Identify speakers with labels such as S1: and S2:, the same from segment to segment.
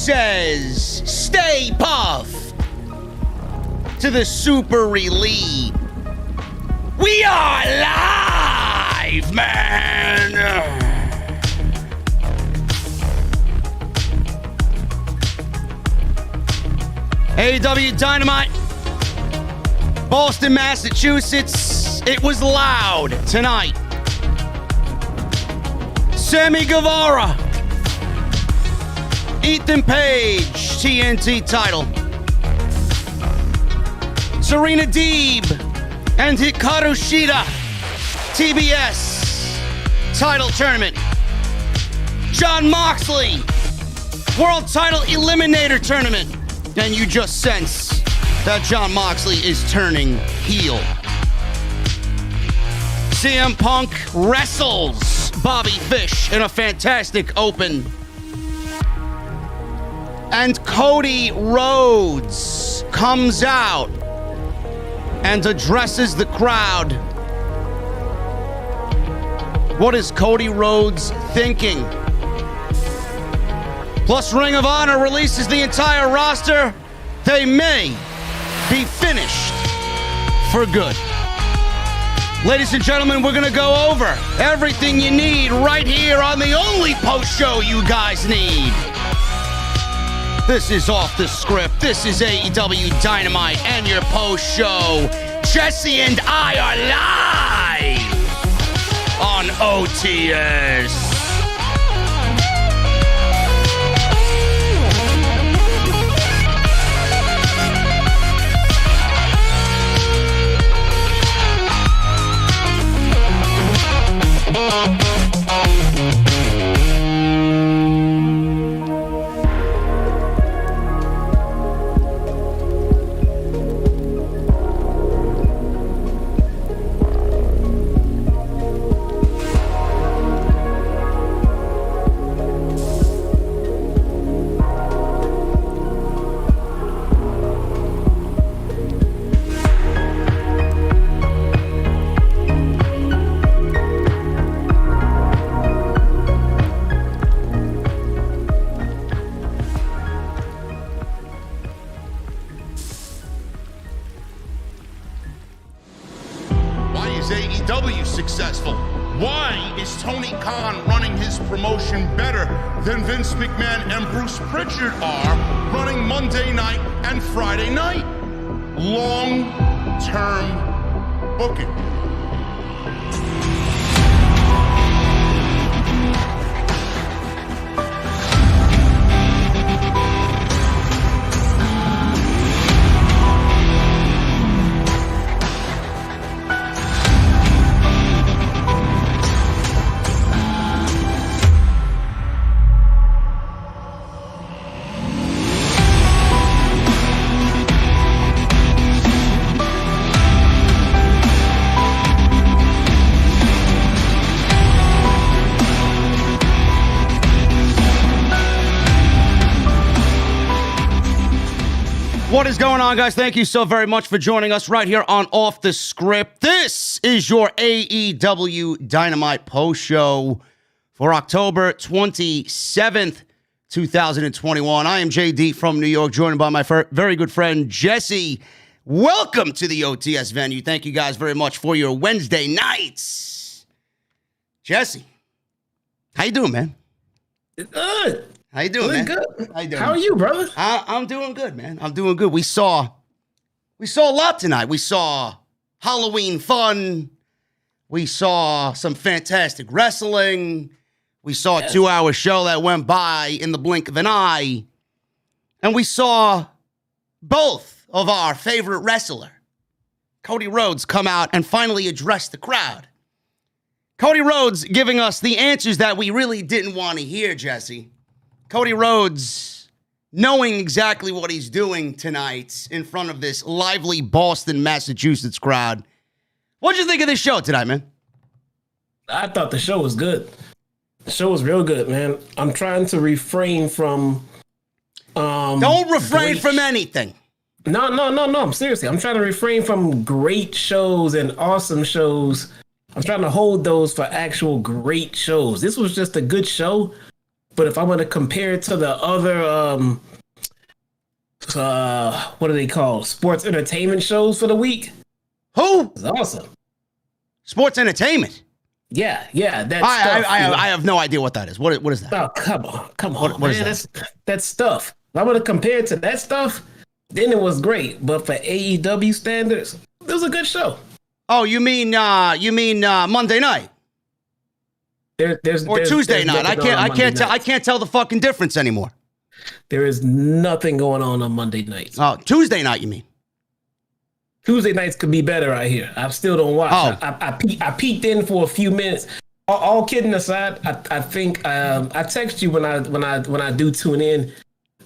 S1: says, stay puft to the super relief. We are live, man. AEW Dynamite, Boston, Massachusetts. It was loud tonight. Sammy Guevara, Ethan Page, TNT title. Serena Deeb and Hikaru Shida, TBS title tournament. John Moxley, world title Eliminator tournament. And you just sense that John Moxley is turning heel. CM Punk wrestles Bobby Fish in a fantastic open. And Cody Rhodes comes out and addresses the crowd. What is Cody Rhodes thinking? Plus, Ring of Honor releases the entire roster. They may be finished for good. Ladies and gentlemen, we're going to go over everything you need right here on the only post show you guys need. This is Off the Script. This is AEW Dynamite and your post show. Jesse and I are live on OTS.
S2: Successful? Why is Tony Khan running his promotion better than Vince McMahon and Bruce Pritchard are running Monday night and Friday night? Long-term booking.
S1: What is going on, guys? Thank you so very much for joining us right here on Off the Script. This is your AEW Dynamite post show for October 27th, 2021. I am JD from New York, joined by my very good friend Jesse. Welcome to the OTS venue. Thank you guys very much for your Wednesday nights. Jesse, how you doing, man?
S3: Good.
S1: How you doing, man?
S3: Good.
S1: How you doing?
S3: How are you, brother?
S1: I'm doing good, man. I'm doing good. We saw a lot tonight. We saw Halloween fun. We saw some fantastic wrestling. We saw a 2-hour show that went by in the blink of an eye. And we saw both of our favorite wrestler, Cody Rhodes, come out and finally address the crowd. Cody Rhodes giving us the answers that we really didn't want to hear, Jesse. Cody Rhodes knowing exactly what he's doing tonight in front of this lively Boston, Massachusetts crowd. What'd you think of this show tonight, man?
S3: I thought the show was good. The show was real good, man. I'm trying to refrain from...
S1: Don't refrain from anything.
S3: No. Seriously, I'm trying to refrain from great shows and awesome shows. I'm trying to hold those for actual great shows. This was just a good show. But if I'm going to compare it to the other, what are they called? Sports entertainment shows for the week.
S1: Who?
S3: It's awesome.
S1: Sports entertainment.
S3: Yeah. That's
S1: I have no idea what that is. What is that?
S3: Oh, come on,
S1: What
S3: man.
S1: is
S3: That's stuff. If I'm going to compare it to that stuff, then it was great. But for AEW standards, it was a good show.
S1: Oh, you mean Monday night?
S3: There's
S1: Tuesday night. I can't tell the fucking difference anymore.
S3: There is nothing going on Monday nights.
S1: Oh, Tuesday night, you mean?
S3: Tuesday nights could be better right here. I still don't watch.
S1: Oh.
S3: I peeked in for a few minutes. All kidding aside, I think I text you when I do tune in.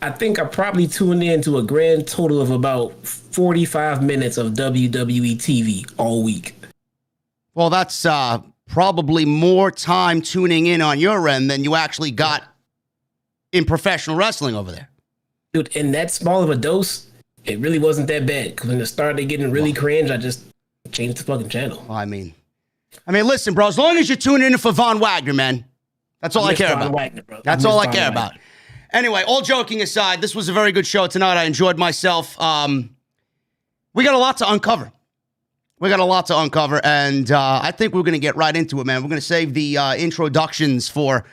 S3: I think I probably tuned in to a grand total of about 45 minutes of WWE TV all week.
S1: Well, that's probably more time tuning in on your end than you actually got in professional wrestling over there.
S3: Dude, in that small of a dose, it really wasn't that bad. Because when it started getting really cringe, I just changed the fucking channel.
S1: Well, I mean, listen, bro, as long as you're tuning in for Von Wagner, man, that's all I care about.
S3: Wagner, bro.
S1: That's all I care about. Anyway, all joking aside, this was a very good show tonight. I enjoyed myself. We got a lot to uncover. And I think we're going to get right into it, man. We're going to save the introductions for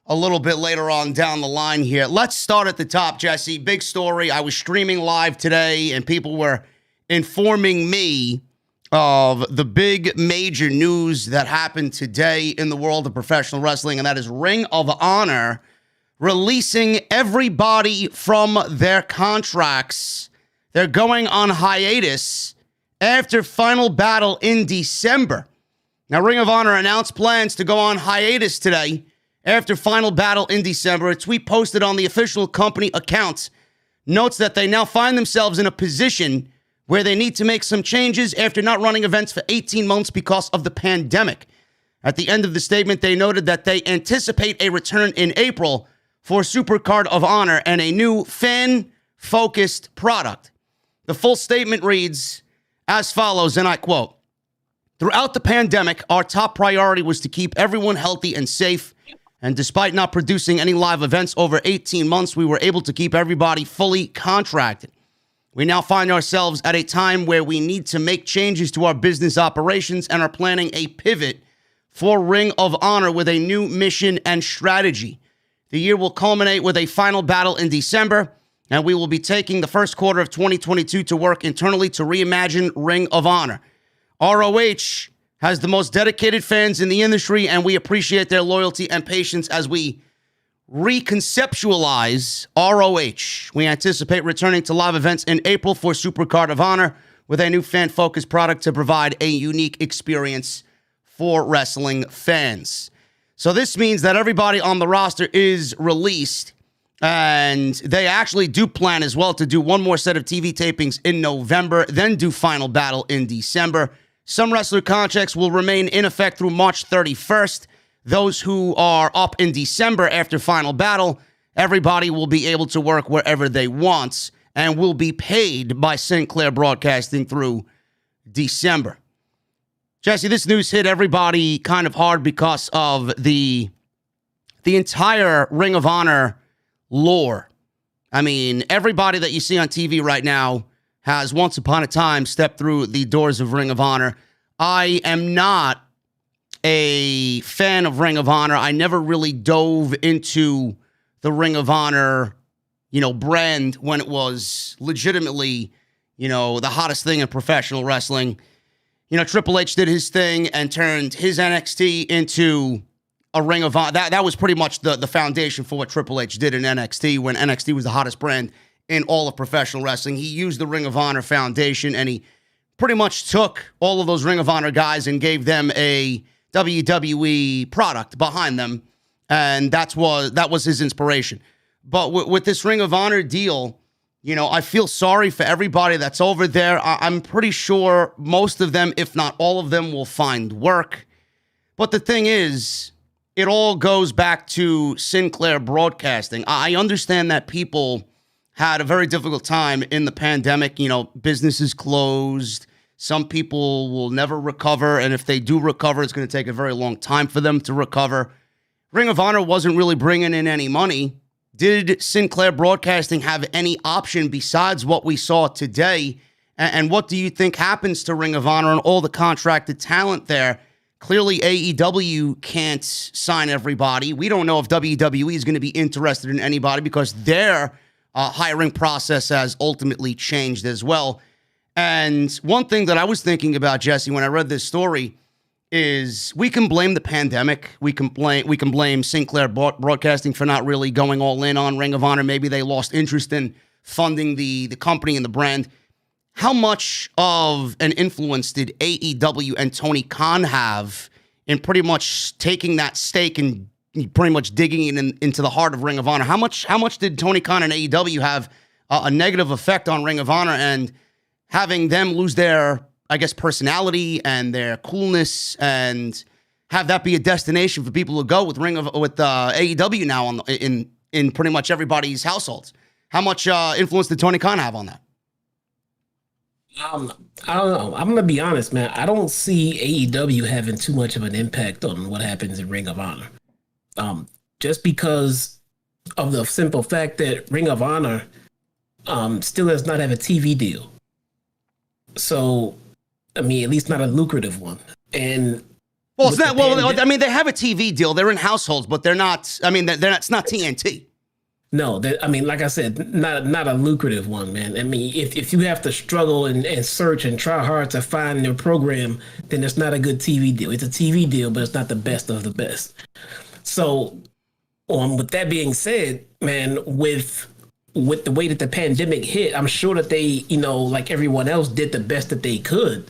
S1: a little bit later on down the line here. Let's start at the top, Jesse. Big story. I was streaming live today, and people were informing me of the big major news that happened today in the world of professional wrestling, and that is Ring of Honor releasing everybody from their contracts. They're going on hiatus after Final Battle in December. Now, Ring of Honor announced plans to go on hiatus today after Final Battle in December. A tweet posted on the official company account notes that they now find themselves in a position where they need to make some changes after not running events for 18 months because of the pandemic. At the end of the statement, they noted that they anticipate a return in April for Supercard of Honor and a new fan-focused product. The full statement reads as follows, and I quote, "Throughout the pandemic, our top priority was to keep everyone healthy and safe. And despite not producing any live events over 18 months, we were able to keep everybody fully contracted. We now find ourselves at a time where we need to make changes to our business operations and are planning a pivot for Ring of Honor with a new mission and strategy. The year will culminate with a Final Battle in December, and we will be taking the first quarter of 2022 to work internally to reimagine Ring of Honor. ROH has the most dedicated fans in the industry, and we appreciate their loyalty and patience as we reconceptualize ROH. We anticipate returning to live events in April for Supercard of Honor with a new fan-focused product to provide a unique experience for wrestling fans." So this means that everybody on the roster is released, and they actually do plan as well to do one more set of TV tapings in November, then do Final Battle in December. Some wrestler contracts will remain in effect through March 31st. Those who are up in December after Final Battle, everybody will be able to work wherever they want and will be paid by Sinclair Broadcasting through December. Jesse, this news hit everybody kind of hard because of the entire Ring of Honor lore. I mean, everybody that you see on TV right now has once upon a time stepped through the doors of Ring of Honor. I am not a fan of Ring of Honor. I never really dove into the Ring of Honor, brand when it was legitimately, the hottest thing in professional wrestling. Triple H did his thing and turned his NXT into a Ring of Honor. That was pretty much the foundation for what Triple H did in NXT when NXT was the hottest brand in all of professional wrestling. He used the Ring of Honor foundation, and he pretty much took all of those Ring of Honor guys and gave them a WWE product behind them, and that was his inspiration. But with this Ring of Honor deal, I feel sorry for everybody that's over there. I'm pretty sure most of them, if not all of them, will find work. But the thing is, it all goes back to Sinclair Broadcasting. I understand that people had a very difficult time in the pandemic. Businesses closed. Some people will never recover, and if they do recover, it's going to take a very long time for them to recover. Ring of Honor wasn't really bringing in any money. Did Sinclair Broadcasting have any option besides what we saw today? And what do you think happens to Ring of Honor and all the contracted talent there? Clearly, AEW can't sign everybody. We don't know if WWE is going to be interested in anybody because their hiring process has ultimately changed as well. And one thing that I was thinking about, Jesse, when I read this story is we can blame the pandemic. We can blame Sinclair Broadcasting for not really going all in on Ring of Honor. Maybe they lost interest in funding the company and the brand. How much of an influence did AEW and Tony Khan have in pretty much taking that stake and pretty much digging it into the heart of Ring of Honor? How much did Tony Khan and AEW have a negative effect on Ring of Honor and having them lose their, I guess, personality and their coolness, and have that be a destination for people to go with AEW now in pretty much everybody's households? How much influence did Tony Khan have on that?
S3: I don't know. I'm gonna be honest, man. I don't see AEW having too much of an impact on what happens in Ring of Honor. Just because of the simple fact that Ring of Honor still does not have a TV deal. So, I mean, at least not a lucrative one. And
S1: it's not. I mean, they have a TV deal. They're in households, but they're not. I mean, they're not. It's not TNT.
S3: No, I mean, like I said, not a lucrative one, man. I mean, if you have to struggle and search and try hard to find your program, then it's not a good TV deal. It's a TV deal, but it's not the best of the best. So, with that being said, man, with the way that the pandemic hit, I'm sure that they, like everyone else, did the best that they could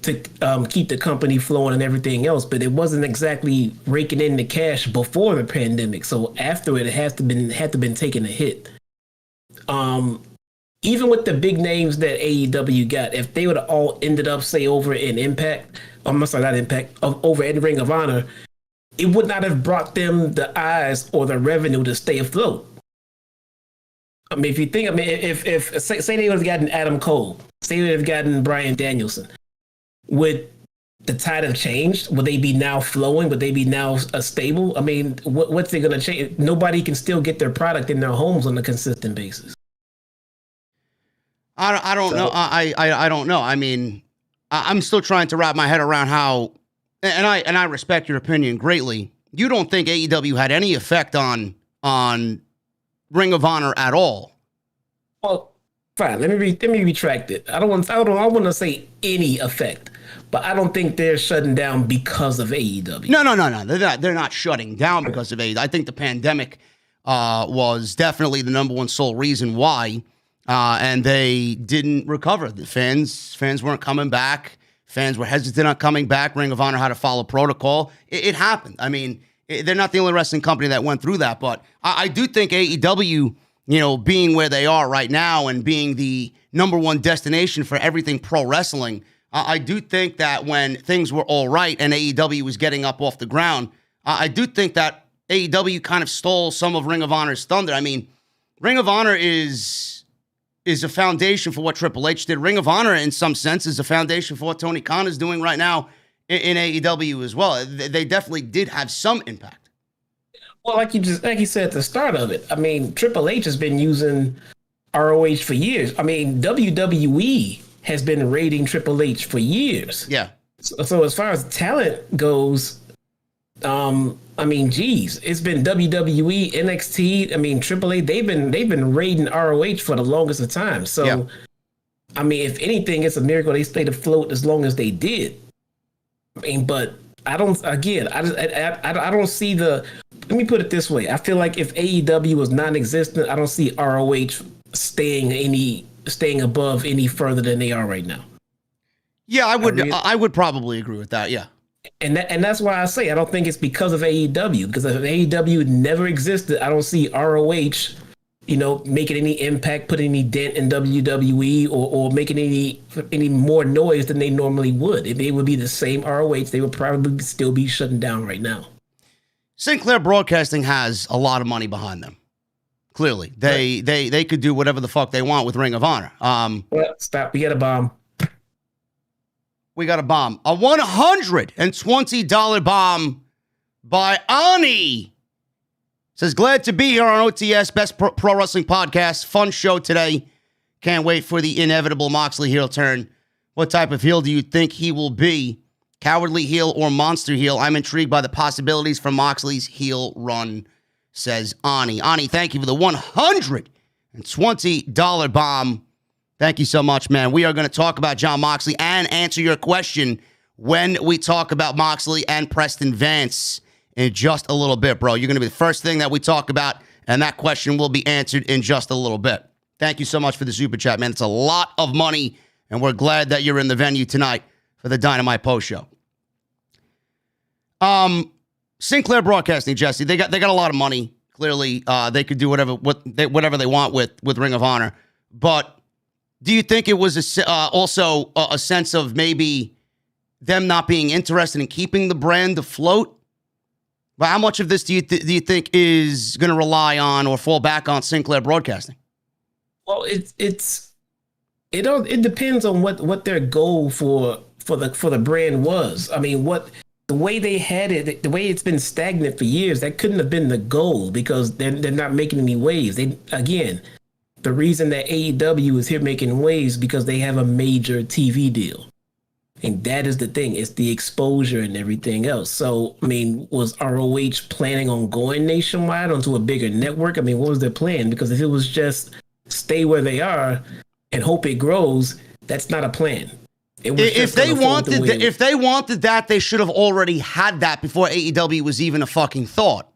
S3: to keep the company flowing and everything else, but it wasn't exactly raking in the cash before the pandemic. So after it had to been taking a hit. Even with the big names that AEW got, if they would have all ended up, say, over in Impact, over in Ring of Honor, it would not have brought them the eyes or the revenue to stay afloat. I mean, if you think, if say they would have gotten Adam Cole, say they would have gotten Bryan Danielson, would the tide have changed? Would they be now flowing? Would they be now stable? I mean, what's it going to change? Nobody can still get their product in their homes on a consistent basis.
S1: I don't know. I don't know. I mean, I'm still trying to wrap my head around how, and I respect your opinion greatly. You don't think AEW had any effect on Ring of Honor at all?
S3: Well, fine. Let me retract it. I want to say any effect, but I don't think they're shutting down because of AEW.
S1: No. They're not shutting down because of AEW. I think the pandemic was definitely the number one sole reason why, and they didn't recover. The fans weren't coming back. Fans were hesitant on coming back. Ring of Honor had to follow protocol. It happened. I mean, they're not the only wrestling company that went through that, but I do think AEW, being where they are right now and being the number one destination for everything pro wrestling, I do think that when things were all right and AEW was getting up off the ground, I do think that AEW kind of stole some of Ring of Honor's thunder. I mean, Ring of Honor is a foundation for what Triple H did. Ring of Honor, in some sense, is a foundation for what Tony Khan is doing right now in AEW as well. They definitely did have some impact.
S3: Well, like you said at the start of it, I mean, Triple H has been using ROH for years. I mean, WWE has been raiding Triple H for years.
S1: Yeah.
S3: So as far as talent goes, I mean, geez, it's been WWE, NXT. I mean, Triple H. They've been raiding ROH for the longest of time. So, yeah. I mean, if anything, it's a miracle they stayed afloat as long as they did. I mean, but I don't see the. Let me put it this way. I feel like if AEW was non-existent, I don't see ROH staying above any further than they are right now.
S1: Yeah, I would probably agree with that. Yeah.
S3: And that's why I say I don't think it's because of AEW. Because if AEW never existed, I don't see ROH, making any impact, putting any dent in WWE, or making any more noise than they normally would. If they would be the same ROH, they would probably still be shutting down right now.
S1: Sinclair Broadcasting has a lot of money behind them. Clearly, they could do whatever the fuck they want with Ring of Honor.
S3: Stop. We got a bomb.
S1: We got a bomb. A $120 bomb by Ani. Says, glad to be here on OTS, best pro wrestling podcast. Fun show today. Can't wait for the inevitable Moxley heel turn. What type of heel do you think he will be? Cowardly heel or monster heel? I'm intrigued by the possibilities for Moxley's heel run, says Ani. Ani, thank you for the $120 bomb. Thank you so much, man. We are going to talk about Jon Moxley and answer your question when we talk about Moxley and Preston Vance in just a little bit, bro. You're going to be the first thing that we talk about, and that question will be answered in just a little bit. Thank you so much for the super chat, man. It's a lot of money, and we're glad that you're in the venue tonight for the Dynamite post show. Sinclair Broadcasting, Jesse, they got a lot of money. Clearly, they could do whatever they want with Ring of Honor. But do you think it was also a sense of maybe them not being interested in keeping the brand afloat? But how much of this do you think is going to rely on or fall back on Sinclair Broadcasting?
S3: Well, it depends on what their goal for the brand was. I mean, the way they had it, the way it's been stagnant for years, that couldn't have been the goal because they're not making any waves. The reason that AEW is here making waves because they have a major TV deal. And that is the thing. It's the exposure and everything else. So, I mean, was ROH planning on going nationwide onto a bigger network? I mean, what was their plan? Because if it was just stay where they are and hope it grows, that's not a plan. If they wanted that, they should have already had that before AEW was even a fucking thought.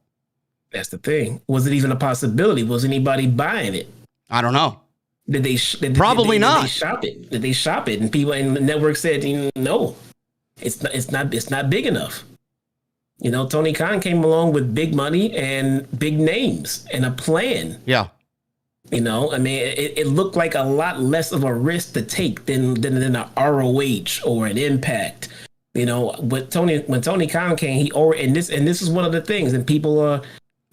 S3: That's the thing. Was it even a possibility? Was anybody buying it?
S1: I don't know.
S3: Probably not. Did they shop it? And people in the network said, no, it's not big enough. You know, Tony Khan came along with big money and big names and a plan.
S1: Yeah.
S3: You know, I mean, it looked like a lot less of a risk to take than a ROH or an Impact. You know, when Tony Khan came, this is one of the things, and people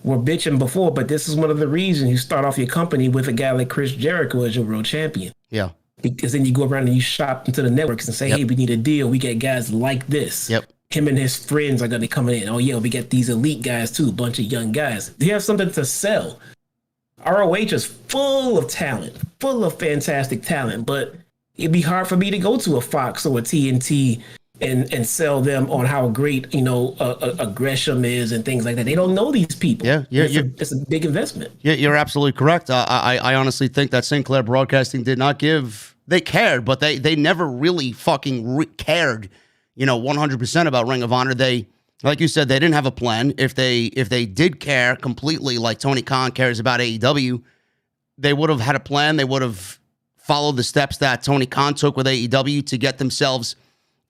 S3: were bitching before, but this is one of the reasons you start off your company with a guy like Chris Jericho as your world champion.
S1: Yeah.
S3: Because then you go around and you shop into the networks and say, hey, we need a deal. We get guys like this.
S1: Yep.
S3: Him and his friends are going to come in. Oh, yeah, we get these elite guys too, a bunch of young guys. You have something to sell. ROH is full of talent, full of fantastic talent, but it'd be hard for me to go to a Fox or a TNT and sell them on how great, a Gresham is and things like that. They don't know these people.
S1: Yeah,
S3: it's a big investment.
S1: Yeah, you're absolutely correct. I honestly think that Sinclair Broadcasting did not give. They cared, but they never really fucking cared, 100% about Ring of Honor. They, like you said, they didn't have a plan. If they did care completely, like Tony Khan cares about AEW, they would have had a plan. They would have followed the steps that Tony Khan took with AEW to get themselves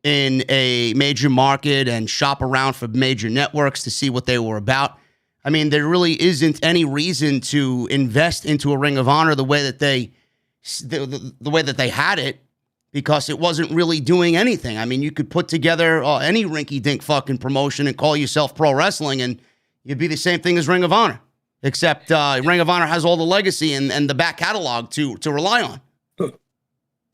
S1: in a major market and shop around for major networks to see what they were about. I mean, there really isn't any reason to invest into a Ring of Honor the way that they had it, because it wasn't really doing anything. I mean, you could put together any rinky-dink fucking promotion and call yourself pro wrestling, and you'd be the same thing as Ring of Honor, except Ring of Honor has all the legacy and the back catalog to rely on.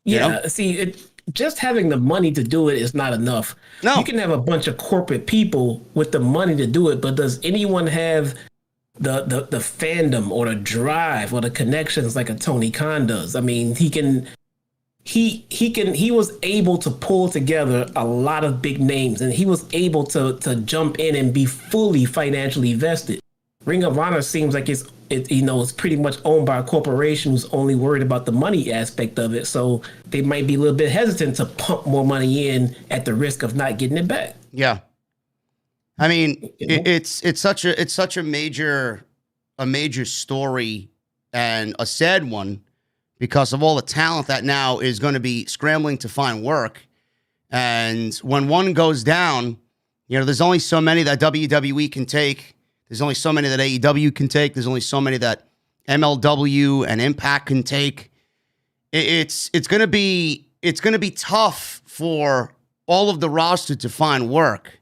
S3: Yeah, see, just having the money to do it is not enough.
S1: No.
S3: You can have a bunch of corporate people with the money to do it, but does anyone have the fandom or the drive or the connections like a Tony Khan does? I mean, he was able to pull together a lot of big names, and he was able to jump in and be fully financially vested. Ring of Honor seems like it's pretty much owned by a corporation who's only worried about the money aspect of it. So they might be a little bit hesitant to pump more money in at the risk of not getting it back.
S1: Yeah. I mean, it's such a major story and a sad one because of all the talent that now is going to be scrambling to find work. And when one goes down, there's only so many that WWE can take. There's only so many that AEW can take. There's only so many that MLW and Impact can take. It's going to be tough for all of the roster to find work.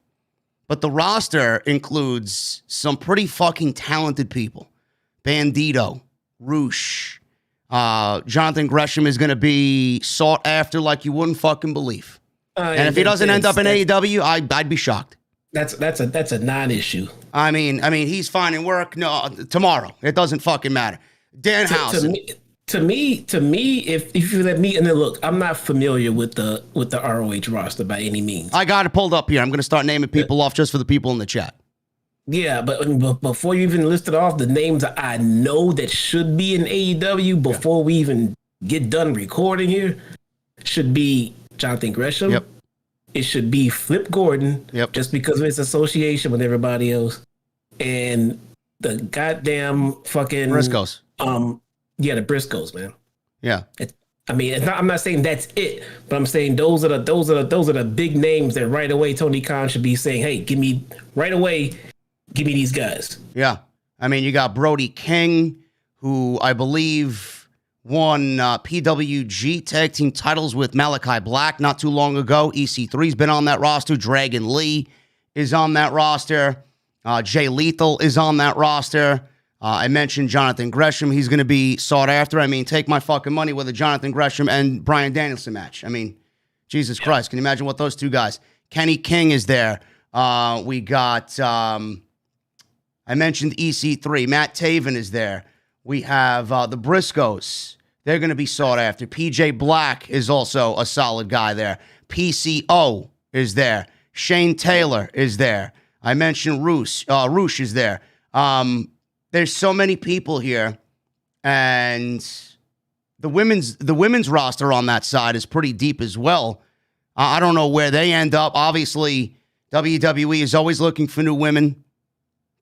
S1: But the roster includes some pretty fucking talented people. Bandito, Roosh, Jonathan Gresham is going to be sought after like you wouldn't fucking believe. And if he doesn't end up in AEW, I'd be shocked.
S3: That's a non-issue.
S1: I mean, he's finding work tomorrow. It doesn't fucking matter. Danhausen.
S3: To me, if you let me, and then look, I'm not familiar with the ROH roster by any means.
S1: I got it pulled up here. I'm going to start naming people off just for the people in the chat.
S3: Yeah, but before you even listed off the names I know that should be in AEW before we even get done recording here, should be Jonathan Gresham.
S1: Yep.
S3: It should be Flip Gordon.
S1: Yep.
S3: Just because of his association with everybody else, and the goddamn fucking
S1: Briscoes.
S3: Yeah, the Briscoes, man.
S1: Yeah.
S3: I'm not saying that's it, but I'm saying those are the big names that right away Tony Khan should be saying, hey, give me these guys.
S1: Yeah. I mean, you got Brody King, who I believe won PWG tag team titles with Malachi Black not too long ago. EC3's been on that roster. Dragon Lee is on that roster. Jay Lethal is on that roster. I mentioned Jonathan Gresham. He's going to be sought after. I mean, take my fucking money with a Jonathan Gresham and Bryan Danielson match. I mean, Jesus Christ. Can you imagine what those two guys? Kenny King is there. We got, I mentioned EC3. Matt Taven is there. We have the Briscoes. They're going to be sought after. PJ Black is also a solid guy there. PCO is there. Shane Taylor is there. I mentioned Roosh is there. There's so many people here, and the women's roster on that side is pretty deep as well. I don't know where they end up. Obviously, WWE is always looking for new women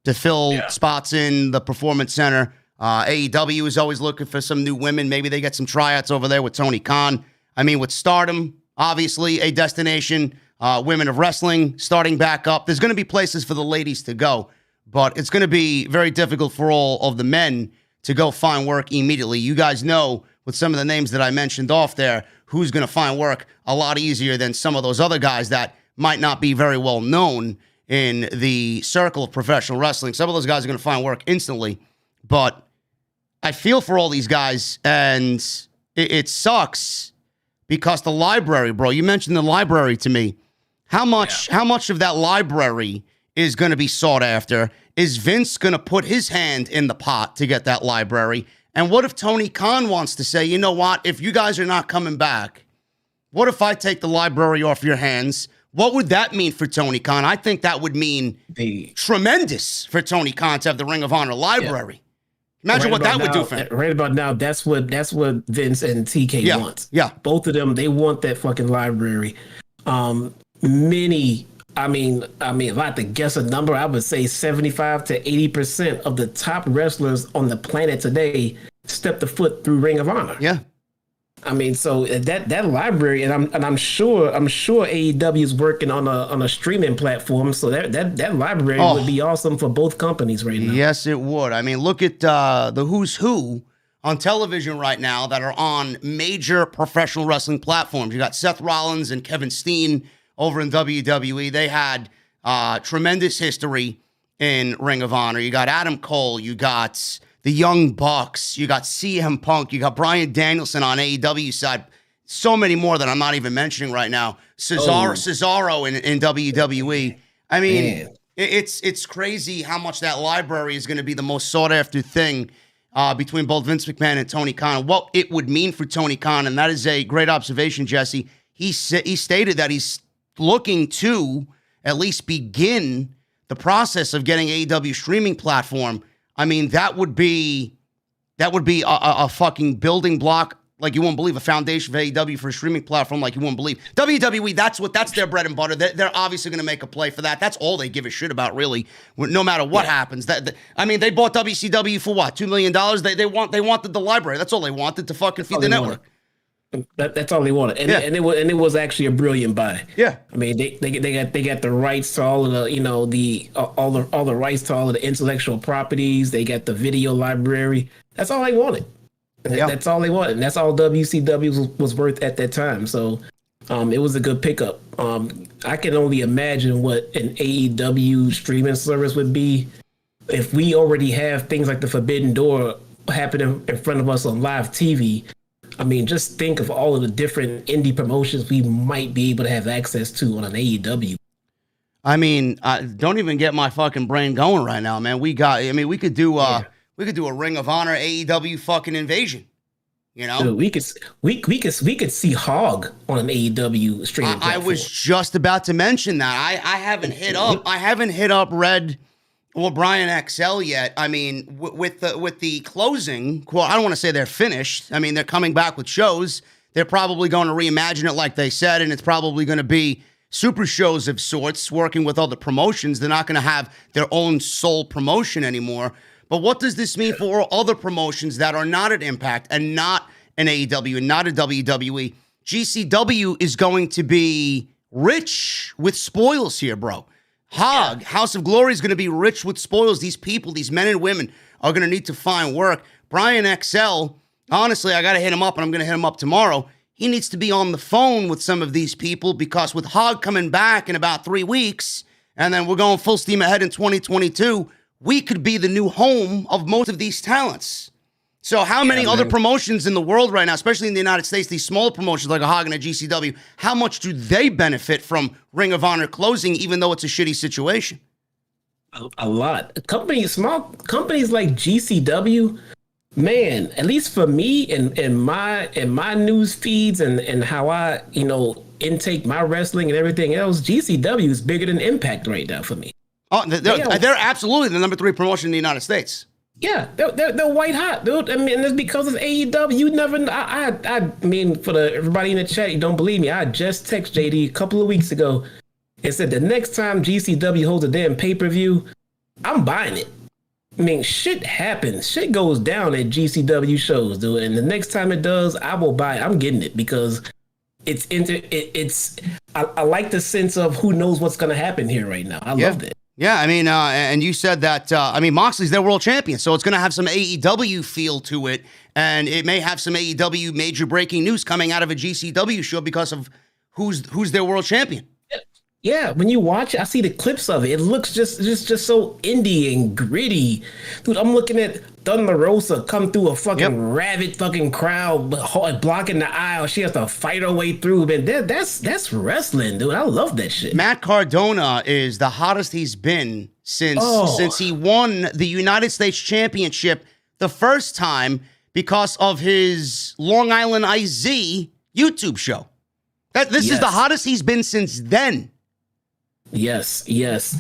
S1: to fill spots in the Performance Center. AEW is always looking for some new women. Maybe they get some tryouts over there with Tony Khan. I mean, with Stardom, obviously a destination. Women of wrestling starting back up. There's going to be places for the ladies to go. But it's going to be very difficult for all of the men to go find work immediately. You guys know, with some of the names that I mentioned off there, who's going to find work a lot easier than some of those other guys that might not be very well known in the circle of professional wrestling. Some of those guys are going to find work instantly. But I feel for all these guys, and it sucks because the library, bro, you mentioned the library to me. How much of that library is going to be sought after? Is Vince going to put his hand in the pot to get that library? And what if Tony Khan wants to say, you know what, if you guys are not coming back, what if I take the library off your hands? What would that mean for Tony Khan? I think that would mean tremendous for Tony Khan to have the Ring of Honor library. Imagine what that would do for him.
S3: Right about now, that's what Vince and TK wants.
S1: Yeah.
S3: Both of them, they want that fucking library. If I had to guess a number, I would say 75 to 80% of the top wrestlers on the planet today stepped a foot through Ring of Honor.
S1: Yeah.
S3: I mean, so that library, and I'm sure AEW is working on a streaming platform, so that library would be awesome for both companies right now.
S1: Yes, it would. I mean, look at the who's who on television right now that are on major professional wrestling platforms. You got Seth Rollins and Kevin Steen over in WWE. They had tremendous history in Ring of Honor. You got Adam Cole. You got the Young Bucks. You got CM Punk. You got Bryan Danielson on AEW side. So many more that I'm not even mentioning right now. Cesaro in WWE. I mean, it's crazy how much that library is going to be the most sought after thing between both Vince McMahon and Tony Khan. What it would mean for Tony Khan, and that is a great observation, Jesse. He stated that he's looking to at least begin the process of getting AEW streaming platform. I mean, that would be a fucking building block like you won't believe, a foundation for AEW for a streaming platform like you won't believe. WWE, that's their bread and butter. They're obviously going to make a play for that. That's all they give a shit about, really, no matter what happens. They bought WCW for what, $2 million? They wanted the library. That's all they wanted, to fucking feed the network.
S3: That's all they wanted, and it was actually a brilliant buy.
S1: Yeah,
S3: I mean they got the rights to all of the all the rights to all of the intellectual properties. They got the video library. That's all they wanted. That's all they wanted, and that's all WCW was worth at that time. So it was a good pickup. I can only imagine what an AEW streaming service would be if we already have things like the Forbidden Door happening in front of us on live TV. I mean, just think of all of the different indie promotions we might be able to have access to on an AEW.
S1: I mean, don't even get my fucking brain going right now, man. We could do a Ring of Honor AEW fucking invasion. You know,
S3: dude, we could see Hog on an AEW streaming platform.
S1: I was just about to mention that. I haven't hit up Red or Brian XL yet. I mean, with the closing, well, I don't want to say they're finished. I mean, they're coming back with shows. They're probably going to reimagine it like they said, and it's probably going to be super shows of sorts, working with other promotions. They're not going to have their own sole promotion anymore. But what does this mean for other promotions that are not at Impact and not an AEW and not a WWE? GCW is going to be rich with spoils here, bro. House of Glory is going to be rich with spoils. These people, these men and women, are going to need to find work. Brian XL, honestly, I got to hit him up, and I'm going to hit him up tomorrow. He needs to be on the phone with some of these people, because with Hog coming back in about 3 weeks, and then we're going full steam ahead in 2022, we could be the new home of most of these talents. So how many other promotions in the world right now, especially in the United States, these small promotions like a Hog and a GCW, how much do they benefit from Ring of Honor closing, even though it's a shitty situation?
S3: A lot. Small companies like GCW, man, at least for me in my news feeds and how I, intake my wrestling and everything else, GCW is bigger than Impact right now for me.
S1: Oh, they're absolutely the number 3 promotion in the United States.
S3: Yeah, they're white hot, dude. I mean, it's because of AEW. You never. I mean, for everybody in the chat, you don't believe me. I just texted JD a couple of weeks ago and said the next time GCW holds a damn pay-per-view, I'm buying it. I mean, shit happens. Shit goes down at GCW shows, dude. And the next time it does, I will buy it. I'm getting it because I like the sense of who knows what's going to happen here right now. I love it.
S1: Yeah, I mean, and you said that, Moxley's their world champion, so it's going to have some AEW feel to it, and it may have some AEW major breaking news coming out of a GCW show because of who's their world champion.
S3: Yeah, when you watch it, I see the clips of it. It looks just so indie and gritty. Dude, I'm looking at Thunder Rosa come through a fucking rabid fucking crowd, blocking the aisle. She has to fight her way through. Man, that's wrestling, dude. I love that shit.
S1: Matt Cardona is the hottest he's been since he won the United States Championship the first time because of his Long Island IZ YouTube show. This is the hottest he's been since then.
S3: Yes.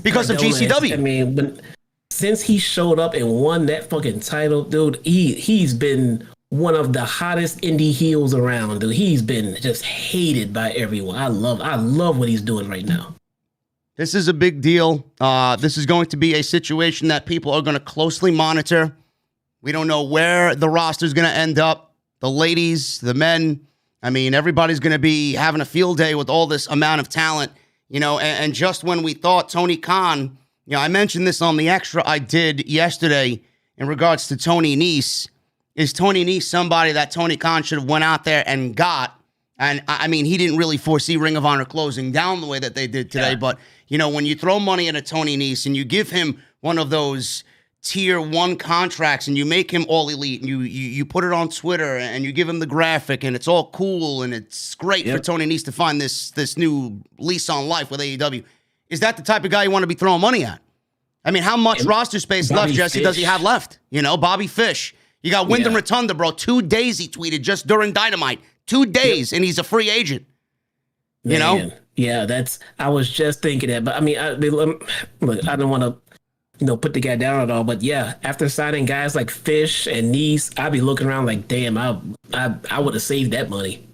S1: Because of GCW.
S3: I mean, since he showed up and won that fucking title, dude, he's been one of the hottest indie heels around, dude. He's been just hated by everyone. I love what he's doing right now.
S1: This is a big deal. This is going to be a situation that people are going to closely monitor. We don't know where the roster is going to end up. The ladies, the men. I mean, everybody's going to be having a field day with all this amount of talent. And just when we thought Tony Khan, I mentioned this on the extra I did yesterday in regards to Tony Nese. Is Tony Nese somebody that Tony Khan should have went out there and got? And I mean, he didn't really foresee Ring of Honor closing down the way that they did today. Yeah. But, when you throw money at a Tony Nese and you give him one of those tier 1 contracts and you make him all elite and you put it on Twitter and you give him the graphic and it's all cool and it's great for Tony Nese to find this new lease on life with AEW. Is that the type of guy you want to be throwing money at? I mean, how much roster space left, Jesse, does he have left? Bobby Fish. You got Wyndham Rotunda, bro. 2 days he tweeted just during Dynamite. 2 days and he's a free agent.
S3: Man. Yeah, I was just thinking that. But I mean, look, I don't want to put the guy down at all. But yeah, after signing guys like Fish and Nese, I'd be looking around like, damn, I would have saved that money.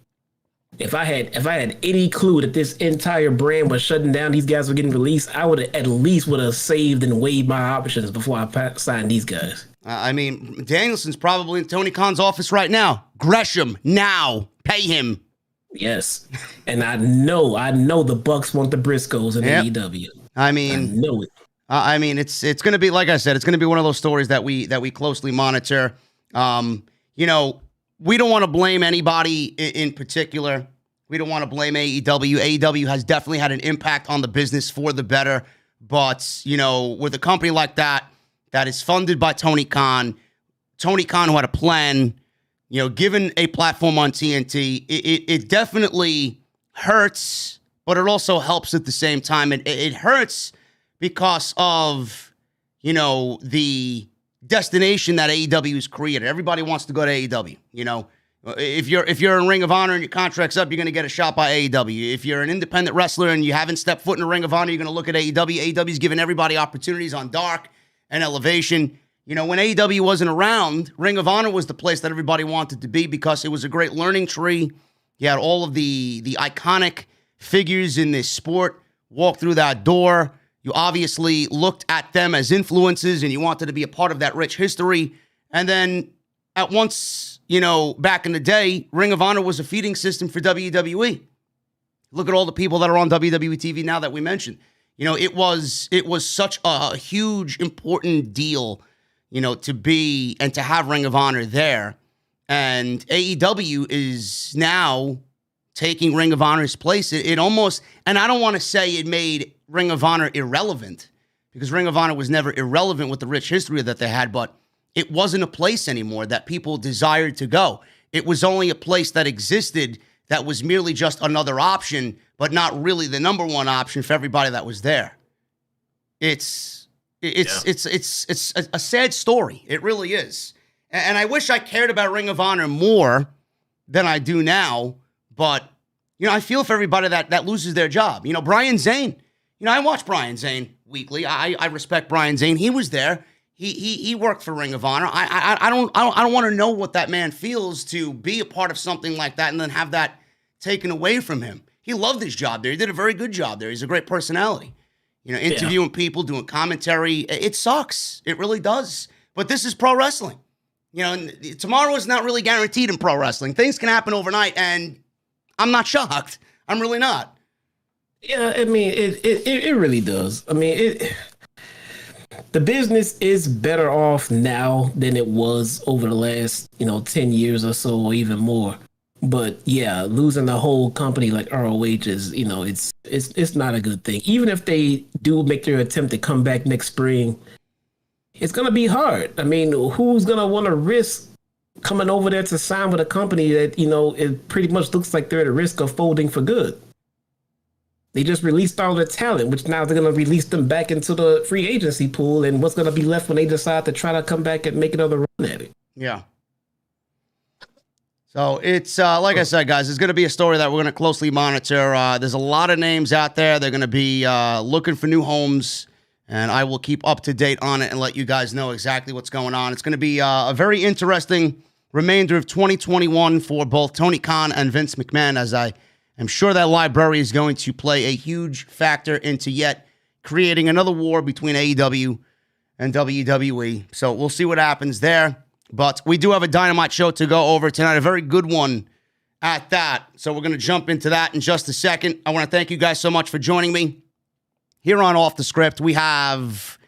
S3: If I had any clue that this entire brand was shutting down, these guys were getting released, I would have at least saved and weighed my options before I signed these guys.
S1: I mean, Danielson's probably in Tony Khan's office right now. Gresham, now, pay him.
S3: Yes, and I know the Bucks want the Briscoes in AEW.
S1: I mean,
S3: I know it.
S1: I mean, it's going to be, like I said, it's going to be one of those stories that we closely monitor. We don't want to blame anybody in particular. We don't want to blame AEW. AEW has definitely had an impact on the business for the better. But, with a company like that is funded by Tony Khan who had a plan, given a platform on TNT, it definitely hurts but it also helps at the same time. And it hurts because of, the destination that AEW has created. Everybody wants to go to AEW, If you're in Ring of Honor and your contract's up, you're going to get a shot by AEW. If you're an independent wrestler and you haven't stepped foot in a Ring of Honor, you're going to look at AEW. AEW's giving everybody opportunities on Dark and Elevation. When AEW wasn't around, Ring of Honor was the place that everybody wanted to be because it was a great learning tree. You had all of the iconic figures in this sport walk through that door. You obviously looked at them as influences and you wanted to be a part of that rich history. And then at once, back in the day, Ring of Honor was a feeding system for WWE. Look at all the people that are on WWE TV now that we mentioned. It was such a huge, important deal, to be and to have Ring of Honor there. And AEW is now taking Ring of Honor's place. It almost, and I don't want to say it made Ring of Honor irrelevant, because Ring of Honor was never irrelevant with the rich history that they had, but it wasn't a place anymore that people desired to go. It was only a place that existed that was merely just another option, but not really the number one option for everybody that was there. It's a sad story. It really is. And I wish I cared about Ring of Honor more than I do now, but I feel for everybody that loses their job. Brian Zane. I watch Brian Zane weekly. I respect Brian Zane. He was there. He worked for Ring of Honor. I don't want to know what that man feels to be a part of something like that and then have that taken away from him. He loved his job there. He did a very good job there. He's a great personality. Interviewing people, doing commentary. It sucks. It really does. But this is pro wrestling. Tomorrow is not really guaranteed in pro wrestling. Things can happen overnight, and I'm not shocked. I'm really not.
S3: Yeah, I mean, it really does. I mean, the business is better off now than it was over the last, 10 years or so, or even more. But yeah, losing the whole company like ROH is, it's not a good thing. Even if they do make their attempt to come back next spring, it's going to be hard. I mean, who's going to want to risk coming over there to sign with a company that, it pretty much looks like they're at a risk of folding for good? They just released all their talent, which now they're going to release them back into the free agency pool. And what's going to be left when they decide to try to come back and make another run at it? Yeah.
S1: So it's, like I said, guys, it's going to be a story that we're going to closely monitor. There's a lot of names out there. They're going to be looking for new homes, and I will keep up to date on it and let you guys know exactly what's going on. It's going to be a very interesting remainder of 2021 for both Tony Khan and Vince McMahon, as I'm sure that library is going to play a huge factor into yet creating another war between AEW and WWE. So we'll see what happens there. But we do have a Dynamite show to go over tonight, a very good one at that. So we're going to jump into that in just a second. I want to thank you guys so much for joining me here on Off the Script. We have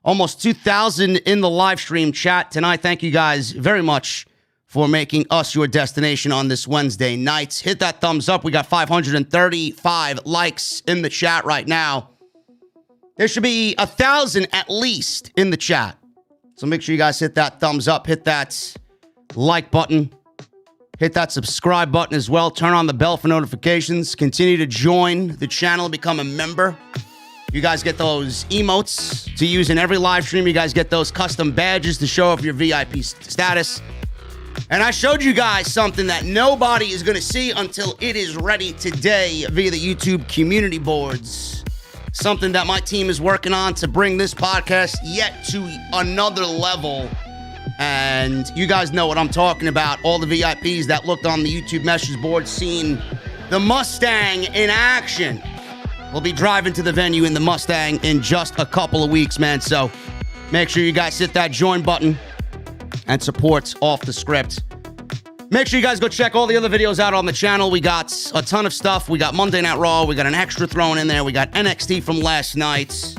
S1: almost 2,000 in the live stream chat tonight. Thank you guys very much for making us your destination on this Wednesday night. Hit that thumbs up. We got 535 likes in the chat right now. There should be 1,000 at least in the chat. So make sure you guys hit that thumbs up, hit that like button, hit that subscribe button as well. Turn on the bell for notifications. Continue to join the channel, become a member. You guys get those emotes to use in every live stream. You guys get those custom badges to show off your VIP status. And I showed you guys something that nobody is going to see until it is ready today via the YouTube community boards. Something that my team is working on to bring this podcast yet to another level. And you guys know what I'm talking about. All the VIPs that looked on the YouTube message board, seen the Mustang in action. We'll be driving to the venue in the Mustang in just a couple of weeks, man. So make sure you guys hit that join button and support Off the Script. Make sure you guys go check all the other videos out on the channel. We got a ton of stuff. We got Monday Night Raw. We got an extra thrown in there. We got NXT from last night.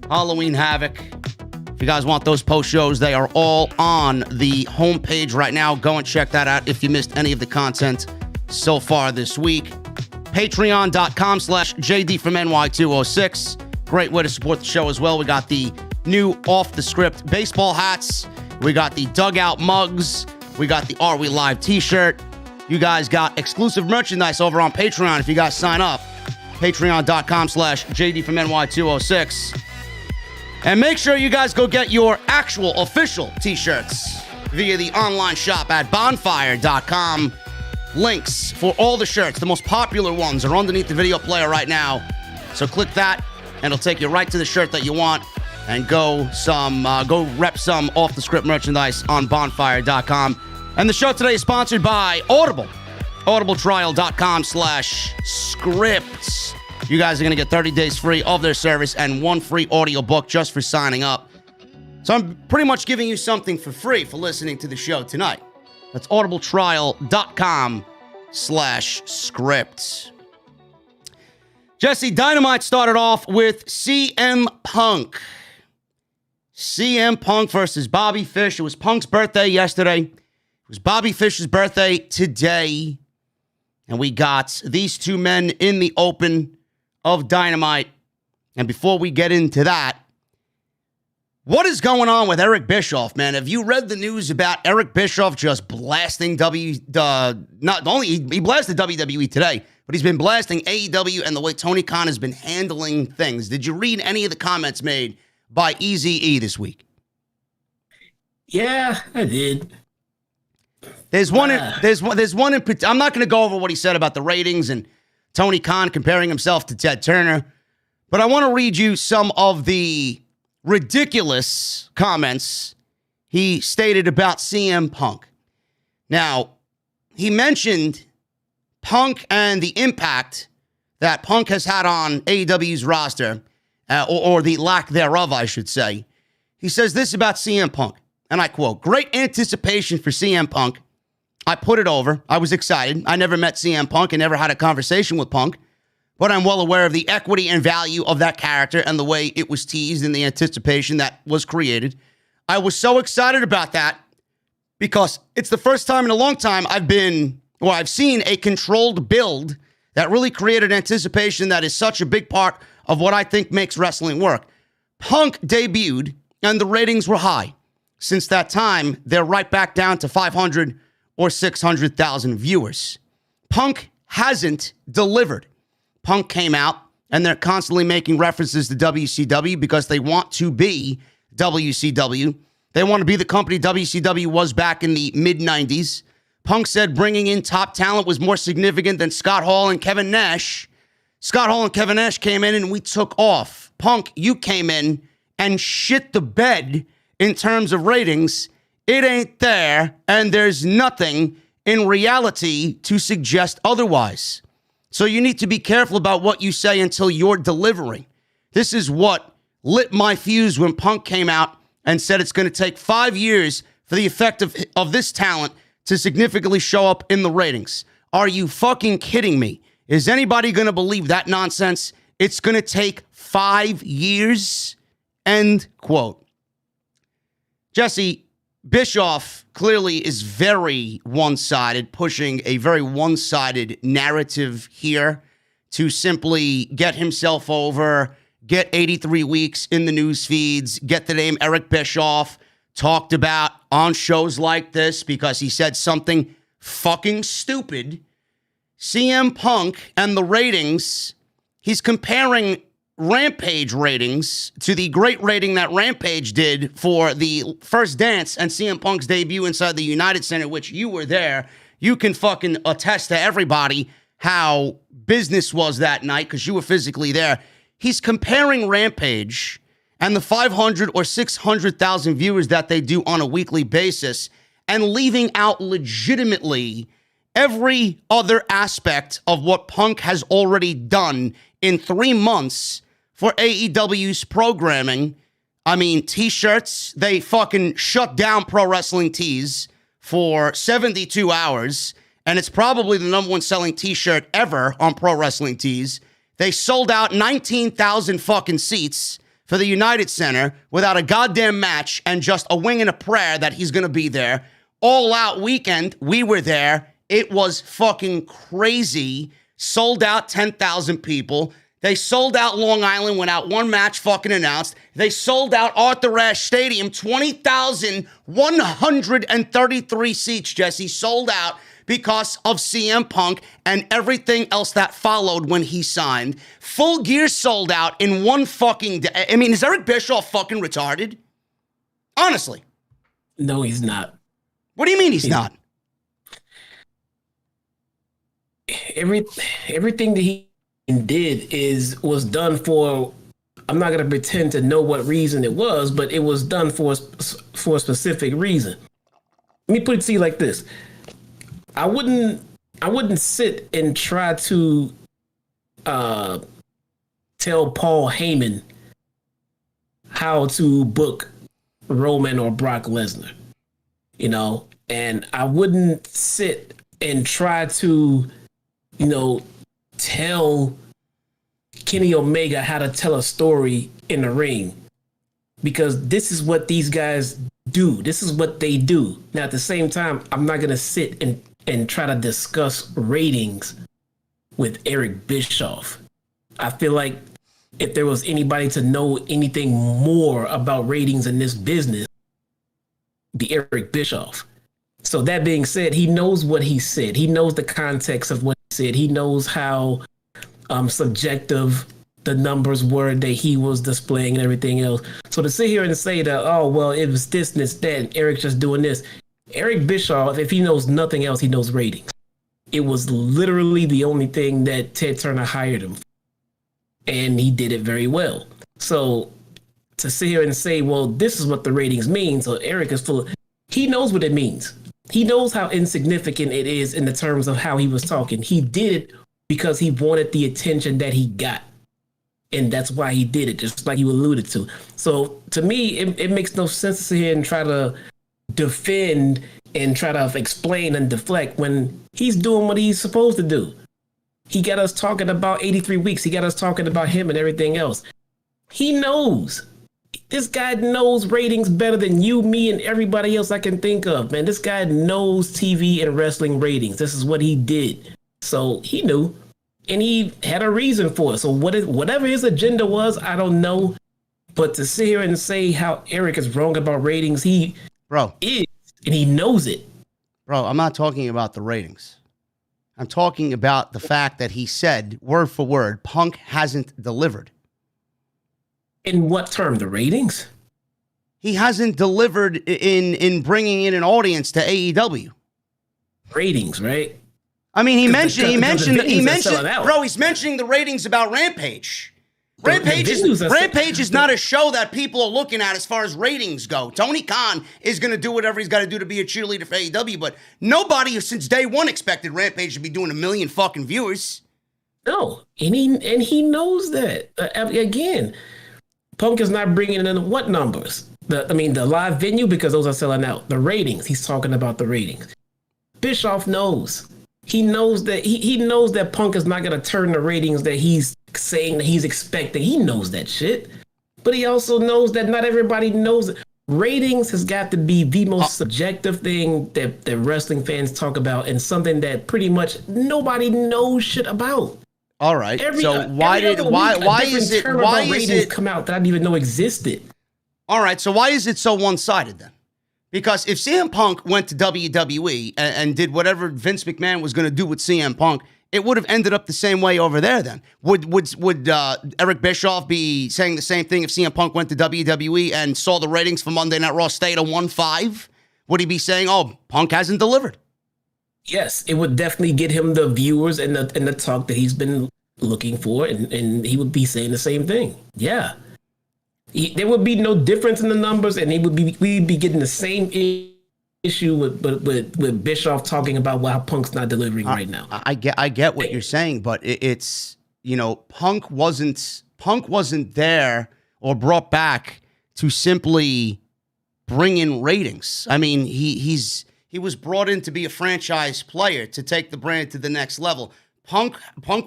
S1: Halloween Havoc. If you guys want those post shows, they are all on the homepage right now. Go and check that out if you missed any of the content so far this week. Patreon.com/JD from NY206. Great way to support the show as well. We got the new Off the Script baseball hats. We got the Dugout mugs. We got the Are We Live t-shirt. You guys got exclusive merchandise over on Patreon if you guys sign up. Patreon.com/JD from NY206. And make sure you guys go get your actual official t-shirts via the online shop at bonfire.com. Links for all the shirts, the most popular ones, are underneath the video player right now. So click that, and it'll take you right to the shirt that you want. And go rep some off-the-script merchandise on bonfire.com. And the show today is sponsored by Audible. audibletrial.com/scripts. You guys are going to get 30 days free of their service and one free audiobook just for signing up. So I'm pretty much giving you something for free for listening to the show tonight. That's audibletrial.com/scripts. Jesse, Dynamite started off with CM Punk. CM Punk versus Bobby Fish. It was Punk's birthday yesterday. It was Bobby Fish's birthday today. And we got these two men in the open of Dynamite. And before we get into that, what is going on with Eric Bischoff, man? Have you read the news about Eric Bischoff just blasting he blasted WWE today, but he's been blasting AEW and the way Tony Khan has been handling things. Did you read any of the comments made by Eazy-E this week?
S3: Yeah, I did.
S1: There's one in I'm not going to go over what he said about the ratings and Tony Khan comparing himself to Ted Turner, but I want to read you some of the ridiculous comments he stated about CM Punk. Now, he mentioned Punk and the impact that Punk has had on AEW's roster, or the lack thereof, I should say. He says this about CM Punk, and I quote, "Great anticipation for CM Punk. I put it over. I was excited. I never met CM Punk and never had a conversation with Punk, but I'm well aware of the equity and value of that character and the way it was teased and the anticipation that was created. I was so excited about that because it's the first time in a long time I've seen a controlled build that really created anticipation that is such a big part of what I think makes wrestling work. Punk debuted and the ratings were high. Since that time, they're right back down to 500 or 600,000 viewers. Punk hasn't delivered. Punk came out, and they're constantly making references to WCW because they want to be WCW. They want to be the company WCW was back in the mid-90s. Punk said bringing in top talent was more significant than Scott Hall and Kevin Nash. Scott Hall and Kevin Nash came in, and we took off. Punk, you came in and shit the bed in terms of ratings. It ain't there, and there's nothing in reality to suggest otherwise. So you need to be careful about what you say until you're delivering. This is what lit my fuse when Punk came out and said it's going to take 5 years for the effect of this talent to significantly show up in the ratings. Are you fucking kidding me? Is anybody going to believe that nonsense? It's going to take 5 years? End quote. Jesse, Bischoff clearly is very one-sided, pushing a very one-sided narrative here to simply get himself over, get 83 weeks in the news feeds, get the name Eric Bischoff talked about on shows like this because he said something fucking stupid. CM Punk and the ratings, he's comparing Rampage ratings to the great rating that Rampage did for the first dance and CM Punk's debut inside the United Center, which you were there. You can fucking attest to everybody how business was that night because you were physically there. He's comparing Rampage and the 500 or 600,000 viewers that they do on a weekly basis and leaving out legitimately every other aspect of what Punk has already done in 3 months for AEW's programming. I mean, t-shirts, they fucking shut down Pro Wrestling Tees for 72 hours, and it's probably the number one selling t-shirt ever on Pro Wrestling Tees. They sold out 19,000 fucking seats for the United Center without a goddamn match and just a wing and a prayer that he's gonna be there. All Out weekend, we were there. It was fucking crazy. Sold out 10,000 people. They sold out Long Island without one match fucking announced. They sold out Arthur Ashe Stadium, 20,133 seats, Jesse, sold out because of CM Punk and everything else that followed when he signed. Full Gear sold out in one fucking day. I mean, is Eric Bischoff fucking retarded? Honestly.
S3: No, he's not.
S1: What do you mean he's not?
S3: Everything that he did was done for, I'm not going to pretend to know what reason it was, but it was done for a specific reason. Let me put it to you like this. I wouldn't sit and try to tell Paul Heyman how to book Roman or Brock Lesnar, you know, and I wouldn't sit and try to, you know, tell Kenny Omega how to tell a story in the ring, because this is what these guys do. This is what they do. Now, at the same time, I'm not going to sit and try to discuss ratings with Eric Bischoff. I feel like if there was anybody to know anything more about ratings in this business, be Eric Bischoff. So that being said, he knows what he said. He knows the context of what he said. He knows how subjective the numbers were that he was displaying and everything else. So to sit here and say that, oh, well, it was this and it's that, and Eric's just doing this. Eric Bischoff, if he knows nothing else, he knows ratings. It was literally the only thing that Ted Turner hired him for. And he did it very well. So to sit here and say, well, this is what the ratings mean, so Eric is full of... He knows what it means. He knows how insignificant it is in the terms of how he was talking. He did it because he wanted the attention that he got. And that's why he did it, just like you alluded to. So to me, it makes no sense to sit here and try to defend and try to explain and deflect when he's doing what he's supposed to do. He got us talking about 83 weeks. He got us talking about him and everything else. He knows. This guy knows ratings better than you, me, and everybody else I can think of, man. This guy knows TV and wrestling ratings. This is what he did. So he knew, and he had a reason for it. So whatever his agenda was, I don't know. But to sit here and say how Eric is wrong about ratings, he is, and he knows it.
S1: Bro, I'm not talking about the ratings. I'm talking about the fact that he said, word for word, Punk hasn't delivered.
S3: In what term? The ratings?
S1: He hasn't delivered in bringing in an audience to AEW.
S3: Ratings, right?
S1: I mean, he mentioned, bro, he's mentioning the ratings about Rampage. Rampage is not a show that people are looking at as far as ratings go. Tony Khan is going to do whatever he's got to do to be a cheerleader for AEW, but nobody since day one expected Rampage to be doing 1 million fucking viewers.
S3: No, and he knows that. Again, Punk is not bringing in what numbers? The live venue, because those are selling out. The ratings, he's talking about the ratings. Bischoff knows. He knows that he knows that Punk is not going to turn the ratings that he's saying that he's expecting. He knows that shit. But he also knows that not everybody knows it. Ratings has got to be the most subjective thing that wrestling fans talk about, and something that pretty much nobody knows shit about.
S1: All right. Why is it
S3: come out that I didn't even know existed?
S1: All right. So why is it so one-sided then? Because if CM Punk went to WWE and did whatever Vince McMahon was going to do with CM Punk, it would have ended up the same way over there then. Would Eric Bischoff be saying the same thing if CM Punk went to WWE and saw the ratings for Monday Night Raw stay at 1.5? Would he be saying, oh, Punk hasn't delivered?
S3: Yes, it would definitely get him the viewers and the talk that he's been looking for, and he would be saying the same thing. Yeah. There would be no difference in the numbers, and we'd be getting the same issue with Bischoff talking about why Punk's not delivering right now.
S1: I get what you're saying, but it's, Punk wasn't there or brought back to simply bring in ratings. I mean, he was brought in to be a franchise player, to take the brand to the next level. Punk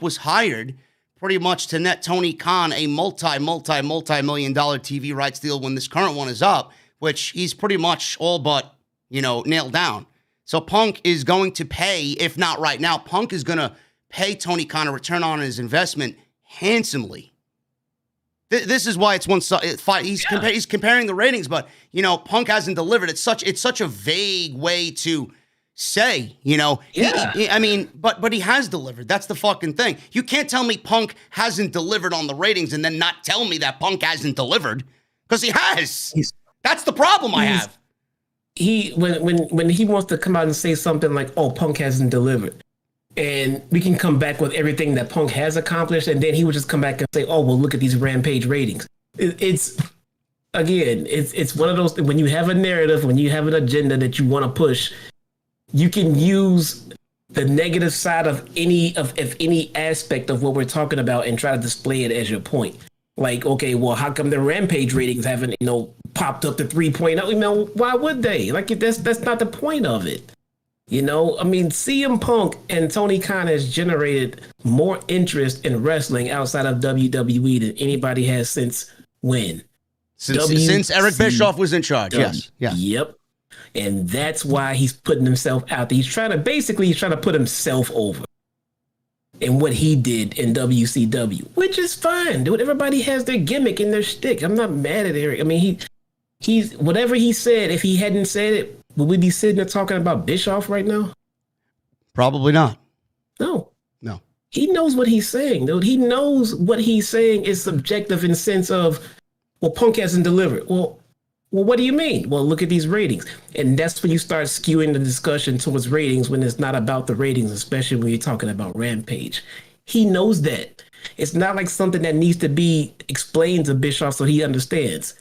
S1: was hired pretty much to net Tony Khan a multi-million dollar TV rights deal when this current one is up, which he's pretty much all but, nailed down. So Punk is going to pay, if not right now, Punk is going to pay Tony Khan a return on his investment handsomely. This is why it's one side. He's comparing the ratings, but Punk hasn't delivered. It's such a vague way to say,
S3: Yeah.
S1: but he has delivered. That's the fucking thing. You can't tell me Punk hasn't delivered on the ratings and then not tell me that Punk hasn't delivered, because he has. That's the problem I have.
S3: When he wants to come out and say something like, "Oh, Punk hasn't delivered," and we can come back with everything that Punk has accomplished, and then he would just come back and say, "Oh, well, look at these Rampage ratings." It's one of those things, when you have a narrative, when you have an agenda that you want to push, you can use the negative side of any aspect of what we're talking about and try to display it as your point. Like, okay, well, how come the Rampage ratings haven't, popped up to 3.0? Why would they? Like, that's not the point of it. CM Punk and Tony Khan has generated more interest in wrestling outside of WWE than anybody has since when?
S1: Since Eric Bischoff was in charge. Yes. Yeah.
S3: Yep. And that's why he's putting himself out there. He's trying to put himself over in what he did in WCW, which is fine. Dude, everybody has their gimmick and their shtick. I'm not mad at Eric. He's whatever he said, if he hadn't said it, would we be sitting there talking about Bischoff right now?
S1: Probably not.
S3: No.
S1: He
S3: knows what he's saying, dude. He knows what he's saying is subjective in the sense of, well, Punk hasn't delivered. Well, what do you mean? Well, look at these ratings. And that's when you start skewing the discussion towards ratings when it's not about the ratings, especially when you're talking about Rampage. He knows that. It's not like something that needs to be explained to Bischoff so he understands.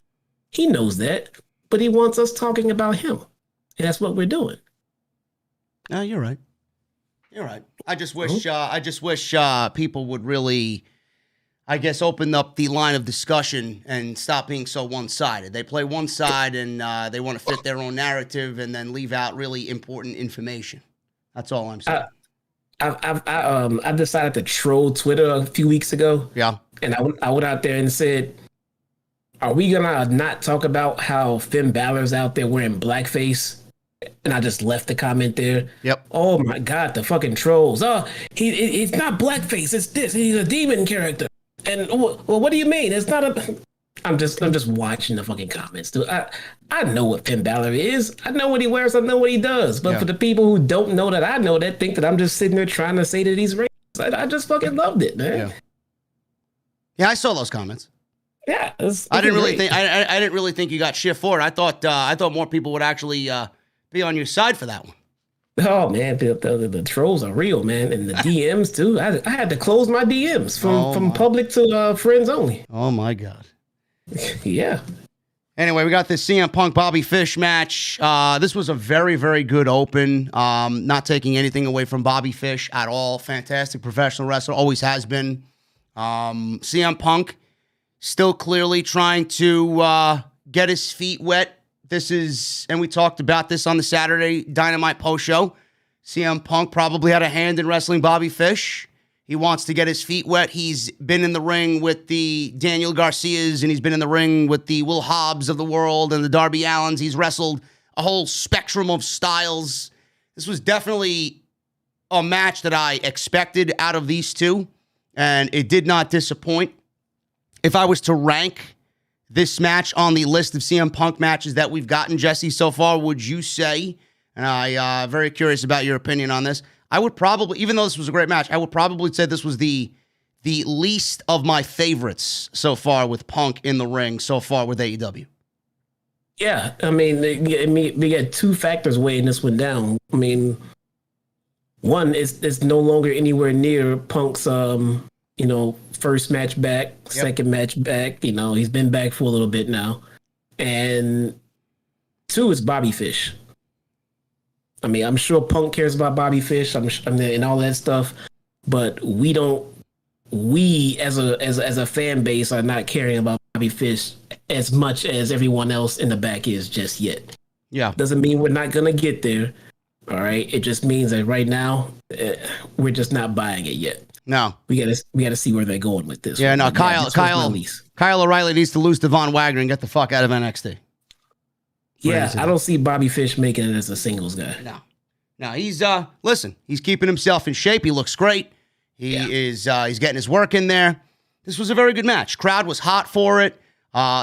S3: He knows that, but he wants us talking about him. And that's what we're doing.
S1: No, you're right. You're right. I just wish people would really, open up the line of discussion and stop being so one-sided. They play one side and they want to fit their own narrative and then leave out really important information. That's all I'm saying.
S3: I decided to troll Twitter a few weeks ago.
S1: Yeah.
S3: And I went out there and said, are we going to not talk about how Finn Balor's out there wearing blackface? And I just left the comment there.
S1: Yep.
S3: Oh my God, the fucking trolls. Oh, it's not blackface. It's this. He's a demon character. And well, what do you mean? It's not a. I'm just watching the fucking comments, dude. I know what Finn Balor is. I know what he wears. I know what he does. But for the people who don't know that I know that, think that I'm just sitting there trying to say that he's racist. I just fucking loved it, man.
S1: Yeah, I saw those comments.
S3: Yeah,
S1: I didn't really think you got shit for it. I thought more people would actually be on your side for that one.
S3: Oh man, the trolls are real, man, and the DMs too. I had to close my DMs from public to friends only.
S1: Oh my God.
S3: Yeah.
S1: Anyway, we got this CM Punk Bobby Fish match. This was a very, very good open. Not taking anything away from Bobby Fish at all. Fantastic professional wrestler, always has been. CM Punk still clearly trying to get his feet wet. And we talked about this on the Saturday Dynamite post show. CM Punk probably had a hand in wrestling Bobby Fish. He wants to get his feet wet. He's been in the ring with the Daniel Garcias, and he's been in the ring with the Will Hobbs of the world and the Darby Allins. He's wrestled a whole spectrum of styles. This was definitely a match that I expected out of these two, and it did not disappoint. If I was to rank this match on the list of CM Punk matches that we've gotten, Jesse, so far, would you say, and I'm very curious about your opinion on this, I would probably, even though this was a great match, I would probably say this was the least of my favorites so far with Punk in the ring so far with AEW.
S3: Yeah, we got two factors weighing this one down. One is it's no longer anywhere near Punk's, first match back, second match back. He's been back for a little bit now. And two is Bobby Fish. I'm sure Punk cares about Bobby Fish and all that stuff, but we as a fan base are not caring about Bobby Fish as much as everyone else in the back is just yet.
S1: Yeah.
S3: Doesn't mean we're not going to get there. All right. It just means that right now we're just not buying it yet.
S1: No.
S3: We gotta see where they're going with this.
S1: Yeah, no, Kyle O'Reilly needs to lose to Von Wagner and get the fuck out of NXT.
S3: Yeah, I don't see Bobby Fish making it as a singles guy.
S1: No, he's he's keeping himself in shape. He looks great. He's getting his work in there. this was a very good match. Crowd was hot for it.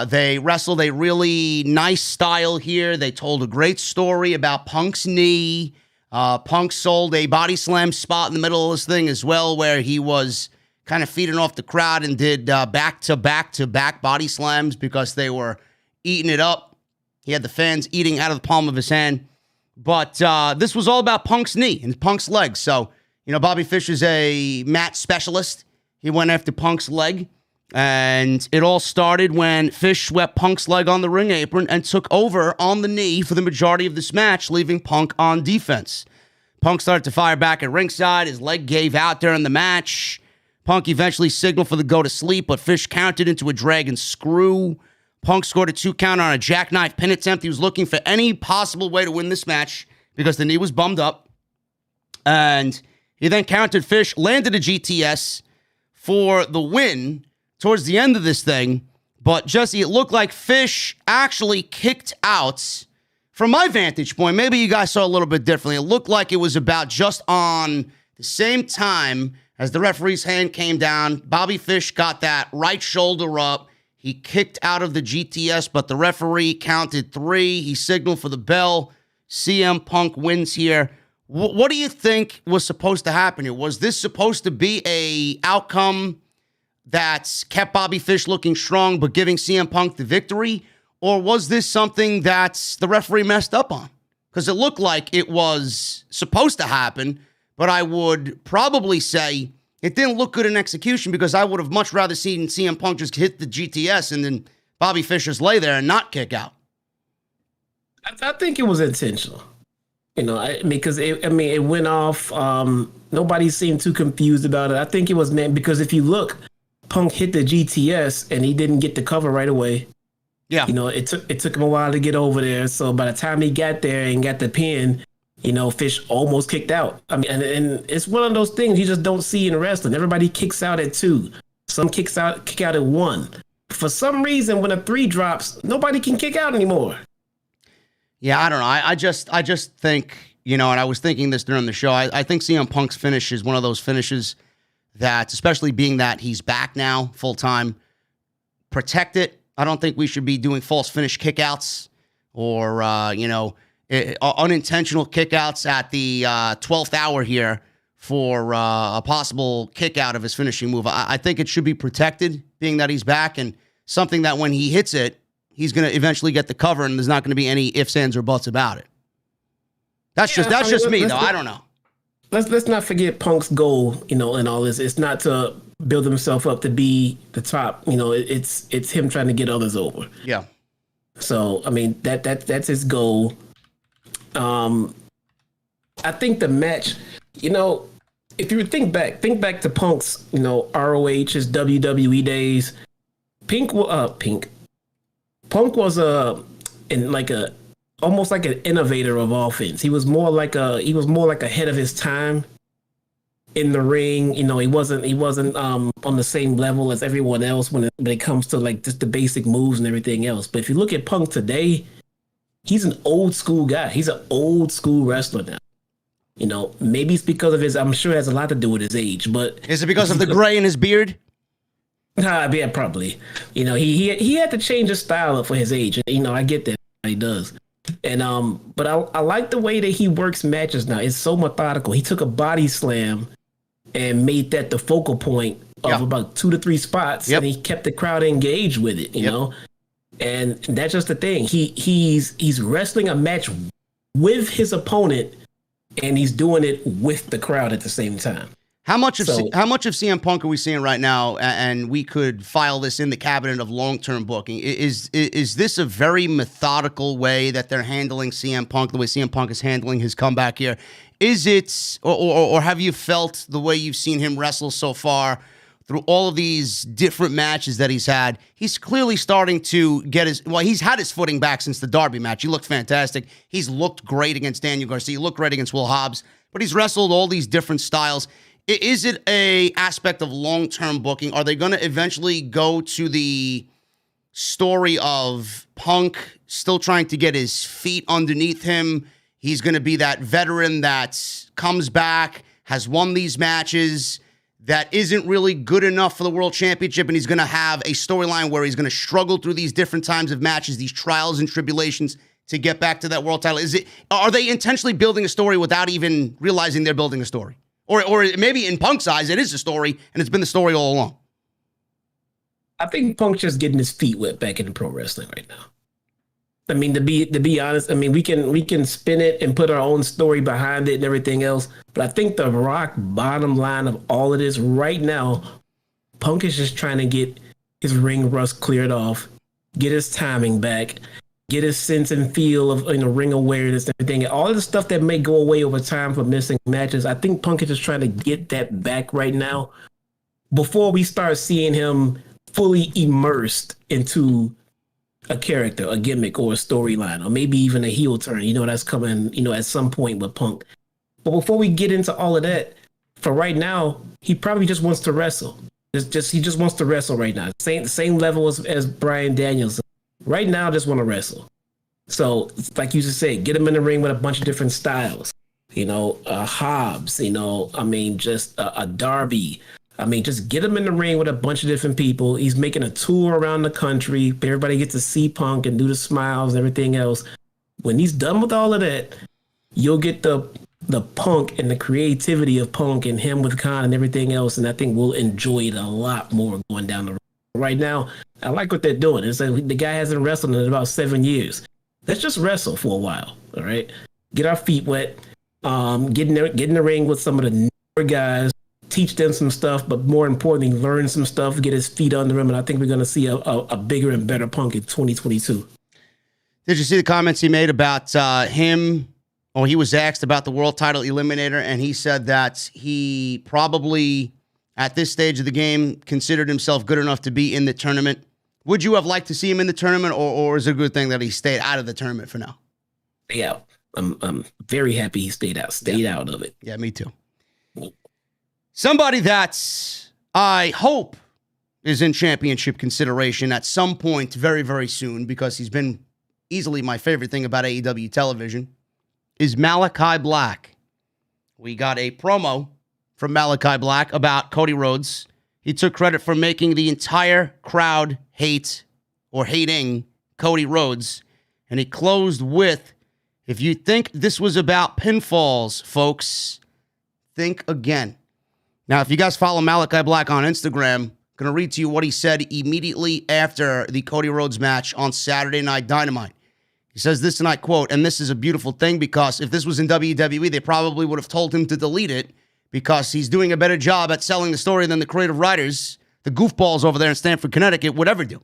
S1: They wrestled a really nice style here. They told a great story about Punk's knee. Punk sold a body slam spot in the middle of this thing as well, where he was kind of feeding off the crowd and did back-to-back body slams because they were eating it up. He had the fans eating out of the palm of his hand. But this was all about Punk's knee and Punk's leg. So, Bobby Fish is a mat specialist. He went after Punk's leg. And it all started when Fish swept Punk's leg on the ring apron and took over on the knee for the majority of this match, leaving Punk on defense. Punk started to fire back at ringside. His leg gave out during the match. Punk eventually signaled for the go to sleep, but Fish countered into a dragon screw. Punk scored a 2 count on a jackknife pin attempt. He was looking for any possible way to win this match because the knee was bummed up. And he then countered Fish, landed a GTS for the win towards the end of this thing. But Jesse, it looked like Fish actually kicked out. From my vantage point, maybe you guys saw a little bit differently. It looked like it was about just on the same time as the referee's hand came down. Bobby Fish got that right shoulder up. He kicked out of the GTS, but the referee counted 3. He signaled for the bell. CM Punk wins here. What do you think was supposed to happen here? Was this supposed to be a outcome that kept Bobby Fish looking strong but giving CM Punk the victory? Or was this something that the referee messed up on? Because it looked like it was supposed to happen, but I would probably say it didn't look good in execution because I would have much rather seen CM Punk just hit the GTS and then Bobby Fish just lay there and not kick out.
S3: I think it was intentional. Because it went off. Nobody seemed too confused about it. I think it was meant because if you look, Punk hit the GTS and he didn't get the cover right away.
S1: Yeah.
S3: It took him a while to get over there. So by the time he got there and got the pin, Fish almost kicked out. I mean, and it's one of those things you just don't see in wrestling. Everybody kicks out at 2. Some kick out at 1. For some reason, when a 3 drops, nobody can kick out anymore.
S1: Yeah, I don't know. I just think, and I was thinking this during the show, I think CM Punk's finish is one of those finishes that, especially being that he's back now full-time, protect it. I don't think we should be doing false finish kickouts or, unintentional kickouts at the 12th hour here for a possible kick out of his finishing move. I think it should be protected, being that he's back, and something that when he hits it, he's going to eventually get the cover, and there's not going to be any ifs, ands, or buts about it. That's just me, though. I don't know.
S3: Let's not forget Punk's goal, in all this. It's not to build himself up to be the top. It's him trying to get others over.
S1: Yeah.
S3: So I mean that's his goal. I think the match, if you think back to Punk's, ROH, his WWE days. Punk was almost like an innovator of offense. He was more like ahead of his time in the ring. He wasn't on the same level as everyone else when it comes to like just the basic moves and everything else. But if you look at Punk today, he's an old school guy. He's an old school wrestler now. Maybe it's because of I'm sure it has a lot to do with his age, but
S1: is it because of the gray in his beard?
S3: Yeah, probably. He had to change his style up for his age. I get that he does. And but I like the way that he works matches now. It's so methodical. He took a body slam and made that the focal point of about 2 to 3 spots, and he kept the crowd engaged with it. You know, and that's just the thing. He's wrestling a match with his opponent, and he's doing it with the crowd at the same time.
S1: How much of CM Punk are we seeing right now? And we could file this in the cabinet of long-term booking. Is this a very methodical way that they're handling CM Punk, the way CM Punk is handling his comeback here? Is it, or have you felt the way you've seen him wrestle so far through all of these different matches that he's had? He's clearly starting to get he's had his footing back since the Darby match. He looked fantastic. He's looked great against Daniel Garcia. He looked great against Will Hobbs. But he's wrestled all these different styles. Is it a aspect of long-term booking? Are they going to eventually go to the story of Punk still trying to get his feet underneath him? He's going to be that veteran that comes back, has won these matches, that isn't really good enough for the World Championship, and he's going to have a storyline where he's going to struggle through these different times of matches, these trials and tribulations to get back to that world title? Are they intentionally building a story without even realizing they're building a story? Or maybe in Punk's eyes, it is a story, and it's been the story all along.
S3: I think Punk's just getting his feet wet back into pro wrestling right now. I mean, to be honest, I mean, we can spin it and put our own story behind it and everything else. But I think the rock bottom line of all of this right now, Punk is just trying to get his ring rust cleared off, get his timing back, get his sense and feel of ring awareness and everything. All of the stuff that may go away over time for missing matches. I think Punk is just trying to get that back right now before we start seeing him fully immersed into a character, a gimmick, or a storyline, or maybe even a heel turn. That's coming, at some point with Punk. But before we get into all of that, for right now, he probably just wants to wrestle. He just wants to wrestle right now. Same level as Bryan Danielson. Right now, just want to wrestle. So, like you just said, get him in the ring with a bunch of different styles. Hobbs. Just a Darby. Just get him in the ring with a bunch of different people. He's making a tour around the country. Everybody gets to see Punk and do the smiles and everything else. When he's done with all of that, you'll get the Punk and the creativity of Punk and him with Khan and everything else. And I think we'll enjoy it a lot more going down the road. Right now, I like what they're doing. It's like the guy hasn't wrestled in about 7 years. Let's just wrestle for a while. All right. Get our feet wet. Get in the ring with some of the newer guys. Teach them some stuff, but more importantly, learn some stuff, get his feet under him, and I think we're going to see a bigger and better Punk in 2022.
S1: Did you see the comments he made about him? Well, he was asked about the world title Eliminator, and he said that he probably, at this stage of the game, considered himself good enough to be in the tournament. Would you have liked to see him in the tournament, or is it a good thing that he stayed out of the tournament for now?
S3: Yeah, I'm very happy he stayed out of it.
S1: Yeah, me too. Somebody that I hope is in championship consideration at some point very, very soon, because he's been easily my favorite thing about AEW television, is Malachi Black. We got a promo from Malachi Black about Cody Rhodes. He took credit for making the entire crowd hating Cody Rhodes. And he closed with, if you think this was about pinfalls, folks, think again. Now, if you guys follow Malachi Black on Instagram, I'm going to read to you what he said immediately after the Cody Rhodes match on Saturday Night Dynamite. He says this, and I quote, and this is a beautiful thing because if this was in WWE, they probably would have told him to delete it because he's doing a better job at selling the story than the creative writers, the goofballs over there in Stamford, Connecticut, would ever do.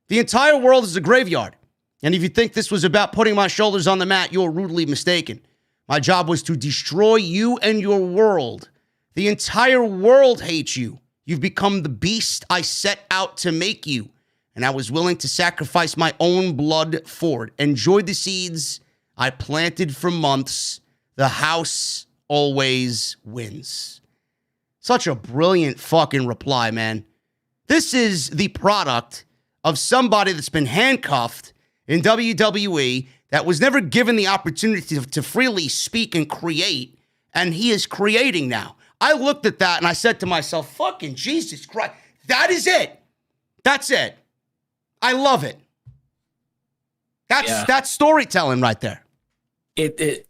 S1: The entire world is a graveyard. And if you think this was about putting my shoulders on the mat, you're rudely mistaken. My job was to destroy you and your world. The entire world hates you. You've become the beast I set out to make you. And I was willing to sacrifice my own blood for it. Enjoy the seeds I planted for months. The house always wins. Such a brilliant fucking reply, man. This is the product of somebody that's been handcuffed in WWE, that was never given the opportunity to freely speak and create, and he is creating now. I looked at that and I said to myself, fucking Jesus Christ, that is it. That's it. I love it. That's storytelling right there.
S3: It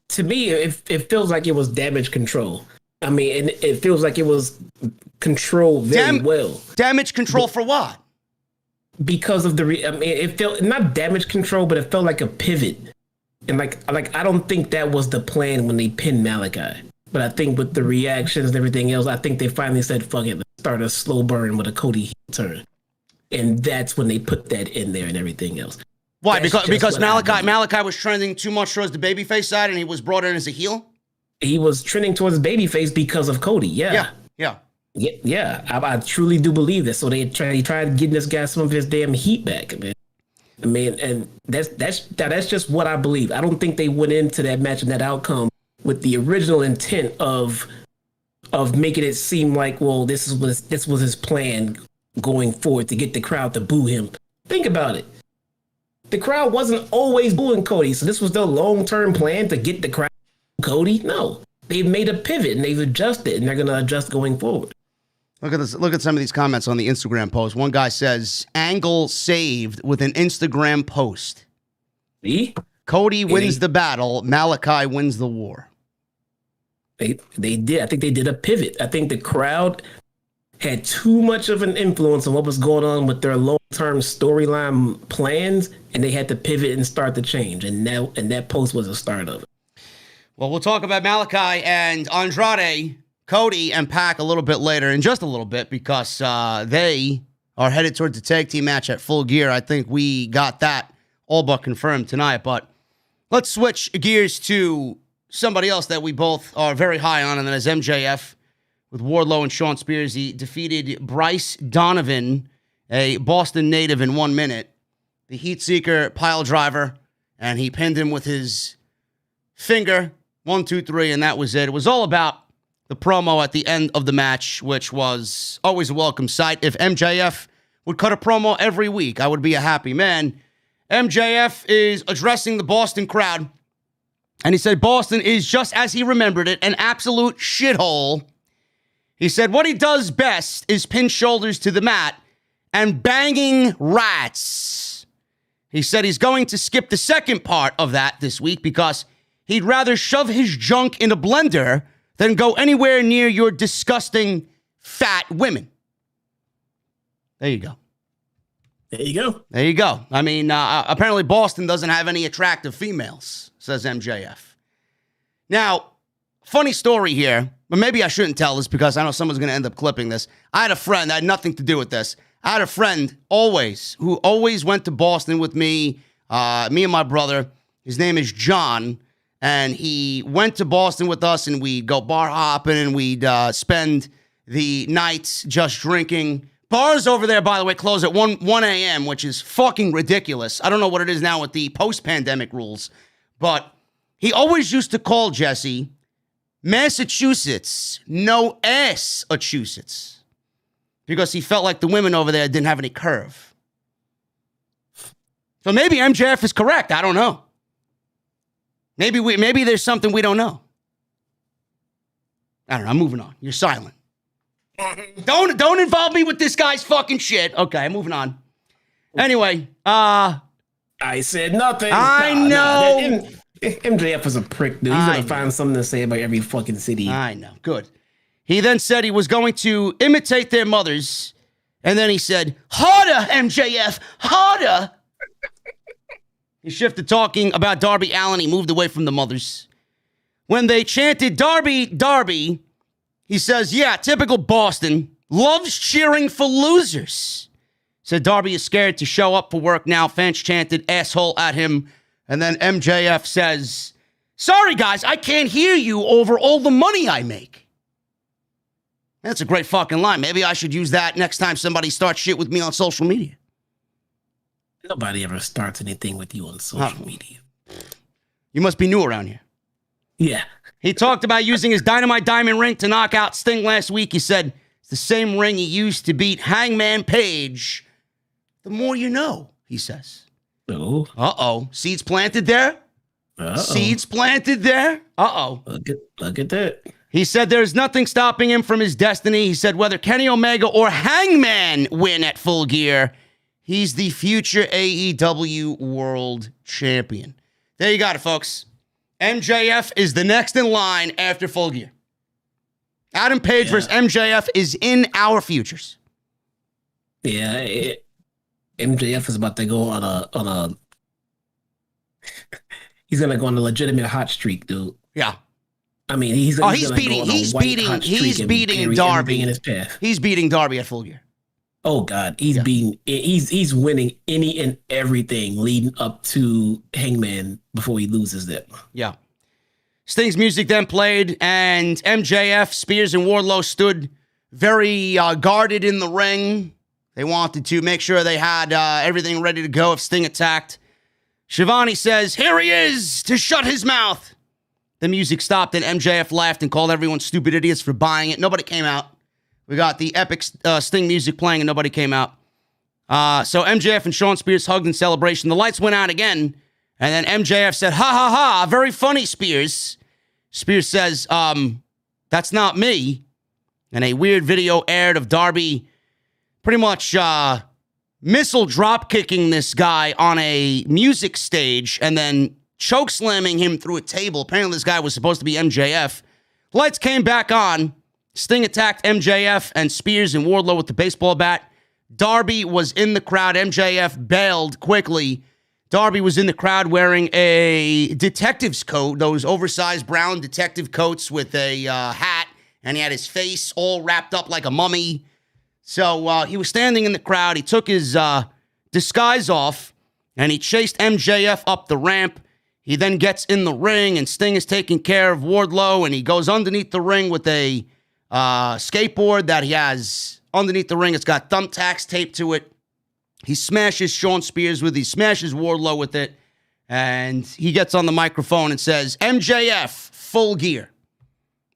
S3: to me, it feels like it was damage control. And it feels like it was controlled very well.
S1: Damage control for what?
S3: Because of it felt not damage control, but it felt like a pivot. And like I don't think that was the plan when they pinned Malachi. But I think with the reactions and everything else, I think they finally said, fuck it, let's start a slow burn with a Cody heel turn. And that's when they put that in there and everything else.
S1: Why? Because Malachi was trending too much towards the babyface side and he was brought in as a heel?
S3: He was trending towards babyface because of Cody, yeah. Yeah, I truly do believe that. So they tried getting this guy some of his damn heat back, man. And that's just what I believe. I don't think they went into that match and that outcome with the original intent of making it seem like, well, this was his plan going forward to get the crowd to boo him. Think about it. The crowd wasn't always booing Cody, so this was their long-term plan to get the crowd to boo Cody? No. they've made a pivot and they've adjusted and they're going to adjust going forward.
S1: Look at this. Look at some of these comments on the Instagram post. One guy says, Angle saved with an Instagram post.
S3: See?
S1: Cody wins the battle. Malachi wins the war.
S3: They did. I think they did a pivot. I think the crowd had too much of an influence on what was going on with their long-term storyline plans, and they had to pivot and start the change. And that post was a start of it.
S1: Well, we'll talk about Malachi and Andrade, Cody, and Pac a little bit later in just a little bit because they are headed towards the tag team match at Full Gear. I think we got that all but confirmed tonight. But let's switch gears to somebody else that we both are very high on, and that is MJF. With Wardlow and Sean Spears, he defeated Bryce Donovan, a Boston native, in 1 minute. The Heat Seeker pile driver, and he pinned him with his finger. 1, 2, 3, and that was it. It was all about the promo at the end of the match, which was always a welcome sight. If MJF would cut a promo every week, I would be a happy man. MJF is addressing the Boston crowd, and he said Boston is, just as he remembered it, an absolute shithole. He said what he does best is pin shoulders to the mat and banging rats. He said he's going to skip the second part of that this week because he'd rather shove his junk in a blender than go anywhere near your disgusting fat women. There you go.
S3: There you go.
S1: There you go. I mean, apparently Boston doesn't have any attractive females, says MJF. Now, funny story here, but maybe I shouldn't tell this because I know someone's going to end up clipping this. I had a friend that had nothing to do with this. I had a friend who always went to Boston with me, me and my brother. His name is John, and he went to Boston with us, and we'd go bar hopping, and we'd spend the nights just drinking. Bars over there, by the way, close at 1 a.m., which is fucking ridiculous. I don't know what it is now with the post-pandemic rules, but he always used to call Jesse Massachusetts, no ass-achusetts, because he felt like the women over there didn't have any curve. So maybe MJF is correct. I don't know. Maybe there's something we don't know. I don't know. I'm moving on. You're silent. Don't involve me with this guy's fucking shit. Okay, moving on. Anyway,
S3: I said nothing.
S1: I know.
S3: MJF was a prick, dude. He's going to find something to say about every fucking city.
S1: I know. Good. He then said he was going to imitate their mothers. And then he said, harder, MJF, harder. He shifted talking about Darby Allin. He moved away from the mothers. When they chanted Darby, Darby, he says, yeah, typical Boston. Loves cheering for losers. Said Darby is scared to show up for work now. Fans chanted asshole at him. And then MJF says, sorry, guys, I can't hear you over all the money I make. That's a great fucking line. Maybe I should use that next time somebody starts shit with me on social media.
S3: Nobody ever starts anything with you on social media.
S1: You must be new around here.
S3: Yeah.
S1: He talked about using his Dynamite diamond ring to knock out Sting last week. He said it's the same ring he used to beat Hangman Page. The more you know, he says.
S3: Oh.
S1: Uh-oh. Seeds planted there?
S3: Uh-oh.
S1: Seeds planted there? Uh-oh.
S3: Look at that.
S1: He said there's nothing stopping him from his destiny. He said whether Kenny Omega or Hangman win at Full Gear, he's the future AEW World Champion. There you got it, folks. MJF is the next in line after Full Gear. Adam Page versus MJF is in our futures.
S3: Yeah, MJF is about to go on a he's gonna go on a legitimate hot streak, dude.
S1: Yeah.
S3: I mean, he's beating
S1: Darby
S3: in his path.
S1: He's beating Darby at Full Gear.
S3: Oh God, he's winning any and everything leading up to Hangman before he loses that.
S1: Yeah. Sting's music then played, and MJF, Spears, and Wardlow stood very guarded in the ring. They wanted to make sure they had everything ready to go if Sting attacked. Shivani says, here he is, to shut his mouth. The music stopped, and MJF laughed and called everyone stupid idiots for buying it. Nobody came out. We got the epic Sting music playing, and nobody came out. So MJF and Sean Spears hugged in celebration. The lights went out again, and then MJF said, ha, ha, ha, very funny, Spears. Spears says, that's not me. And a weird video aired of Darby pretty much missile drop kicking this guy on a music stage and then choke slamming him through a table. Apparently this guy was supposed to be MJF. Lights came back on. Sting attacked MJF and Spears and Wardlow with the baseball bat. Darby was in the crowd. MJF bailed quickly. Darby was in the crowd wearing a detective's coat, those oversized brown detective coats with a hat, and he had his face all wrapped up like a mummy. So he was standing in the crowd. He took his disguise off, and he chased MJF up the ramp. He then gets in the ring, and Sting is taking care of Wardlow, and he goes underneath the ring with a skateboard that he has underneath the ring. It's got thumbtacks taped to it. He smashes Shawn Spears with it. He smashes Wardlow with it. And he gets on the microphone and says, MJF, full gear.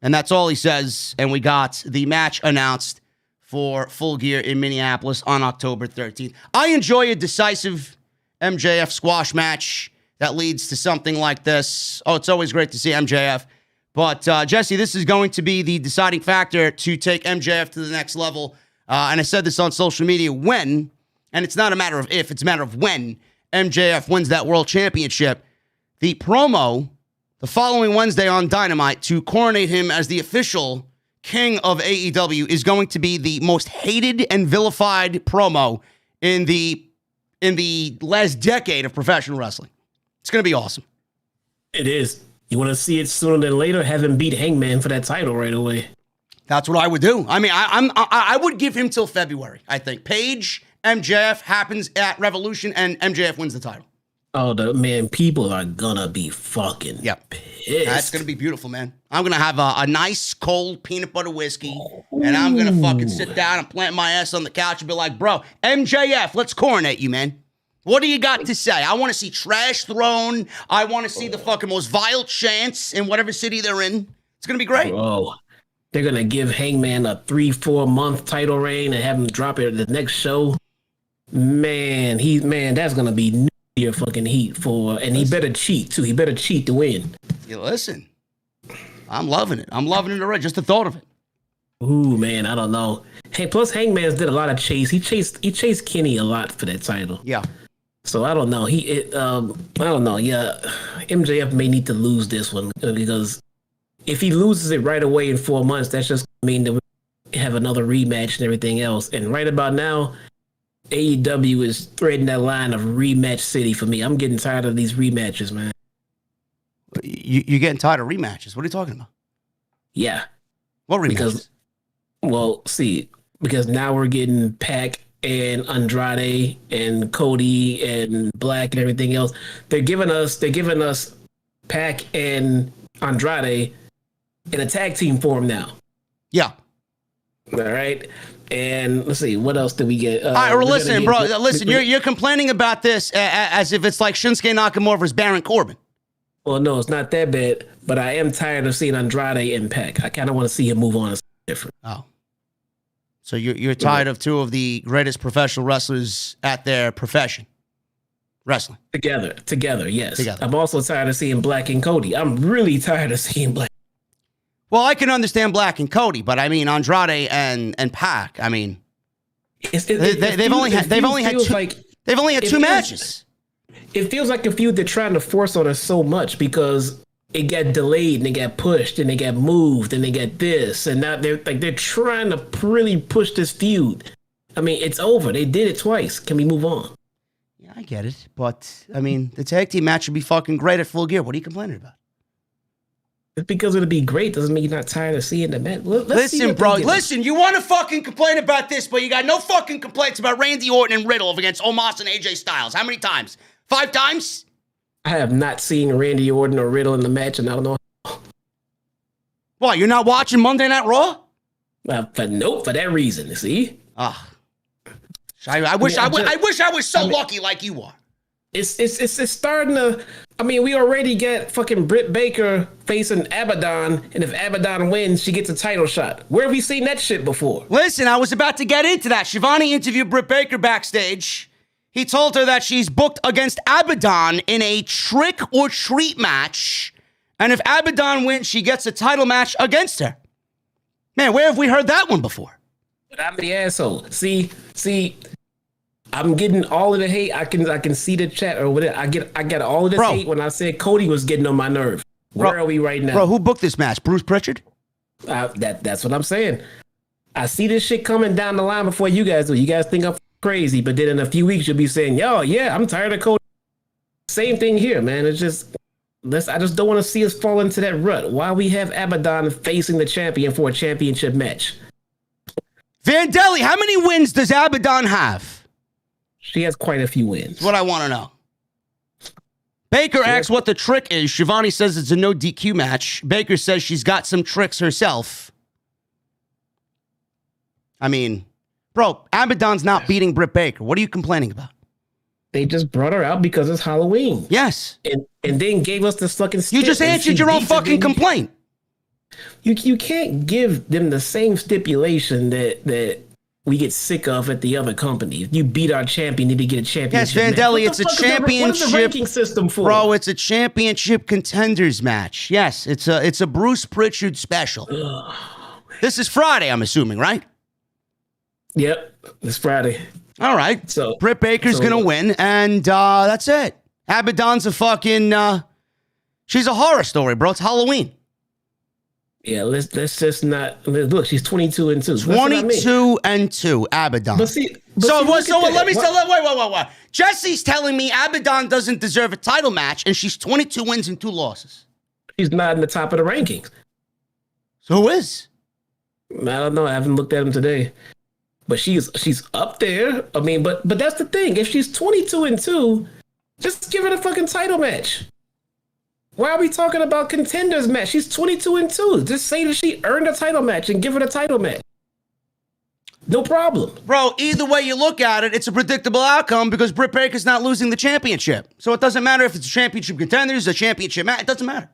S1: And that's all he says. And we got the match announced for Full Gear in Minneapolis on October 13th. I enjoy a decisive MJF squash match that leads to something like this. Oh, it's always great to see MJF. But, Jesse, this is going to be the deciding factor to take MJF to the next level. And I said this on social media, when, and it's not a matter of if, it's a matter of when MJF wins that world championship. The promo the following Wednesday on Dynamite to coronate him as the official king of AEW is going to be the most hated and vilified promo in the last decade of professional wrestling. It's going to be awesome.
S3: It is. You want to see it sooner than later? Have him beat Hangman for that title right away.
S1: That's what I would do. I mean, I would give him till February, I think. Page, MJF happens at Revolution, and MJF wins the title.
S3: Oh, man, people are gonna be fucking pissed.
S1: That's gonna be beautiful, man. I'm gonna have a nice cold peanut butter whiskey, and I'm gonna fucking sit down and plant my ass on the couch and be like, bro, MJF, let's coronate you, man. What do you got to say? I want to see trash thrown. I want to see the fucking most vile chants in whatever city they're in. It's gonna be great.
S3: Bro. They're going to give Hangman a 3-4 month title reign and have him drop it at the next show. Man, that's going to be nuclear fucking heat for, and he better cheat too. He better cheat to win.
S1: Yeah, listen, I'm loving it. I'm loving it already. Just the thought of it.
S3: Ooh, man, I don't know. Hey, plus Hangman's did a lot of chase. He chased Kenny a lot for that title.
S1: Yeah.
S3: So I don't know. I don't know. Yeah, MJF may need to lose this one because if he loses it right away in 4 months, that's just mean that we have another rematch and everything else. And right about now, AEW is threading that line of rematch city for me. I'm getting tired of these rematches, man.
S1: You're getting tired of rematches? What are you talking about?
S3: Yeah.
S1: What rematches?
S3: Because now we're getting Pac and Andrade and Cody and Black and everything else. They're giving us Pac and Andrade in a tag team form now.
S1: Yeah.
S3: All right. And let's see, what else did we get?
S1: All right, well, listen, bro. Listen, you're complaining about this as if it's like Shinsuke Nakamura versus Baron Corbin.
S3: Well, no, it's not that bad, but I am tired of seeing Andrade and Pac. I kind of want to see him move on to something different.
S1: Oh. So you're tired of two of the greatest professional wrestlers at their profession. Wrestling.
S3: Together, yes.
S1: Together.
S3: I'm also tired of seeing Black and Cody. I'm really tired of seeing Black.
S1: Well, I can understand Black and Cody, but I mean Andrade and Pac. I mean, they've only had two matches.
S3: It feels like a feud they're trying to force on us so much because it got delayed and it got pushed and it got moved and they got this and now they're trying to really push this feud. I mean, it's over. They did it twice. Can we move on?
S1: Yeah, I get it, but I mean, the tag team match would be fucking great at Full Gear. What are you complaining about?
S3: Just because it'll be great doesn't mean you're not tired of seeing the match.
S1: Listen, bro. Listen, you want to fucking complain about this, but you got no fucking complaints about Randy Orton and Riddle against Omos and AJ Styles. How many times? 5 times?
S3: I have not seen Randy Orton or Riddle in the match, and I don't know.
S1: What, you're not watching Monday Night Raw?
S3: Nope, for that reason, see?
S1: I wish I was so lucky like you are.
S3: It's starting to. I mean, we already get fucking Britt Baker facing Abaddon, and if Abaddon wins, she gets a title shot. Where have we seen that shit before?
S1: Listen, I was about to get into that. Shivani interviewed Britt Baker backstage. He told her that she's booked against Abaddon in a trick or treat match, And if Abaddon wins, she gets a title match against her. Man, where have we heard that one before?
S3: But I'm the asshole. See, I'm getting all of the hate. I can see the chat or whatever. I get all of this hate when I said Cody was getting on my nerve. Where are we right now?
S1: Bro, who booked this match? Bruce Pritchard?
S3: That's what I'm saying. I see this shit coming down the line before you guys do. You guys think I'm crazy, but then in a few weeks you'll be saying, yo, yeah, I'm tired of Cody. Same thing here, man. It's just I just don't want to see us fall into that rut. Why we have Abaddon facing the champion for a championship match?
S1: Vandelli, how many wins does Abaddon have?
S3: She has quite a few wins.
S1: That's what I want to know. Baker asks what the trick is. Shivani says it's a no DQ match. Baker says she's got some tricks herself. I mean, bro, Abaddon's not beating Britt Baker. What are you complaining about?
S3: They just brought her out because it's Halloween.
S1: Yes.
S3: And then gave us the fucking
S1: You just answered your own fucking complaint.
S3: You can't give them the same stipulation that we get sick of at the other company. If you beat our champion, you need to get a championship.
S1: Yes, Vandelli, it's a championship.
S3: What is the ranking system for?
S1: Bro, it's a championship contenders match. Yes, it's a Bruce Pritchard special. This is Friday, I'm assuming, right?
S3: Yep, it's Friday.
S1: All right.
S3: So
S1: Britt Baker's gonna win, and that's it. Abaddon's a fucking she's a horror story, bro. It's Halloween.
S3: Yeah, let's just not look. She's 22-2.
S1: 22-2, Abaddon.
S3: But see,
S1: wait. Jesse's telling me Abaddon doesn't deserve a title match, and she's 22 wins and 2 losses.
S3: She's not in the top of the rankings.
S1: So who is?
S3: I don't know. I haven't looked at him today. But she's up there. I mean, but that's the thing. If she's 22-2, just give her the fucking title match. Why are we talking about contenders match? She's 22-2. Just say that she earned a title match and give her the title match. No problem.
S1: Bro, either way you look at it, it's a predictable outcome because Britt Baker's not losing the championship. So it doesn't matter if it's a championship contenders, a championship match. It doesn't matter.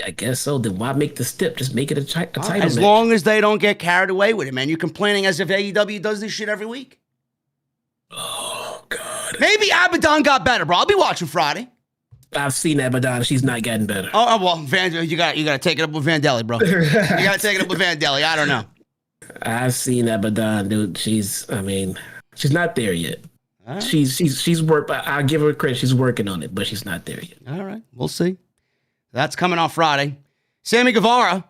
S3: I guess so. Then why make the stip? Just make it a title match.
S1: As long as they don't get carried away with it, man. You're complaining as if AEW does this shit every week.
S3: Oh, God.
S1: Maybe Abaddon got better, bro. I'll be watching Friday.
S3: I've seen Abaddon. She's not getting better.
S1: Oh well, you got to take it up with Vandelli, bro. You got to take it up with Vandelli. I don't know.
S3: I've seen Abaddon, dude. She's not there yet. Right. She's worked. I'll give her credit. She's working on it, but she's not there yet.
S1: All right, we'll see. That's coming on Friday. Sammy Guevara,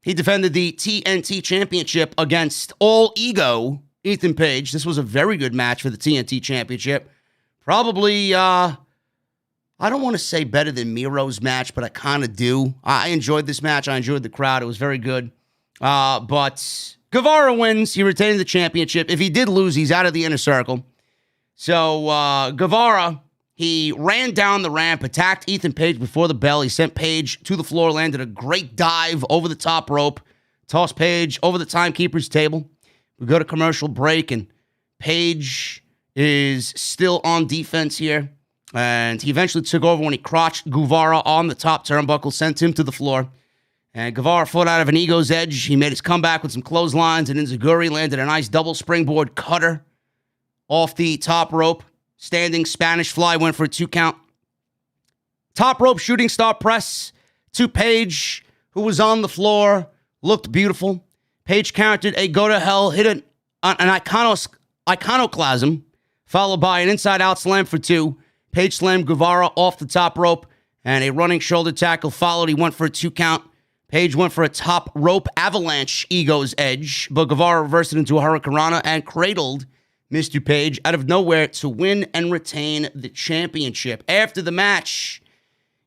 S1: he defended the TNT Championship against All Ego Ethan Page. This was a very good match for the TNT Championship. Probably, I don't want to say better than Miro's match, but I kind of do. I enjoyed this match. I enjoyed the crowd. It was very good. But Guevara wins. He retained the championship. If he did lose, he's out of the inner circle. So Guevara, he ran down the ramp, attacked Ethan Page before the bell. He sent Page to the floor, landed a great dive over the top rope, tossed Page over the timekeeper's table. We go to commercial break, and Page is still on defense here. And he eventually took over when he crotched Guevara on the top turnbuckle, sent him to the floor. And Guevara fought out of an Ego's edge. He made his comeback with some clotheslines, and Enziguri landed a nice double springboard cutter off the top rope. Standing Spanish fly went for a 2 count. Top rope shooting star press to Page, who was on the floor. Looked beautiful. Page countered a go to hell, hit an iconoclasm, followed by an inside out slam for 2. Page slammed Guevara off the top rope, and a running shoulder tackle followed. He went for a 2 count. Page went for a top rope avalanche Ego's edge, but Guevara reversed it into a hurricanrana and cradled Mr. Page out of nowhere to win and retain the championship. After the match,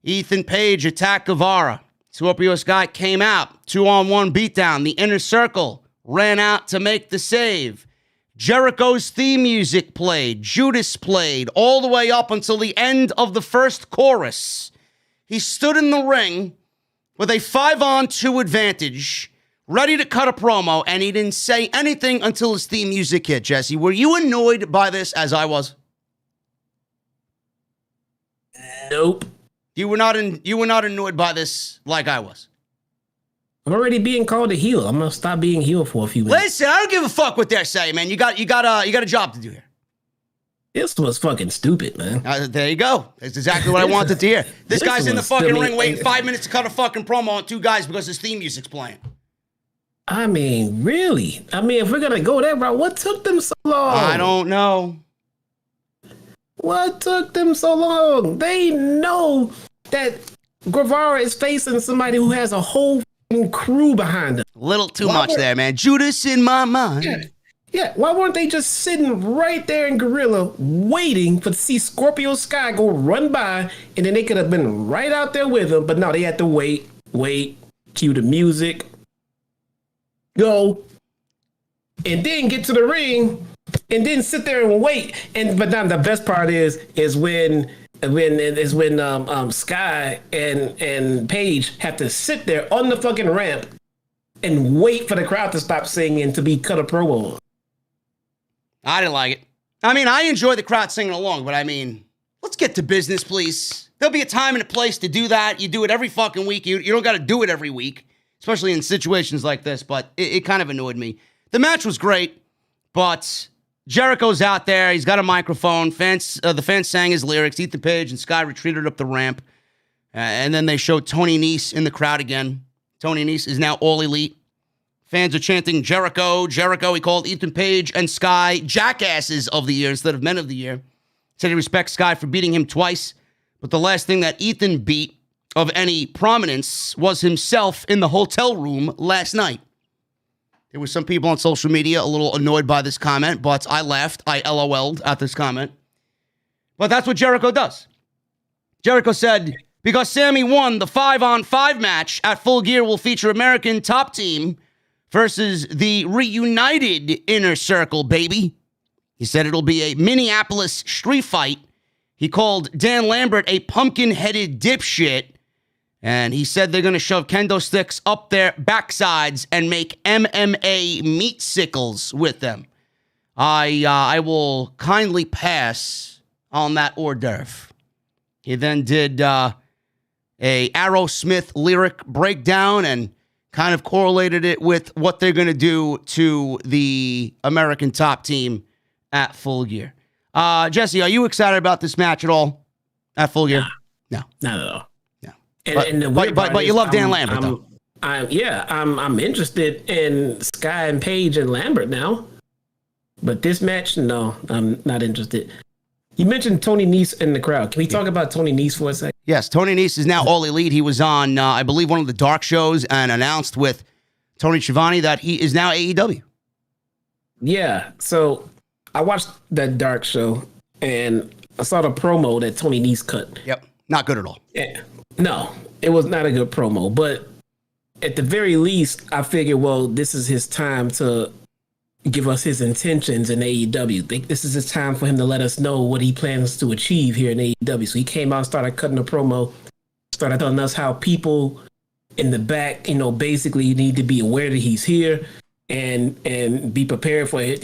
S1: Ethan Page attacked Guevara. Scorpio Sky came out. 2-on-1 beatdown. The inner circle ran out to make the save. Jericho's theme music played. Judas played all the way up until the end of the first chorus. He stood in the ring with a 5-on-2 advantage, ready to cut a promo, and he didn't say anything until his theme music hit. Jesse, were you annoyed by this as I was?
S3: Nope.
S1: You were not annoyed by this like I was.
S3: I'm already being called a heel. I'm gonna stop being heel for a few minutes.
S1: Listen, I don't give a fuck what they're saying, man. You got a job to do here.
S3: This was fucking stupid, man.
S1: There you go. That's exactly what I wanted to hear. This guy's in the fucking ring waiting 5 minutes to cut a fucking promo on two guys because his theme music's playing.
S3: I mean, really? I mean, if we're going to go that route, what took them so long?
S1: I don't know.
S3: What took them so long? They know that Guevara is facing somebody who has a whole crew behind him.
S1: A little too much there, man. Judas in my mind.
S3: Yeah, why weren't they just sitting right there in Gorilla waiting to see Scorpio Sky go run by, and then they could have been right out there with him, but no, they had to wait, cue the music, go, and then get to the ring, and then sit there and wait. But now the best part is when Sky and Paige have to sit there on the fucking ramp and wait for the crowd to stop singing to be cut a promo on.
S1: I didn't like it. I mean, I enjoy the crowd singing along, but I mean, let's get to business, please. There'll be a time and a place to do that. You do it every fucking week. You don't got to do it every week, especially in situations like this, but it kind of annoyed me. The match was great, but Jericho's out there. He's got a microphone. The fans sang his lyrics. Ethan Page and Sky retreated up the ramp. And then they showed Tony Nese in the crowd again. Tony Nese is now All Elite. Fans are chanting Jericho, Jericho. He called Ethan Page and Sky jackasses of the year instead of men of the year. Said he respects Sky for beating him twice. But the last thing that Ethan beat of any prominence was himself in the hotel room last night. There were some people on social media a little annoyed by this comment, but I laughed. I LOL'd at this comment. But that's what Jericho does. Jericho said, because Sammy won the 5-on-5 match at Full Gear will feature American Top Team versus the reunited Inner Circle, baby. He said it'll be a Minneapolis street fight. He called Dan Lambert a pumpkin-headed dipshit. And he said they're going to shove kendo sticks up their backsides and make MMA meat sickles with them. I will kindly pass on that hors d'oeuvre. He then did a Aerosmith lyric breakdown and kind of correlated it with what they're going to do to the American Top Team at Full Gear. Jesse, are you excited about this match at all at Full Gear?
S3: No. Not at all.
S1: No. But you love Dan Lambert, though.
S3: I'm interested in Sky and Page and Lambert now. But this match, no, I'm not interested. You mentioned Tony Nese in the crowd. Can we talk about Tony Nese for a second?
S1: Yes, Tony Nese is now All Elite. He was on, I believe, one of the Dark shows and announced with Tony Schiavone that he is now AEW.
S3: Yeah, so I watched that Dark show and I saw the promo that Tony Nese cut.
S1: Yep, not good at all.
S3: Yeah. No, it was not a good promo. But at the very least, I figured, well, this is his time to give us his intentions in AEW. This is his time for him to let us know what he plans to achieve here in AEW. So he came out and started cutting a promo, started telling us how people in the back, basically need to be aware that he's here and be prepared for it.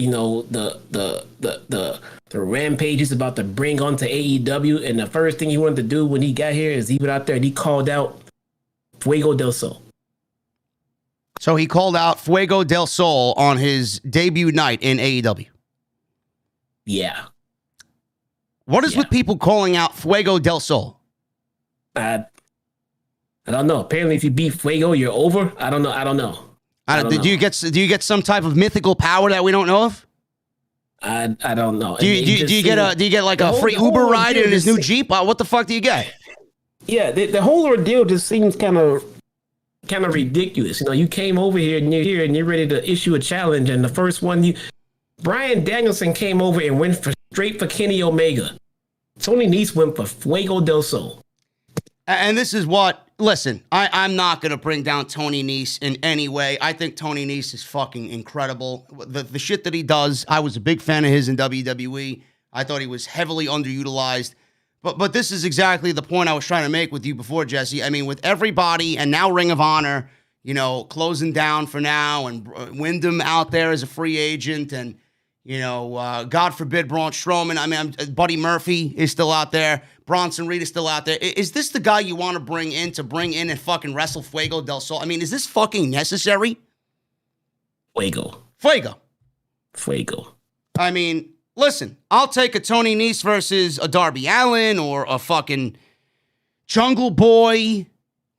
S3: The rampage is about to bring onto AEW. And the first thing he wanted to do when he got here is he went out there and he called out Fuego del Sol.
S1: So he called out Fuego del Sol on his debut night in AEW.
S3: Yeah.
S1: What is with people calling out Fuego del Sol?
S3: I don't know. Apparently, if you beat Fuego, you're over. I don't know. Do you get some type of mythical power that we don't know of? I don't know.
S1: Do you get like a free Uber ride in his new Jeep? What the fuck do you get?
S3: Yeah, the whole ordeal just seems kind of ridiculous. You came over here and you're ready to issue a challenge, and the first one Bryan Danielson came over and went straight for Kenny Omega. Tony Nese went for Fuego del Sol.
S1: And this is listen, I'm not going to bring down Tony Nese in any way. I think Tony Nese is fucking incredible. The shit that he does, I was a big fan of his in WWE. I thought he was heavily underutilized. But this is exactly the point I was trying to make with you before, Jesse. I mean, with everybody, and now Ring of Honor, closing down for now, and Wyndham out there as a free agent, and, God forbid, Braun Strowman. I mean, Buddy Murphy is still out there. Bronson Reed is still out there. Is this the guy you want to bring in and fucking wrestle Fuego del Sol? I mean, is this fucking necessary?
S3: Fuego.
S1: I mean, listen, I'll take a Tony Nese versus a Darby Allin or a fucking Jungle Boy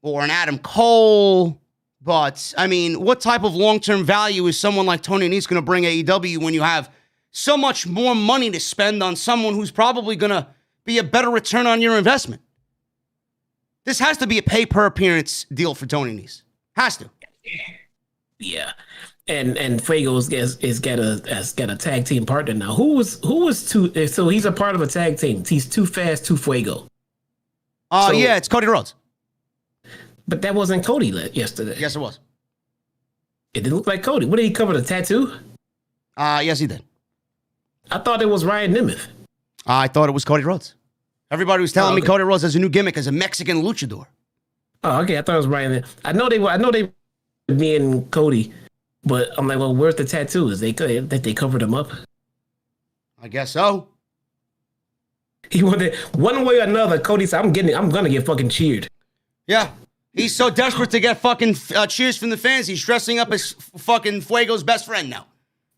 S1: or an Adam Cole. But, I mean, what type of long-term value is someone like Tony Nese going to bring AEW when you have so much more money to spend on someone who's probably going to be a better return on your investment? This has to be a pay-per-appearance deal for Tony Nese. Has to.
S3: Yeah. And Fuego's has got a tag team partner now. Who was too? So he's a part of a tag team. He's Too Fast, Too Fuego.
S1: Yeah, it's Cody Rhodes.
S3: But that wasn't Cody yesterday.
S1: Yes, it was.
S3: It didn't look like Cody. What did he cover? The tattoo?
S1: Yes, he did.
S3: I thought it was Ryan Nemeth.
S1: I thought it was Cody Rhodes. Everybody was telling me Cody Rhodes has a new gimmick as a Mexican luchador.
S3: Oh, okay. I thought it was Ryan. I know they were me and Cody, but I'm like, well, where's the tattoos? They covered him up.
S1: I guess so.
S3: He wanted one way or another. Cody said, I'm gonna get fucking cheered.
S1: Yeah. He's so desperate to get fucking cheers from the fans. He's dressing up as fucking Fuego's best friend now.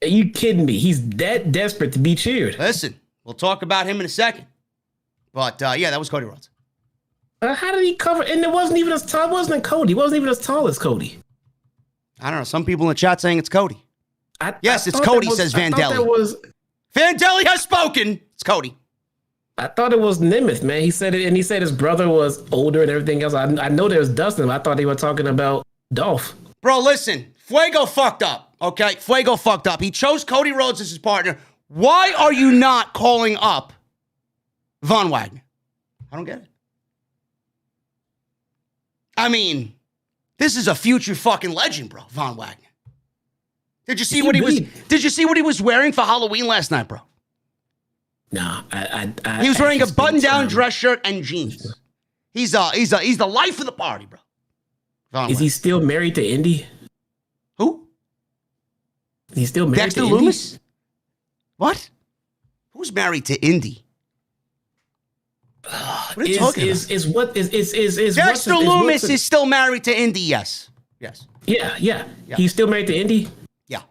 S3: Are you kidding me? He's that desperate to be cheered.
S1: Listen, we'll talk about him in a second. But, yeah, that was Cody Rhodes.
S3: How did he cover? And it wasn't even as tall. It wasn't Cody. It wasn't even as tall as Cody.
S1: I don't know. Some people in the chat saying it's Cody. Yes, it's Cody, says Vandelli. Vandelli has spoken. It's Cody.
S3: I thought it was Nemeth, man. He said it, and he said his brother was older and everything else. I know there's Dustin. I thought they were talking about Dolph.
S1: Bro, listen. Fuego fucked up, okay? Fuego fucked up. He chose Cody Rhodes as his partner. Why are you not calling up Von Wagner? I don't get it. I mean, this is a future fucking legend, bro, Von Wagner. Did you see what he was wearing for Halloween last night, bro?
S3: No,
S1: he was wearing a button-down dress shirt and jeans. He's the life of the party, bro.
S3: Is he still married to Indy?
S1: Who?
S3: He's still married
S1: Dexter
S3: to Indy?
S1: Loomis? What? Who's married to Indy? What are you talking about? Dexter Loomis is still married to Indy, yes. Yes.
S3: Yeah. He's still married to Indy?
S1: Yeah.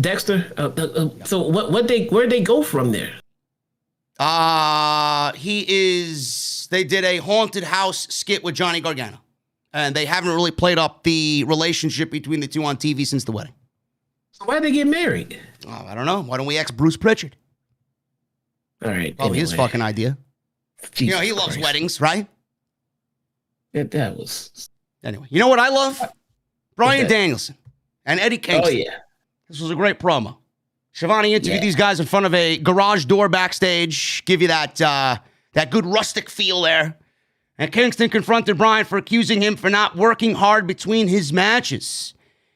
S3: Dexter? So where'd they go from there?
S1: They did a haunted house skit with Johnny Gargano. And they haven't really played up the relationship between the two on TV since the wedding.
S3: So why'd they get married?
S1: Oh, I don't know. Why don't we ask Bruce Pritchard?
S3: All right.
S1: Probably his fucking idea.
S3: Jesus
S1: he loves weddings, right?
S3: That was...
S1: Anyway, you know what I love? Bryan Danielson and Eddie Kingston.
S3: Oh, yeah.
S1: This was a great promo. Shivani interviewed these guys in front of a garage door backstage, give you that good rustic feel there. And Kingston confronted Bryan for accusing him for not working hard between his matches.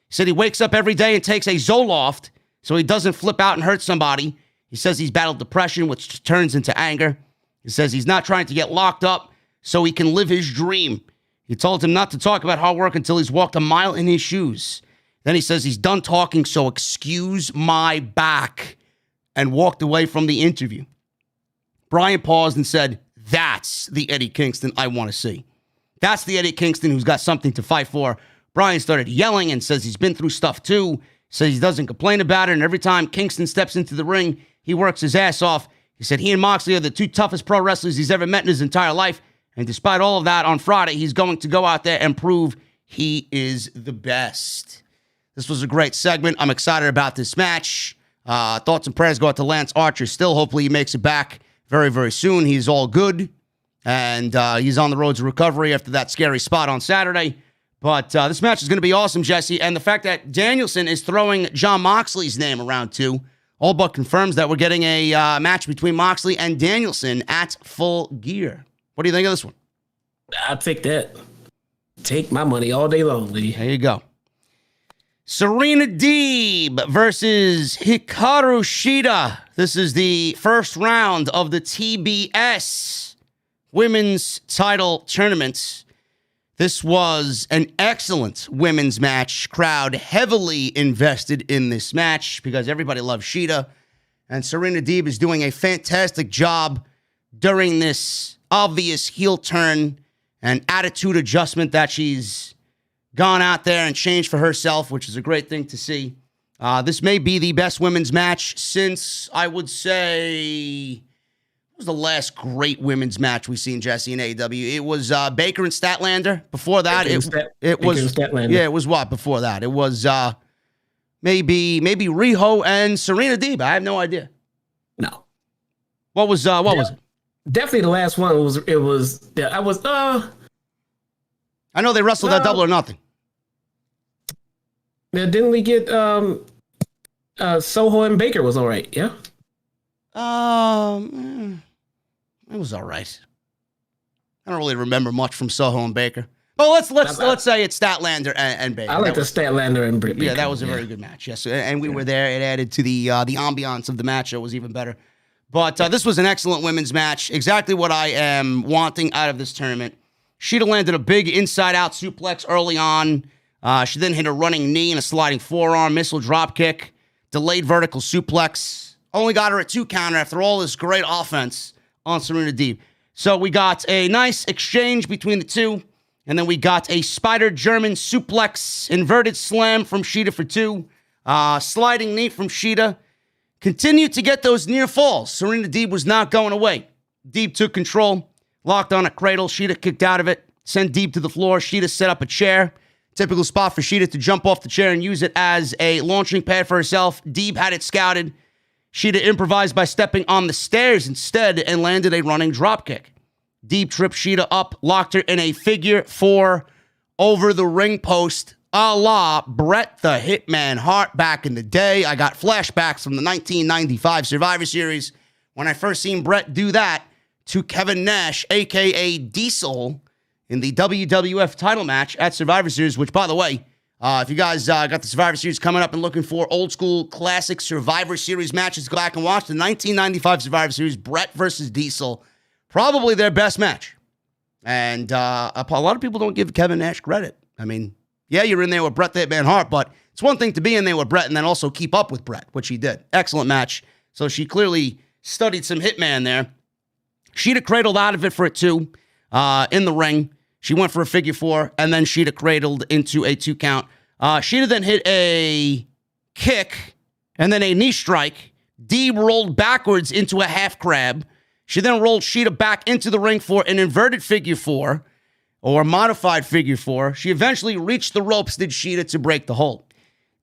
S1: He said he wakes up every day and takes a Zoloft so he doesn't flip out and hurt somebody. He says he's battled depression, which turns into anger. He says he's not trying to get locked up so he can live his dream. He told him not to talk about hard work until he's walked a mile in his shoes. Then he says he's done talking, so excuse my back, and walked away from the interview. Bryan paused and said, that's the Eddie Kingston I want to see. That's the Eddie Kingston who's got something to fight for. Bryan started yelling and says he's been through stuff too. Says he doesn't complain about it, and every time Kingston steps into the ring, he works his ass off. He said he and Moxley are the two toughest pro wrestlers he's ever met in his entire life. And despite all of that, on Friday, he's going to go out there and prove he is the best. This was a great segment. I'm excited about this match. Thoughts and prayers go out to Lance Archer still. Hopefully he makes it back very, very soon. He's all good. And he's on the road to recovery after that scary spot on Saturday. But this match is going to be awesome, Jesse. And the fact that Danielson is throwing Jon Moxley's name around too all but confirms that we're getting a match between Moxley and Danielson at Full Gear. What do you think of this one?
S3: I'll take that. Take my money all day long, Lee.
S1: There you go. Serena Deeb versus Hikaru Shida. This is the first round of the TBS Women's Title Tournament. This was an excellent women's match. Crowd heavily invested in this match because everybody loves Shida. And Serena Deeb is doing a fantastic job during this obvious heel turn and attitude adjustment that she's gone out there and changed for herself, which is a great thing to see. This may be the best women's match since, I would say, what was the last great women's match we seen, Jesse, in AEW? It was Baker and Statlander. Before that, it was it was what before that? It was maybe Riho and Serena Deeb. I have no idea.
S3: No.
S1: What was it?
S3: Definitely the last one
S1: I know they wrestled that Double or Nothing.
S3: Now, didn't we get Soho and Baker was all right, yeah?
S1: It was all right. I don't really remember much from Soho and Baker. Oh, let's say it's Statlander and Baker.
S3: I like the Statlander and Baker.
S1: Yeah, that was a very good match. Yes, and we were there. It added to the ambiance of the match. It was even better. But this was an excellent women's match. Exactly what I am wanting out of this tournament. Shida landed a big inside-out suplex early on. She then hit a running knee and a sliding forearm, missile drop kick, delayed vertical suplex. Only got her at 2 counter after all this great offense on Serena Deeb. So we got a nice exchange between the two, and then we got a spider German suplex, inverted slam from Shida for 2, sliding knee from Shida. Continued to get those near falls. Serena Deeb was not going away. Deeb took control, locked on a cradle. Shida kicked out of it, sent Deeb to the floor. Shida set up a chair. Typical spot for Shida to jump off the chair and use it as a launching pad for herself. Deeb had it scouted. Shida improvised by stepping on the stairs instead and landed a running dropkick. Deeb tripped Shida up, locked her in a figure 4 over the ring post, a la Bret the Hitman Hart back in the day. I got flashbacks from the 1995 Survivor Series when I first seen Bret do that to Kevin Nash, a.k.a. Diesel, in the WWF title match at Survivor Series, which, by the way, if you guys got the Survivor Series coming up and looking for old school classic Survivor Series matches, go back and watch the 1995 Survivor Series, Bret versus Diesel. Probably their best match. And a lot of people don't give Kevin Nash credit. I mean, yeah, you're in there with Bret the Hitman Hart, but it's one thing to be in there with Bret and then also keep up with Bret, which he did. Excellent match. So she clearly studied some Hitman there. Shida cradled out of it for a 2 in the ring. She went for a figure 4, and then Shida cradled into a 2 count. Shida then hit a kick and then a knee strike. Deeb rolled backwards into a half crab. She then rolled Shida back into the ring for an inverted figure 4 or a modified figure 4. She eventually reached the ropes, did Shida, to break the hold.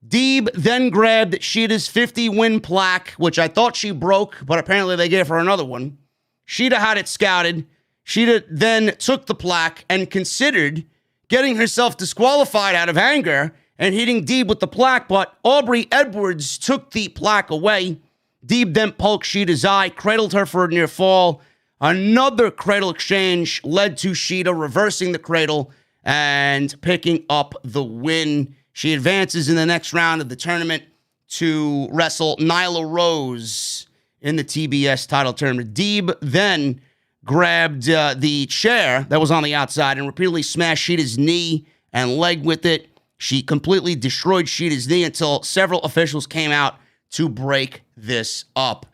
S1: Deeb then grabbed Shida's 50-win plaque, which I thought she broke, but apparently they gave her another one. Shida had it scouted. Shida then took the plaque and considered getting herself disqualified out of anger and hitting Deeb with the plaque, but Aubrey Edwards took the plaque away. Deeb then poked Shida's eye, cradled her for a near fall. Another cradle exchange led to Shida reversing the cradle and picking up the win. She advances in the next round of the tournament to wrestle Nyla Rose in the TBS title tournament. Deeb then grabbed the chair that was on the outside and repeatedly smashed Shida's knee and leg with it. She completely destroyed Shida's knee until several officials came out to break this up.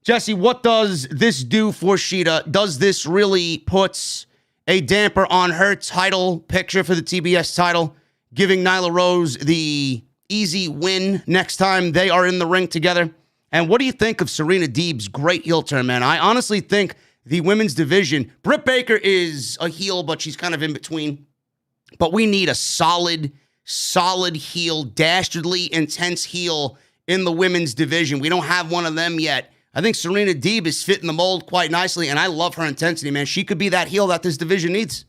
S1: Jesse, what does this do for Shida? Does this really put a damper on her title picture for the TBS title, giving Nyla Rose the easy win next time they are in the ring together? And what do you think of Serena Deeb's great heel turn, man? I honestly think the women's division, Britt Baker is a heel, but she's kind of in between. But we need a solid heel, dastardly intense heel in the women's division. We don't have one of them yet. I think Serena Deeb is fitting the mold quite nicely, and I love her intensity, man. She could be that heel that this division needs.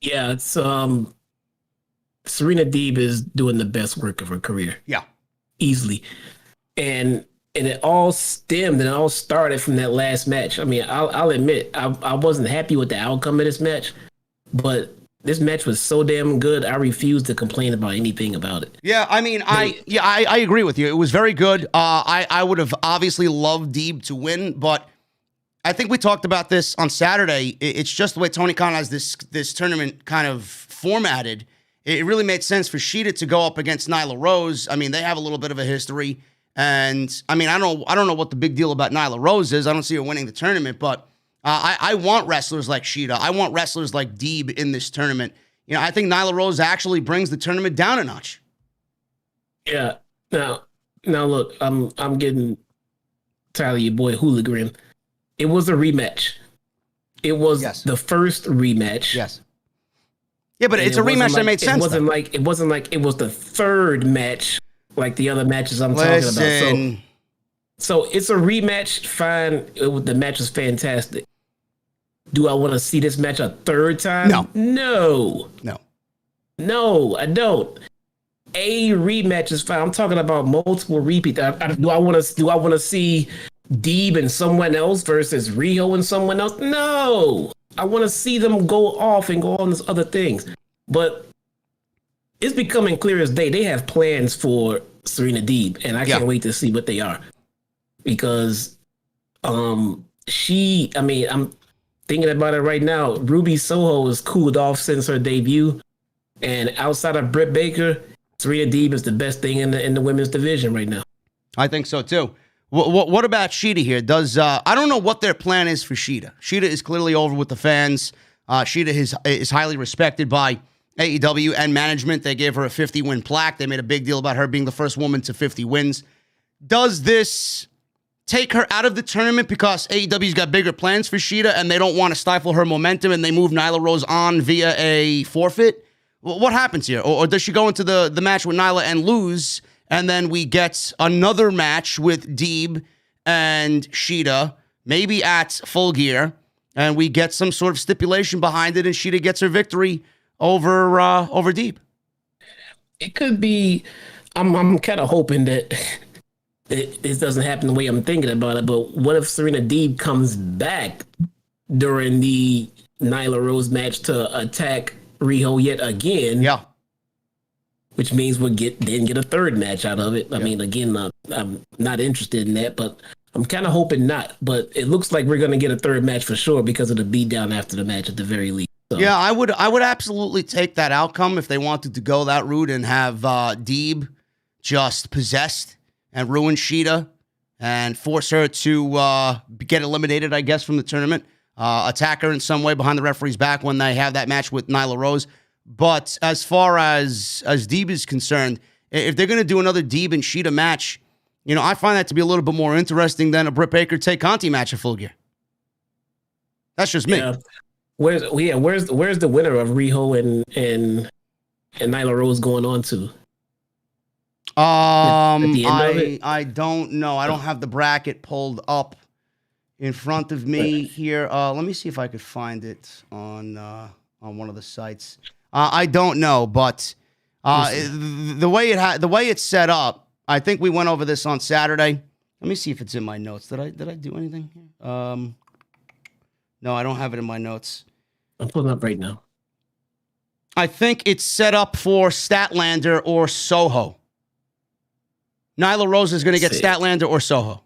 S3: Yeah, it's Serena Deeb is doing the best work of her career.
S1: Yeah.
S3: Easily. And it all stemmed and it all started from that last match. I mean, I'll admit, I wasn't happy with the outcome of this match, but this match was so damn good, I refused to complain about anything about it.
S1: Yeah, I mean, I agree with you. It was very good. I would have obviously loved Deeb to win, but I think we talked about this on Saturday. It's just the way Tony Khan has this tournament kind of formatted. It really made sense for Shida to go up against Nyla Rose. I mean, they have a little bit of a history, and I mean, I don't know what the big deal about Nyla Rose is. I don't see her winning the tournament, but I want wrestlers like Shida. I want wrestlers like Deeb in this tournament. You know, I think Nyla Rose actually brings the tournament down a notch.
S3: Yeah. Now look, I'm getting tired of your boy Hooligan. It was a rematch. It was the first rematch.
S1: Yes. Yeah, but it's a rematch that made sense.
S3: It wasn't like it was the third match like the other matches I'm talking about. So it's a rematch. Fine. The match was fantastic. Do I want to see this match a third time? No, I don't. A rematch is fine. I'm talking about multiple repeats. Do I want to see Deeb and someone else versus Riho and someone else? No, I want to see them go off and go on this other things. But it's becoming clear as day. They have plans for Serena Deeb, and I can't wait to see what they are. Because I'm thinking about it right now. Ruby Soho has cooled off since her debut, and outside of Britt Baker, Serena Deeb is the best thing in the women's division right now.
S1: I think so too. What about Shida here? I don't know what their plan is for Shida. Shida is clearly over with the fans. Shida is highly respected by AEW and management. They gave her a 50-win plaque. They made a big deal about her being the first woman to 50 wins. Does this take her out of the tournament because AEW's got bigger plans for Shida and they don't want to stifle her momentum and they move Nyla Rose on via a forfeit? What happens here? Or does she go into the match with Nyla and lose, and then we get another match with Deeb and Shida, maybe at Full Gear, and we get some sort of stipulation behind it and Shida gets her victory over Deeb?
S3: It could be. I'm kind of hoping that this doesn't happen the way I'm thinking about it, but what if Serena Deeb comes back during the Nyla Rose match to attack Riho yet again?
S1: Yeah.
S3: Which means we'll get a third match out of it. I mean, again, I'm not interested in that, but I'm kind of hoping not. But it looks like we're going to get a third match for sure because of the beatdown after the match at the very least. So.
S1: Yeah, I would absolutely take that outcome if they wanted to go that route and have Deeb just possessed and ruin Shida and force her to get eliminated, I guess, from the tournament. Attack her in some way behind the referee's back when they have that match with Nyla Rose. But as far as Deeb is concerned, if they're going to do another Deeb and Shida match, I find that to be a little bit more interesting than a Britt Baker Tay Conti match at Full Gear. That's just me.
S3: Yeah. Where's the winner of Riho and Nyla Rose going on to?
S1: I don't know. I don't have the bracket pulled up in front of me here. Let me see if I could find it on one of the sites. I don't know, but the way it's set up, I think we went over this on Saturday. Let me see if it's in my notes. Did I do anything here? No, I don't have it in my notes.
S3: I'm pulling up right now.
S1: I think it's set up for Statlander or Soho. Nyla Rose is going to get Statlander or Soho.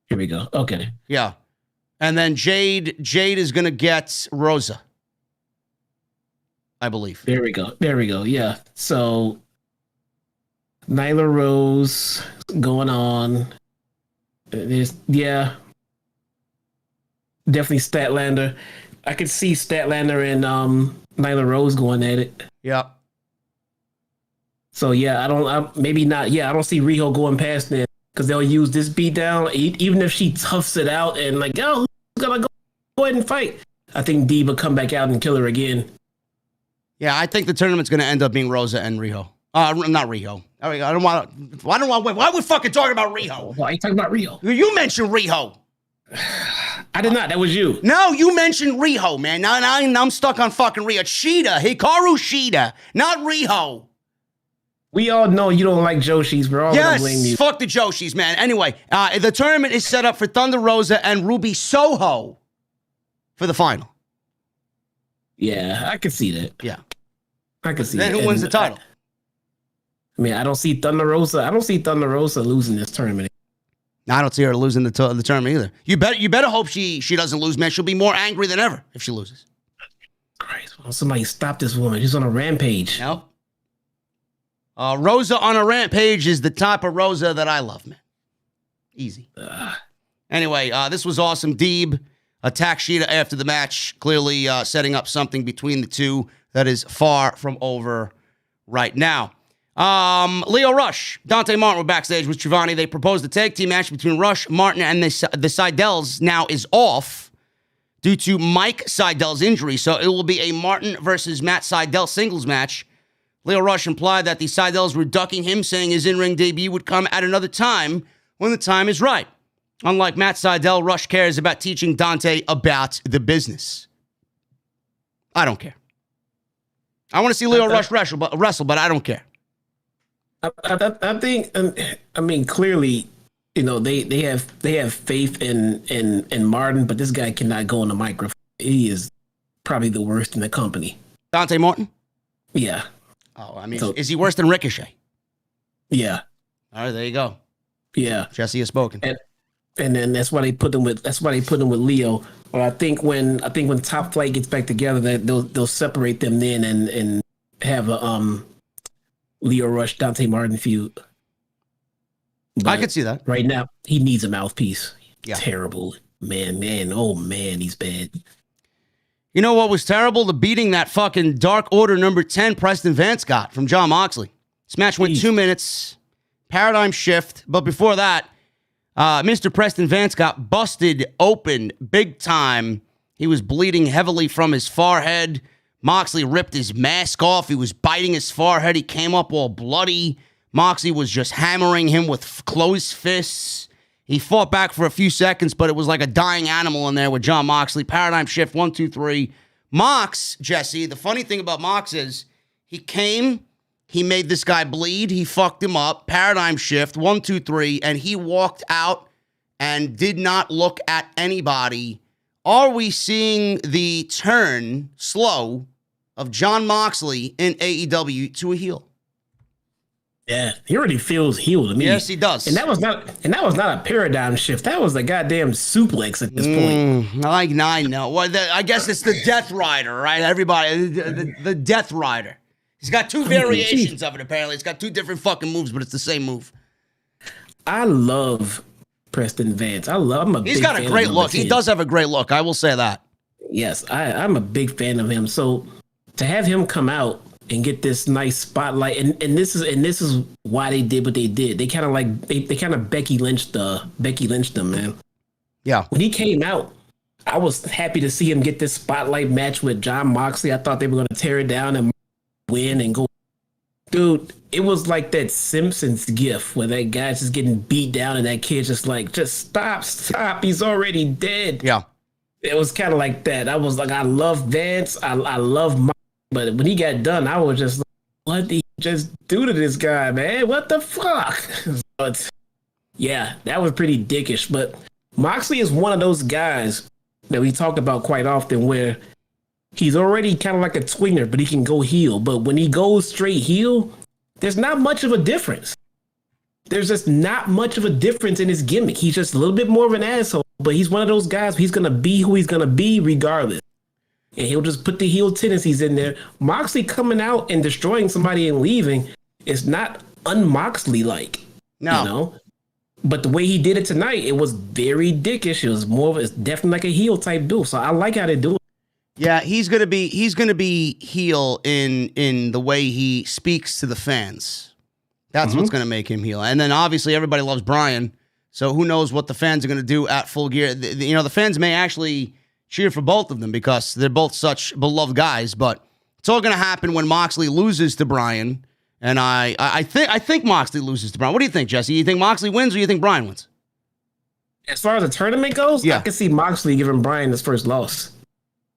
S3: Here we go. Okay.
S1: Yeah. And then Jade is going to get Rosa, I believe.
S3: There we go. Yeah. So Nyla Rose going on. Definitely Statlander. I could see Statlander and Nyla Rose going at it.
S1: Yeah.
S3: So I don't see Riho going past them because they'll use this beatdown. Even if she toughs it out and who's gonna go ahead and fight? I think Deeb will come back out and kill her again.
S1: Yeah, I think the tournament's going to end up being Rosa and Riho. Not Riho. I don't want. Why are we fucking talking about Riho?
S3: Why are you talking about Riho?
S1: You mentioned Riho.
S3: I did not. That was you.
S1: No, you mentioned Riho, man. Now I'm stuck on fucking Riho. Shida, Hikaru Shida, not Riho.
S3: We all know you don't like Joshis. We're all going to blame you.
S1: Fuck the Joshis, man. Anyway, the tournament is set up for Thunder Rosa and Ruby Soho for the final.
S3: Yeah, I can see that.
S1: Yeah.
S3: I can see
S1: that. Then who wins the title?
S3: I don't see Thunder Rosa. I don't see Thunder Rosa losing this tournament.
S1: No, I don't see her losing the tournament either. You better hope she doesn't lose, man. She'll be more angry than ever if she loses.
S3: Christ, somebody stop this woman. She's on a rampage.
S1: No. Rosa on a rampage is the type of Rosa that I love, man. Easy. Anyway, this was awesome. Deeb attacked Shida after the match, clearly setting up something between the two that is far from over right now. Leo Rush, Dante Martin were backstage with Giovanni. They proposed a tag team match between Rush, Martin, and the Seidel's now is off due to Mike Seidel's injury. So it will be a Martin versus Matt Seidel singles match. Leo Rush implied that the Seidels were ducking him, saying his in-ring debut would come at another time when the time is right. Unlike Matt Seidel, Rush cares about teaching Dante about the business. I don't care. I want to see Leo Rush wrestle, but I don't care.
S3: I think, I mean, clearly, you know, they have faith in Martin, but this guy cannot go on the microphone. He is probably the worst in the company.
S1: Dante Martin?
S3: Yeah.
S1: Oh, I mean, is he worse than Ricochet?
S3: Yeah.
S1: All right, there you go.
S3: Yeah.
S1: Jesse has spoken.
S3: And then that's why they put them with Leo. Or I think when Top Flight gets back together, that they'll separate them then and have a Leo Rush Dante Martin feud. But
S1: I could see that.
S3: Right now, he needs a mouthpiece.
S1: Yeah.
S3: Terrible. Man. Oh man, he's bad.
S1: You know what was terrible? The beating that fucking Dark Order number 10 Preston Vance got from Jon Moxley. This match went 2 minutes. Paradigm shift. But before that, Mr. Preston Vance got busted open big time. He was bleeding heavily from his forehead. Moxley ripped his mask off. He was biting his forehead. He came up all bloody. Moxley was just hammering him with closed fists. He fought back for a few seconds, but it was like a dying animal in there with Jon Moxley. Paradigm shift, 1, 2, 3. Mox, Jesse, the funny thing about Mox is he came, he made this guy bleed, he fucked him up. Paradigm shift, 1, 2, 3, and he walked out and did not look at anybody. Are we seeing the turn, slow, of Jon Moxley in AEW to a heel?
S3: Yeah, he already feels healed to me.
S1: Yes, he does.
S3: And that was not a paradigm shift. That was a goddamn suplex at this point.
S1: I know. Well, I guess it's the Death Rider, right? Everybody, the Death Rider. He's got two variations of it, apparently. It's got two different fucking moves, but it's the same move.
S3: I love Preston Vance.
S1: He's got a great look. He does have a great look. I will say that.
S3: Yes, I'm a big fan of him. So to have him come out and get this nice spotlight, and this is why they did what they did. They kind of like they kind of Becky Lynched them, man.
S1: Yeah.
S3: When he came out, I was happy to see him get this spotlight match with Jon Moxley. I thought they were going to tear it down and win and go. Dude, it was like that Simpsons gif where that guy's just getting beat down and that kid's just like, just stop. He's already dead.
S1: Yeah.
S3: It was kind of like that. I was like, I love Vance. I love Moxley. But when he got done, I was just like, what did he just do to this guy, man? What the fuck? But yeah, that was pretty dickish. But Moxley is one of those guys that we talk about quite often where he's already kind of like a twinger, but he can go heel. But when he goes straight heel, there's not much of a difference. There's just not much of a difference in his gimmick. He's just a little bit more of an asshole, but he's one of those guys, he's going to be who he's going to be regardless. And he'll just put the heel tendencies in there. Moxley coming out and destroying somebody and leaving is not un-Moxley-like.
S1: No.
S3: You know? But the way he did it tonight, it was very dickish. It was it's definitely like a heel type dude. So I like how they do it.
S1: Yeah, he's gonna be heel in the way he speaks to the fans. That's what's gonna make him heel. And then obviously everybody loves Bryan. So who knows what the fans are gonna do at Full Gear. The fans may actually cheer for both of them because they're both such beloved guys, but it's all going to happen when Moxley loses to Bryan. And I think Moxley loses to Bryan. What do you think, Jesse? You think Moxley wins or you think Bryan wins?
S3: As far as the tournament goes,
S1: yeah.
S3: I can see Moxley giving Bryan his first loss.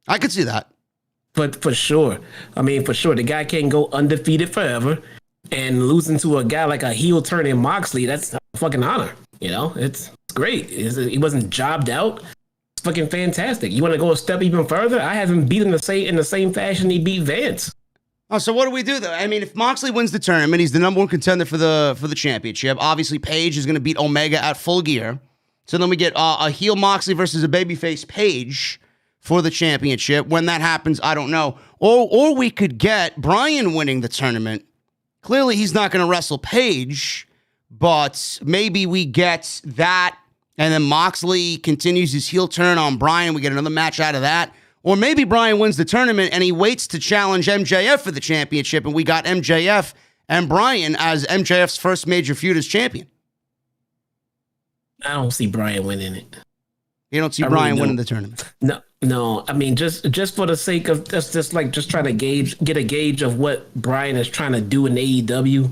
S1: I could see that.
S3: But for sure. I mean, for sure. The guy can't go undefeated forever. And losing to a guy like a heel turning Moxley, that's a fucking honor. You know, it's great. He wasn't jobbed out. Fucking fantastic. You want to go a step even further? I have him beat in the same fashion he beat Vance.
S1: Oh, so what do we do though? I mean, if Moxley wins the tournament, he's the number one contender for the championship. Obviously, Page is going to beat Omega at Full Gear. So then we get a heel Moxley versus a babyface Page for the championship. When that happens, I don't know. Or we could get Bryan winning the tournament. Clearly, he's not going to wrestle Page, but maybe we get that. And then Moxley continues his heel turn on Bryan. We get another match out of that. Or maybe Bryan wins the tournament and he waits to challenge MJF for the championship. And we got MJF and Bryan as MJF's first major feud as champion.
S3: I don't see Bryan winning it.
S1: You don't see Bryan winning the tournament?
S3: No. I mean, just for the sake of just trying to get a gauge of what Bryan is trying to do in AEW.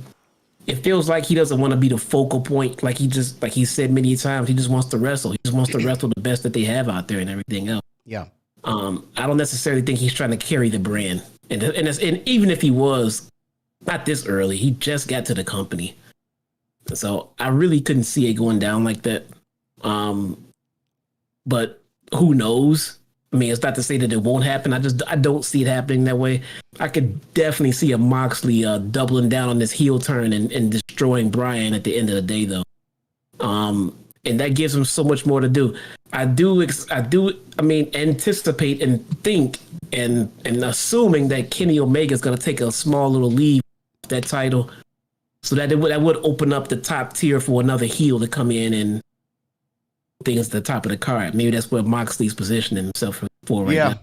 S3: It feels like he doesn't want to be the focal point. Like he said many times, he just wants to wrestle. He just wants to wrestle the best that they have out there and everything else.
S1: Yeah.
S3: I don't necessarily think he's trying to carry the brand. And even if he was, not this early, he just got to the company. So I really couldn't see it going down like that. But who knows? I mean, it's not to say that it won't happen. I don't see it happening that way. I could definitely see a Moxley doubling down on this heel turn and destroying Bryan at the end of the day, though. And that gives him so much more to do. I mean, anticipate and think and assuming that Kenny Omega is going to take a small little lead off that title, so that would open up the top tier for another heel to come in and things at the top of the card. Maybe that's where Moxley's positioning himself for right now.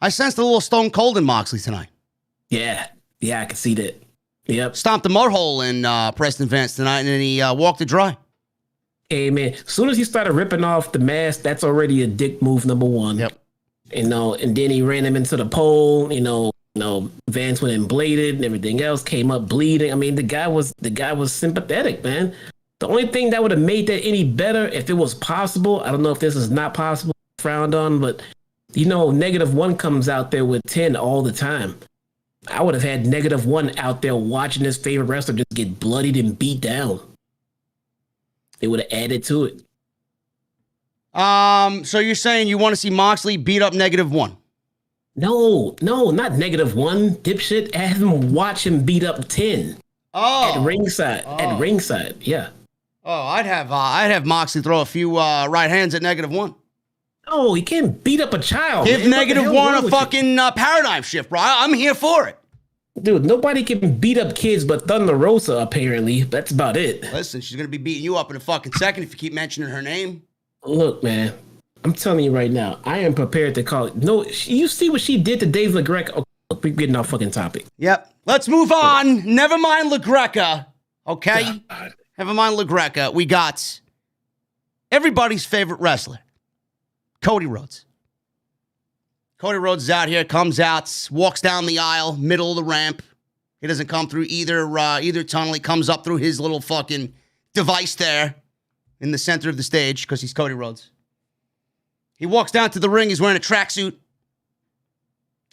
S1: I sensed a little Stone Cold in Moxley tonight.
S3: Yeah, I can see that. Yep.
S1: Stomped a mud hole in Preston Vance tonight, and then he walked it dry.
S3: Hey, man, as soon as he started ripping off the mask, that's already a dick move number one.
S1: Yep.
S3: And then he ran him into the pole, Vance went and bladed and everything else, came up bleeding. I mean, the guy was sympathetic, man. The only thing that would have made that any better, if it was possible, I don't know if this is not possible, frowned on, but -1 comes out there with 10 all the time. I would have had -1 out there watching his favorite wrestler just get bloodied and beat down. They would have added to it.
S1: So you're saying you want to see Moxley beat up -1?
S3: No, not -1. Dipshit, have him watch him beat up 10.
S1: Oh,
S3: at ringside, yeah.
S1: Oh, I'd have Moxley throw a few right hands at -1.
S3: Oh, he can't beat up a child.
S1: Give -1 a fucking paradigm shift, bro. I'm here for it.
S3: Dude, nobody can beat up kids but Thunder Rosa, apparently. That's about it.
S1: Listen, she's going to be beating you up in a fucking second if you keep mentioning her name.
S3: Look, man, I'm telling you right now, I am prepared to call it. No, you see what she did to Dave LaGreca? Oh, we're getting off fucking topic.
S1: Yep. Let's move on. Never mind LaGreca, okay? God. Never mind LaGreca. We got everybody's favorite wrestler, Cody Rhodes. Cody Rhodes is out here, comes out, walks down the aisle, middle of the ramp. He doesn't come through either tunnel. He comes up through his little fucking device there in the center of the stage because he's Cody Rhodes. He walks down to the ring. He's wearing a tracksuit.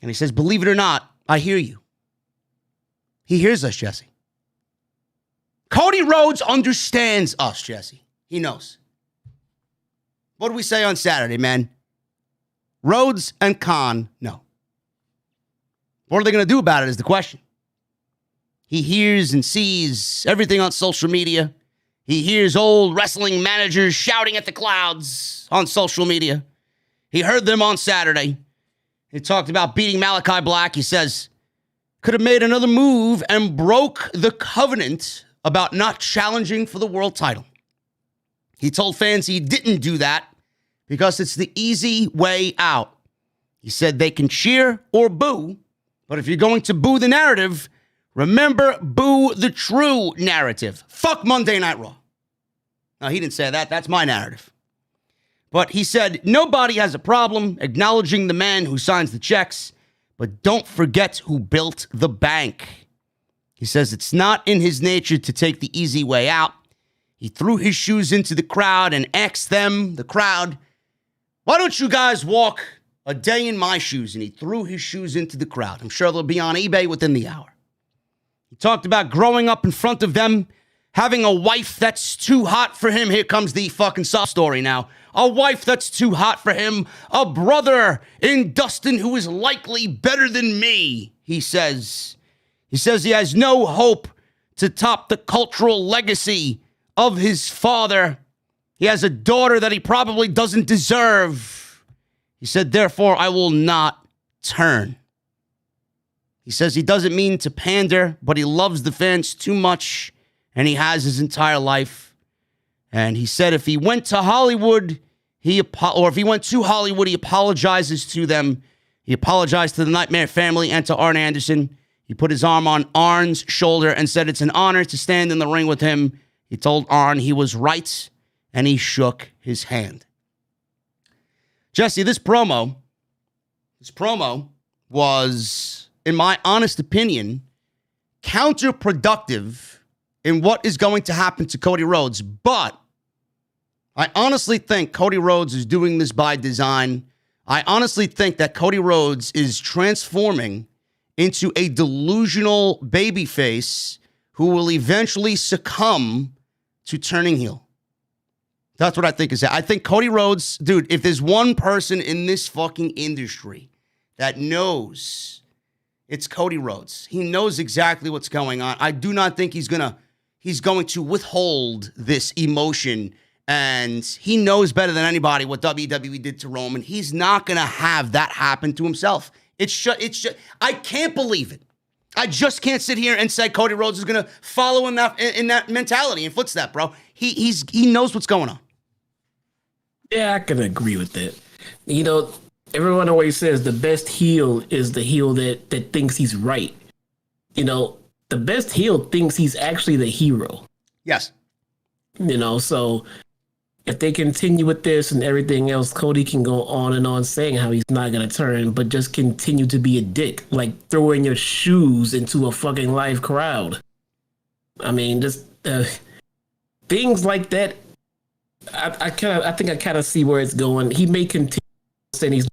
S1: And he says, "Believe it or not, I hear you." He hears us, Jesse. Cody Rhodes understands us, Jesse. He knows. What did we say on Saturday, man? Rhodes and Khan, no. What are they going to do about it is the question. He hears and sees everything on social media. He hears old wrestling managers shouting at the clouds on social media. He heard them on Saturday. He talked about beating Malachi Black. He says, could have made another move and broke the covenant about not challenging for the world title. He told fans he didn't do that because it's the easy way out. He said they can cheer or boo, but if you're going to boo the narrative, remember, boo the true narrative. Fuck Monday Night Raw. Now, he didn't say that. That's my narrative. But he said, nobody has a problem acknowledging the man who signs the checks, but don't forget who built the bank. He says it's not in his nature to take the easy way out. He threw his shoes into the crowd and asked them, the crowd, why don't you guys walk a day in my shoes? And he threw his shoes into the crowd. I'm sure they'll be on eBay within the hour. He talked about growing up in front of them, having a wife that's too hot for him. Here comes the fucking sob story now. A wife that's too hot for him. A brother in Dustin who is likely better than me, he says. He says he has no hope to top the cultural legacy of his father. He has a daughter that he probably doesn't deserve. He said, therefore, I will not turn. He says he doesn't mean to pander, but he loves the fans too much, and he has his entire life. And he said if he went to Hollywood, if he went to Hollywood, he apologizes to them. He apologized to the Nightmare family and to Arn Anderson. He He put his arm on Arn's shoulder and said it's an honor to stand in the ring with him. He told Arn he was right, and he shook his hand. Jesse, this promo was, in my honest opinion, counterproductive in what is going to happen to Cody Rhodes. But I honestly think Cody Rhodes is doing this by design. I honestly think that Cody Rhodes is transforming into a delusional babyface who will eventually succumb to turning heel. That's what I think is that. I think Cody Rhodes, dude, if there's one person in this fucking industry that knows, it's Cody Rhodes. He knows exactly what's going on. I do not think he's going to withhold this emotion, and he knows better than anybody what WWE did to Roman. He's not going to have that happen to himself. It's just, I can't believe it. I just can't sit here and say Cody Rhodes is going to follow in that mentality and footstep, bro. He knows what's going on.
S3: Yeah, I can agree with that. You know, everyone always says the best heel is the heel that thinks he's right. You know, the best heel thinks he's actually the hero.
S1: Yes.
S3: You know, so if they continue with this and everything else, Cody can go on and on saying how he's not going to turn, but just continue to be a dick, like throwing your shoes into a fucking live crowd. I mean, just things like that. I think I kind of see where it's going. He may continue saying he's,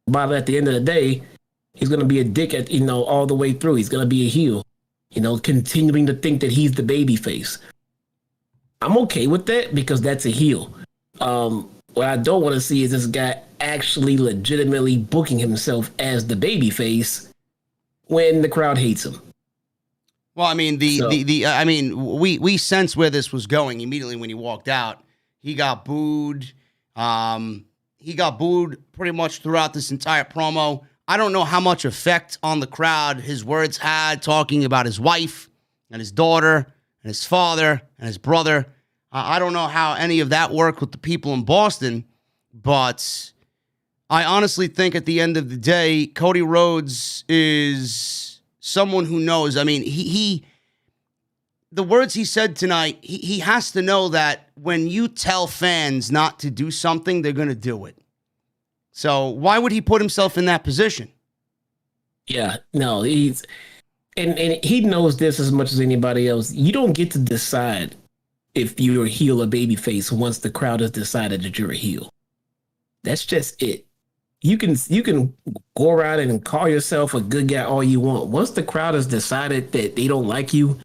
S3: but at the end of the day, he's going to be a dick all the way through. He's going to be a heel, continuing to think that he's the baby face. I'm okay with that because that's a heel. What I don't want to see is this guy actually legitimately booking himself as the baby face when the crowd hates him.
S1: Well, I mean, we sense where this was going immediately when he walked out. He got booed. He got booed pretty much throughout this entire promo. I don't know how much effect on the crowd his words had, talking about his wife and his daughter and his father and his brother. I don't know how any of that worked with the people in Boston, but I honestly think at the end of the day, Cody Rhodes is someone who knows. I mean, the words he said tonight, he has to know that when you tell fans not to do something, they're going to do it. So why would he put himself in that position?
S3: Yeah, no, and he knows this as much as anybody else. You don't get to decide if you're a heel or babyface once the crowd has decided that you're a heel. That's just it. You can go around and call yourself a good guy all you want. Once the crowd has decided that they don't like you,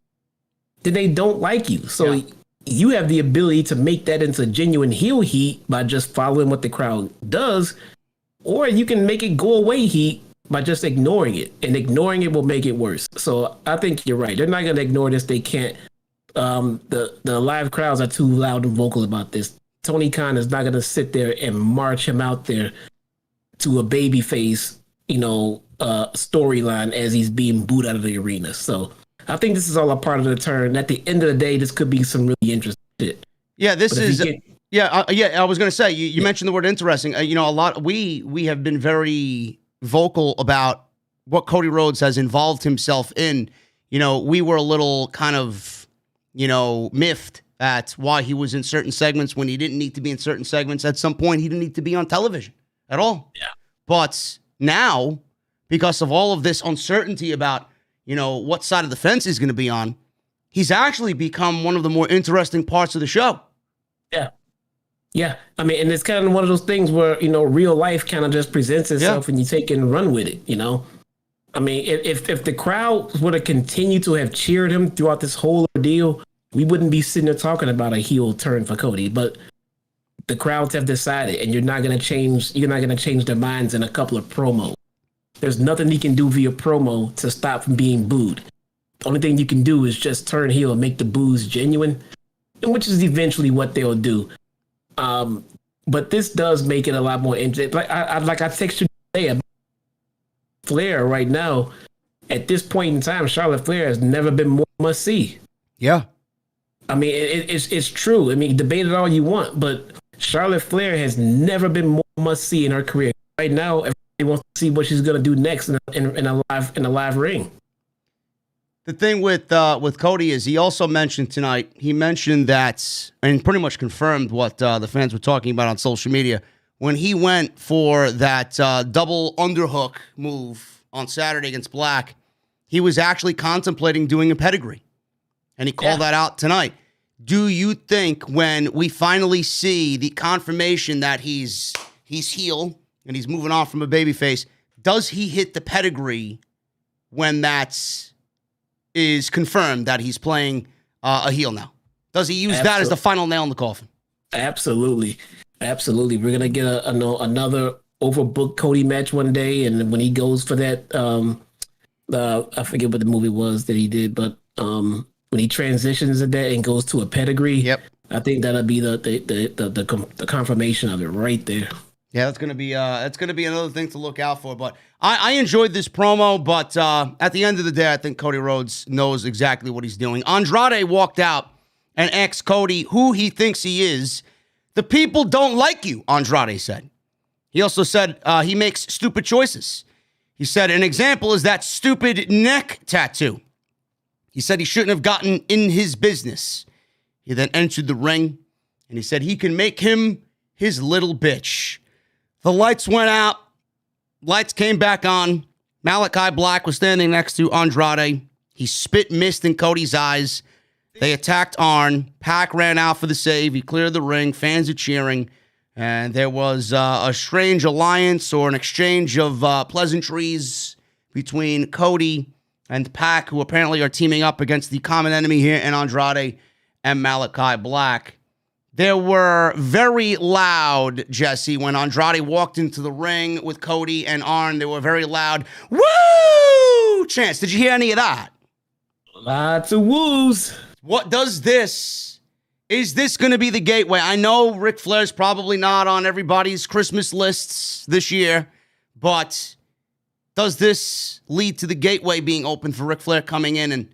S3: then they don't like you. So you have the ability to make that into genuine heel heat by just following what the crowd does, or you can make it go away heat by just ignoring it, and ignoring it will make it worse. So I think you're right. They're not going to ignore this. They can't. The live crowds are too loud and vocal about this. Tony Khan is not going to sit there and march him out there to a babyface, storyline as he's being booed out of the arena. So I think this is all a part of the turn. At the end of the day, this could be some really interesting shit.
S1: Yeah, I was going to say, you mentioned the word interesting. A lot, we have been very vocal about what Cody Rhodes has involved himself in. We were a little kind of, miffed at why he was in certain segments when he didn't need to be in certain segments. At some point, he didn't need to be on television at all.
S3: Yeah.
S1: But now, because of all of this uncertainty about, what side of the fence he's going to be on, he's actually become one of the more interesting parts of the show.
S3: Yeah. Yeah. I mean, and it's kind of one of those things where, real life kind of just presents itself and you take it and run with it, I mean, if the crowd would have continued to have cheered him throughout this whole ordeal, we wouldn't be sitting there talking about a heel turn for Cody. But the crowds have decided, and you're not going to change their minds in a couple of promos. There's nothing he can do via promo to stop from being booed. The only thing you can do is just turn heel and make the boos genuine, which is eventually what they'll do. But this does make it a lot more interesting. Like I texted you today about Flair right now. At this point in time, Charlotte Flair has never been more must see.
S1: Yeah.
S3: I mean, it's true. I mean, debate it all you want, but Charlotte Flair has never been more must see in her career. Right now, wants to see what she's gonna do next in a live ring.
S1: The thing with Cody is he also mentioned tonight. He mentioned that and pretty much confirmed what the fans were talking about on social media when he went for that double underhook move on Saturday against Black. He was actually contemplating doing a pedigree, and he called that out tonight. Do you think when we finally see the confirmation that he's heel and he's moving on from a babyface, does he hit the pedigree when is confirmed that he's playing a heel now? Does he use that as the final nail in the coffin? Absolutely.
S3: We're going to get another overbooked Cody match one day, and when he goes for that, I forget what the movie was that he did, but when he transitions in that and goes to a pedigree, I think that'll be the confirmation of it right there.
S1: Yeah, that's gonna be another thing to look out for. But I enjoyed this promo, but at the end of the day, I think Cody Rhodes knows exactly what he's doing. Andrade walked out and asked Cody who he thinks he is. The people don't like you, Andrade said. He also said he makes stupid choices. He said an example is that stupid neck tattoo. He said he shouldn't have gotten in his business. He then entered the ring, and he said he can make him his little bitch. The lights went out. Lights came back on. Malachi Black was standing next to Andrade. He spit mist in Cody's eyes. They attacked Arn. Pac ran out for the save. He cleared the ring. Fans are cheering. And there was a strange alliance or an exchange of pleasantries between Cody and Pac, who apparently are teaming up against the common enemy here in Andrade and Malachi Black. There were very loud, Jesse, when Andrade walked into the ring with Cody and Arn. They were very loud, woo chants. Did you hear any of that?
S3: Lots of woos.
S1: What does this? Is this going to be the gateway? I know Ric Flair's probably not on everybody's Christmas lists this year, but does this lead to the gateway being open for Ric Flair coming in and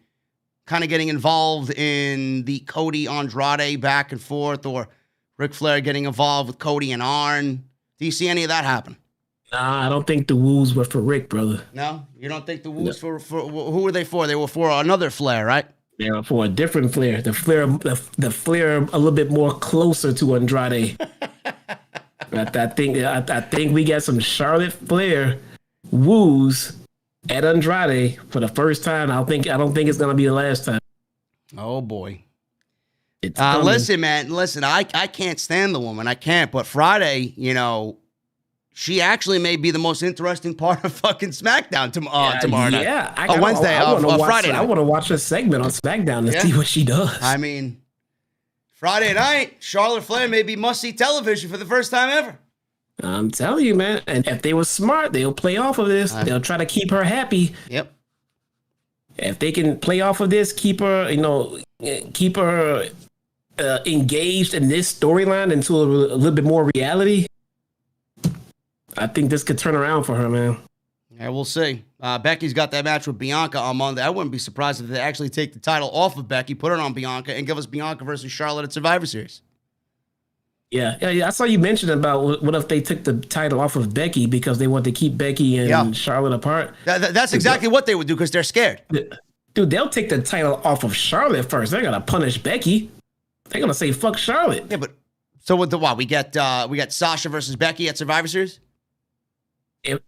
S1: kind of getting involved in the Cody Andrade back and forth, or Ric Flair getting involved with Cody and Arn? Do you see any of that happen?
S3: Nah, I don't think the woos were for Rick, brother.
S1: No? You don't think the woos for who were they for? They were for another Flair, right?
S3: They were for a different Flair. The Flair a little bit more closer to Andrade. I think we got some Charlotte Flair woos at Andrade for the first time. I don't think it's gonna be the last time.
S1: Oh boy. Listen, man. Listen, I can't stand the woman. I can't. But Friday, she actually may be the most interesting part of fucking SmackDown tomorrow night.
S3: Yeah,
S1: Wednesday. Friday night.
S3: I want to watch a segment on SmackDown to see what she does.
S1: I mean, Friday night, Charlotte Flair may be must-see television for the first time ever.
S3: I'm telling you, man. And if they were smart, they'll play off of this. They'll try to keep her happy.
S1: Yep.
S3: If they can play off of this, keep her engaged in this storyline into a little bit more reality, I think this could turn around for her, man.
S1: Yeah, we'll see. Becky's got that match with Bianca on Monday. I wouldn't be surprised if they actually take the title off of Becky, put it on Bianca, and give us Bianca versus Charlotte at Survivor Series.
S3: Yeah. I saw you mention about what if they took the title off of Becky because they want to keep Becky and Charlotte apart.
S1: That's exactly what they would do because they're scared.
S3: Dude, they'll take the title off of Charlotte first. They're gonna punish Becky. They're gonna say fuck Charlotte.
S1: Yeah, but so with we got Sasha versus Becky at Survivor Series.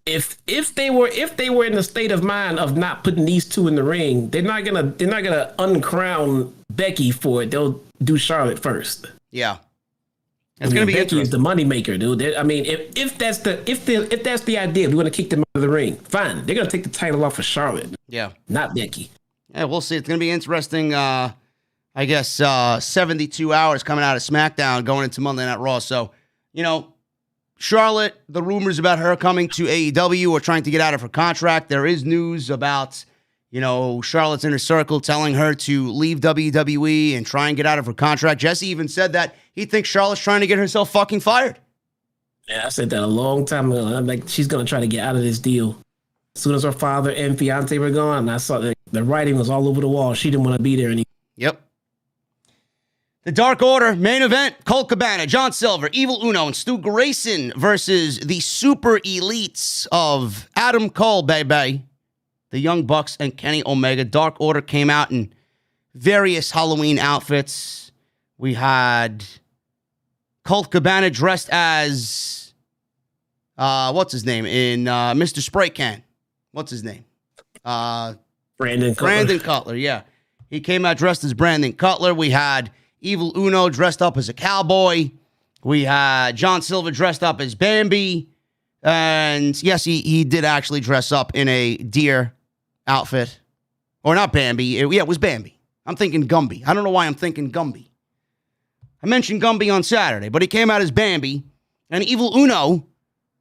S3: If they were in the state of mind of not putting these two in the ring, they're not gonna uncrown Becky for it. They'll do Charlotte first.
S1: Yeah. It's gonna be
S3: Becky is the moneymaker, dude. If that's the idea, we're gonna kick them out of the ring. Fine, they're gonna take the title off of Charlotte.
S1: Yeah,
S3: not Becky.
S1: Yeah, we'll see. It's gonna be interesting. I guess 72 hours coming out of SmackDown, going into Monday Night Raw. So, Charlotte, the rumors about her coming to AEW or trying to get out of her contract. There is news about Charlotte's inner circle telling her to leave WWE and try and get out of her contract. Jesse even said that he thinks Charlotte's trying to get herself fucking fired.
S3: Yeah, I said that a long time ago. I'm like, she's going to try to get out of this deal. As soon as her father and fiance were gone, I saw that the writing was all over the wall. She didn't want to be there anymore.
S1: Yep. The Dark Order main event, Colt Cabana, John Silver, Evil Uno, and Stu Grayson versus the super elites of Adam Cole, baby, the Young Bucks, and Kenny Omega. Dark Order came out in various Halloween outfits. We had Colt Cabana dressed as, what's his name, in Mr. Spray Can. What's his name?
S3: Brandon
S1: Cutler, yeah. He came out dressed as Brandon Cutler. We had Evil Uno dressed up as a cowboy. We had John Silver dressed up as Bambi. And yes, he did actually dress up in a deer outfit. Or not Bambi. It was Bambi. I'm thinking Gumby. I don't know why I'm thinking Gumby. I mentioned Gumby on Saturday, but he came out as Bambi. And Evil Uno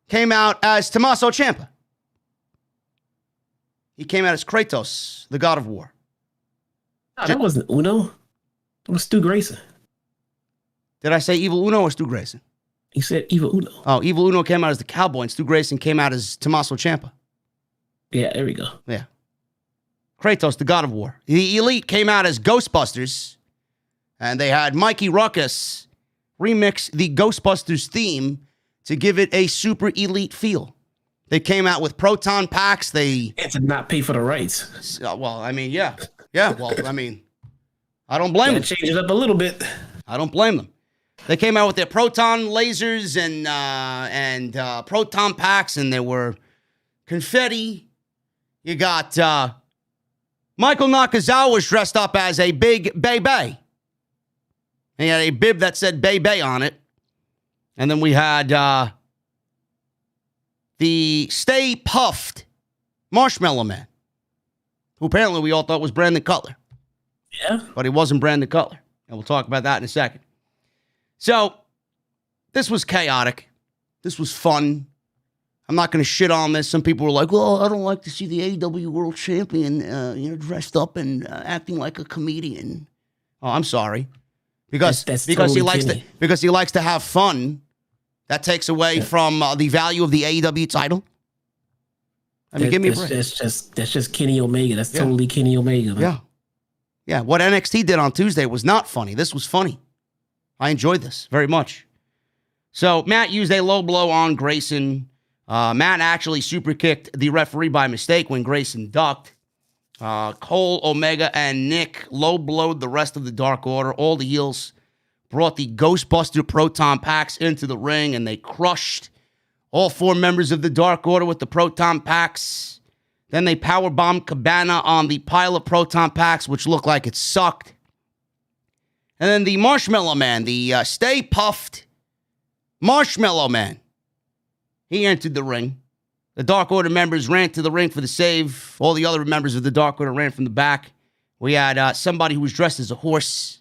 S1: came out as Tommaso Ciampa. He came out as Kratos, the god of war.
S3: No, that wasn't Uno. It was Stu Grayson.
S1: Did I say Evil Uno or Stu Grayson?
S3: He said Evil Uno.
S1: Oh, Evil Uno came out as the cowboy, and Stu Grayson came out as Tommaso Ciampa.
S3: Yeah, there we go.
S1: Yeah. Kratos, the god of war. The Elite came out as Ghostbusters, and they had Mikey Ruckus remix the Ghostbusters theme to give it a super elite feel. They came out with proton packs. And
S3: to not pay for the rights.
S1: Well, I mean, yeah. Yeah, well, I mean, I don't blame them.
S3: Change it up a little bit.
S1: I don't blame them. They came out with their proton lasers and proton packs, and there were confetti. You got Michael Nakazawa was dressed up as a big Bay. He had a bib that said Bay on it. And then we had the Stay Puffed Marshmallow Man, who apparently we all thought was Brandon Cutler.
S3: Yeah.
S1: But he wasn't Brandon Cutler. And we'll talk about that in a second. So, this was chaotic. This was fun. I'm not going to shit on this. Some people were like, well, I don't like to see the AEW World Champion, dressed up and acting like a comedian. Oh, I'm sorry. Because he likes to have fun. That takes away from the value of the AEW title. I mean, give me a break.
S3: That's just Kenny Omega. That's totally Kenny Omega. Man.
S1: Yeah. Yeah, what NXT did on Tuesday was not funny. This was funny. I enjoyed this very much. So, Matt used a low blow on Grayson. Matt actually super kicked the referee by mistake when Grayson ducked. Cole, Omega, and Nick low blowed the rest of the Dark Order. All the heels brought the Ghostbuster Proton Packs into the ring, and they crushed all four members of the Dark Order with the Proton Packs. Then they powerbombed Cabana on the pile of Proton Packs, which looked like it sucked. And then the Marshmallow Man, the Stay Puffed Marshmallow Man, he entered the ring. The Dark Order members ran to the ring for the save. All the other members of the Dark Order ran from the back. We had somebody who was dressed as a horse.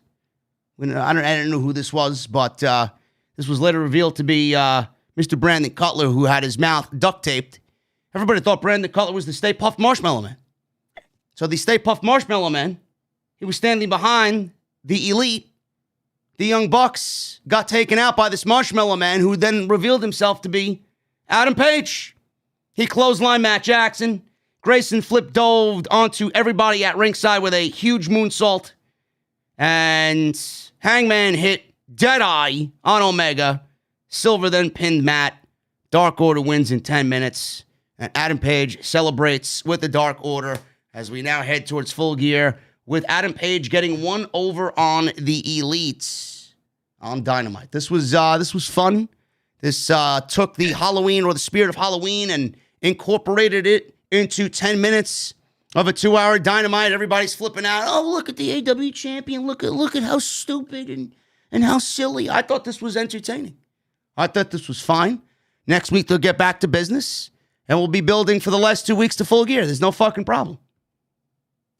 S1: I don't know who this was, but this was later revealed to be Mr. Brandon Cutler, who had his mouth duct taped. Everybody thought Brandon Cutler was the Stay Puft Marshmallow Man. So the Stay Puft Marshmallow Man, he was standing behind the Elite. The Young Bucks got taken out by this Marshmallow Man, who then revealed himself to be Adam Page. He clotheslined Matt Jackson. Grayson flip-dove onto everybody at ringside with a huge moonsault. And Hangman hit Deadeye on Omega. Silver then pinned Matt. Dark Order wins in 10 minutes. And Adam Page celebrates with the Dark Order as we now head towards Full Gear, with Adam Page getting one over on the Elites on Dynamite. This was fun. This took the Halloween, or the spirit of Halloween, and incorporated it into 10 minutes of a 2-hour Dynamite. Everybody's flipping out. Oh, look at the AEW champion. Look at how stupid and how silly. I thought this was entertaining. I thought this was fine. Next week, they'll get back to business, and we'll be building for the last 2 weeks to Full Gear. There's no fucking problem.